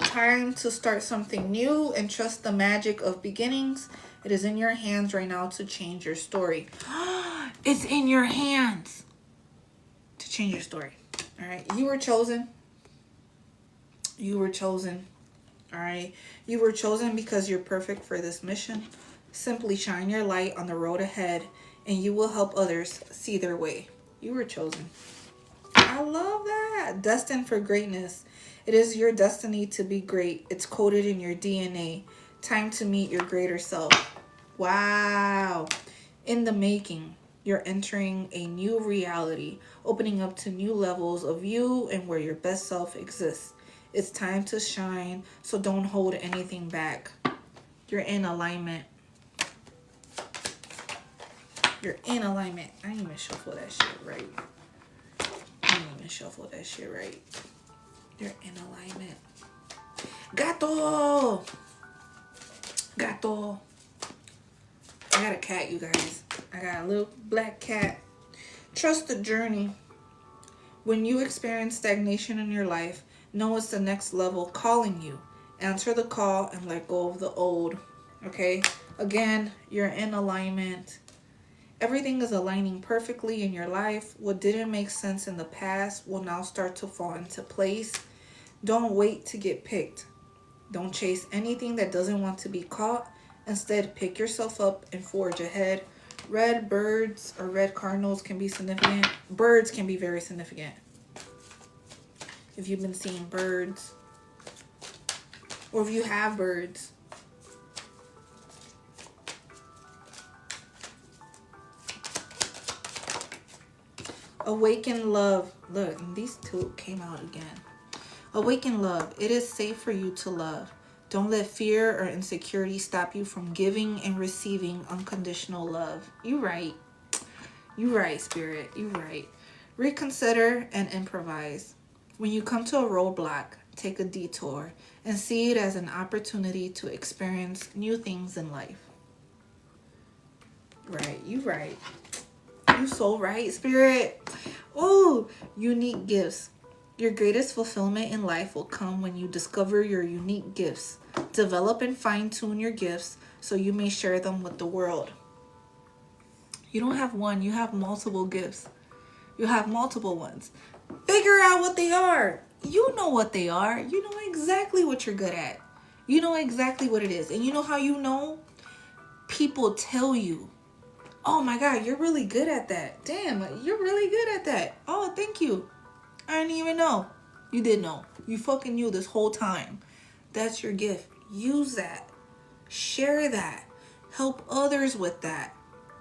Time to start something new and trust the magic of beginnings. It is in your hands right now to change your story. It's in your hands to change your story. All right. You were chosen. You were chosen. All right. You were chosen because you're perfect for this mission. Simply shine your light on the road ahead and you will help others see their way. You were chosen. I love that. Destined for greatness. It is your destiny to be great. It's coded in your DNA. Time to meet your greater self. Wow. In the making, you're entering a new reality, opening up to new levels of you and where your best self exists. It's time to shine, so don't hold anything back. You're in alignment. You're in alignment. I didn't even shuffle that shit right. You're in alignment. Gato! Gato! I got a cat, you guys. I got a little black cat. Trust the journey. When you experience stagnation in your life, know it's the next level calling you. Answer the call and let go of the old. Okay? Again, you're in alignment. Everything is aligning perfectly in your life. What didn't make sense in the past will now start to fall into place. Don't wait to get picked. Don't chase anything that doesn't want to be caught. Instead, pick yourself up and forge ahead. Red birds or red cardinals can be significant. Birds can be very significant. If you've been seeing birds, or if you have birds. Awaken love. Look, these two came out again. Awaken love. It is safe for you to love. Don't let fear or insecurity stop you from giving and receiving unconditional love. You right. You right, Spirit. You right. Reconsider and improvise. When you come to a roadblock, take a detour and see it as an opportunity to experience new things in life. Right, you right. You so right, Spirit. Ooh, unique gifts. Your greatest fulfillment in life will come when you discover your unique gifts. Develop and fine-tune your gifts so you may share them with the world. You don't have one, you have multiple gifts. You have multiple ones. Figure out what they are. You know what they are. You know exactly what you're good at. You know exactly what it is. And you know how you know? People tell you, oh my God, you're really good at that. Damn, you're really good at that. Oh, thank you. I didn't even know. You did know. You fucking knew this whole time. That's your gift. Use that. Share that. Help others with that.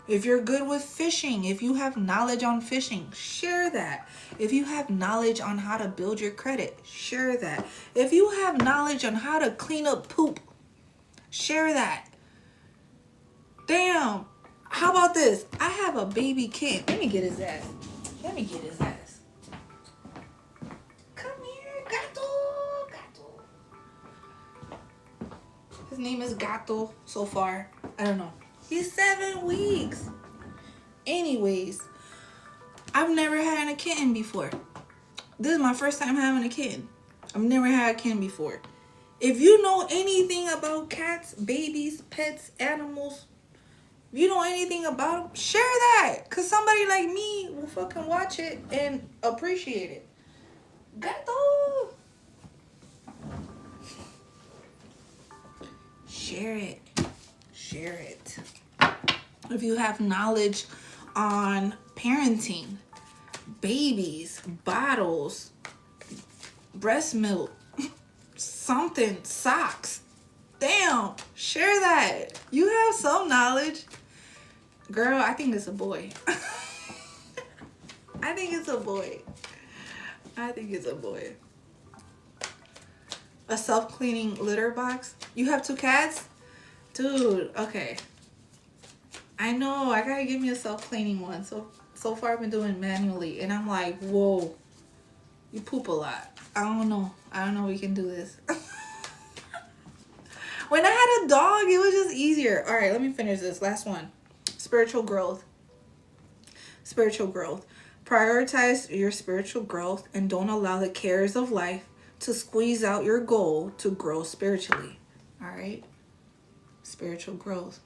If you're good with fishing, if you have knowledge on fishing, share that. If you have knowledge on how to build your credit, share that. If you have knowledge on how to clean up poop, share that. Damn. How about this? I have a baby kid. Let me get his ass. Let me get his ass. Come here, Gato. Gato. His name is Gato so far. I don't know. He's 7 weeks. Anyways, I've never had a kitten before. This is my first time having a kitten. I've never had a kitten before. If you know anything about cats, babies, pets, animals, if you know anything about them, share that. Because somebody like me will fucking watch it and appreciate it. Gato! Share it. Share it. If you have knowledge on parenting, babies, bottles, breast milk, something, socks, damn, share that. You have some knowledge. Girl, I think it's a boy. I think it's a boy. I think it's a boy. A self-cleaning litter box. You have 2 cats? Dude, okay. I know, I gotta give me a self-cleaning one. So far I've been doing manually. And I'm like, whoa, you poop a lot. I don't know we can do this. When I had a dog, it was just easier. All right, let me finish this. Last one. Spiritual growth. Spiritual growth. Prioritize your spiritual growth and don't allow the cares of life to squeeze out your goal to grow spiritually. All right? Spiritual growth.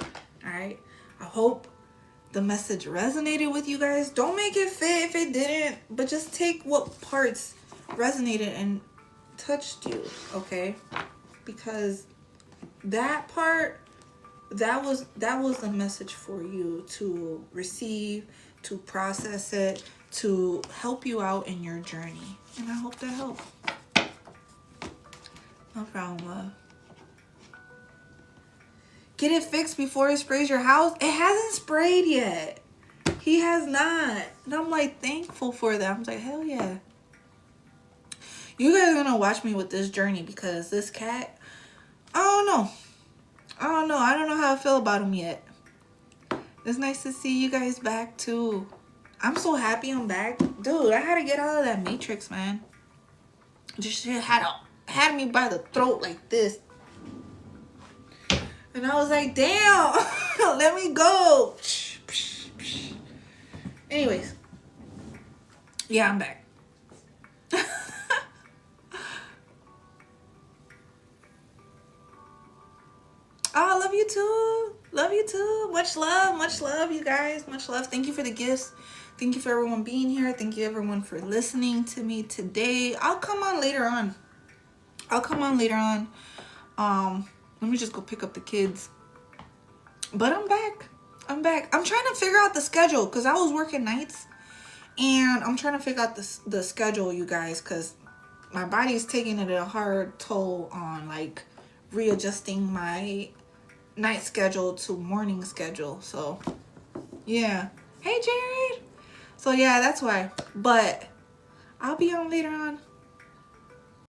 All right? I hope the message resonated with you guys. Don't make it fit if it didn't, but just take what parts resonated and touched you, okay? Because that part, that was the message for you to receive, to process it, to help you out in your journey. And I hope that helped. No problem, love. Get it fixed before it sprays your house. It hasn't sprayed yet. He has not. And I'm like thankful for that. I'm like, hell yeah. You guys are gonna watch me with this journey because this cat, I don't know. I don't know how I feel about him yet. It's nice to see you guys back too. I'm so happy I'm back. Dude, I had to get out of that matrix, man. This shit had me by the throat like this. And I was like, damn, let me go. Anyways. Yeah, I'm back. Oh, I love you too. Love you too. Much love, you guys. Much love. Thank you for the gifts. Thank you for everyone being here. Thank you everyone for listening to me today. I'll come on later on. Let me just go pick up the kids. But I'm back. I'm trying to figure out the schedule because I was working nights. And I'm trying to figure out the schedule, you guys, because my body is taking it a hard toll on like readjusting my night schedule to morning schedule. So yeah. Hey Jared. So yeah, that's why. But I'll be on later on.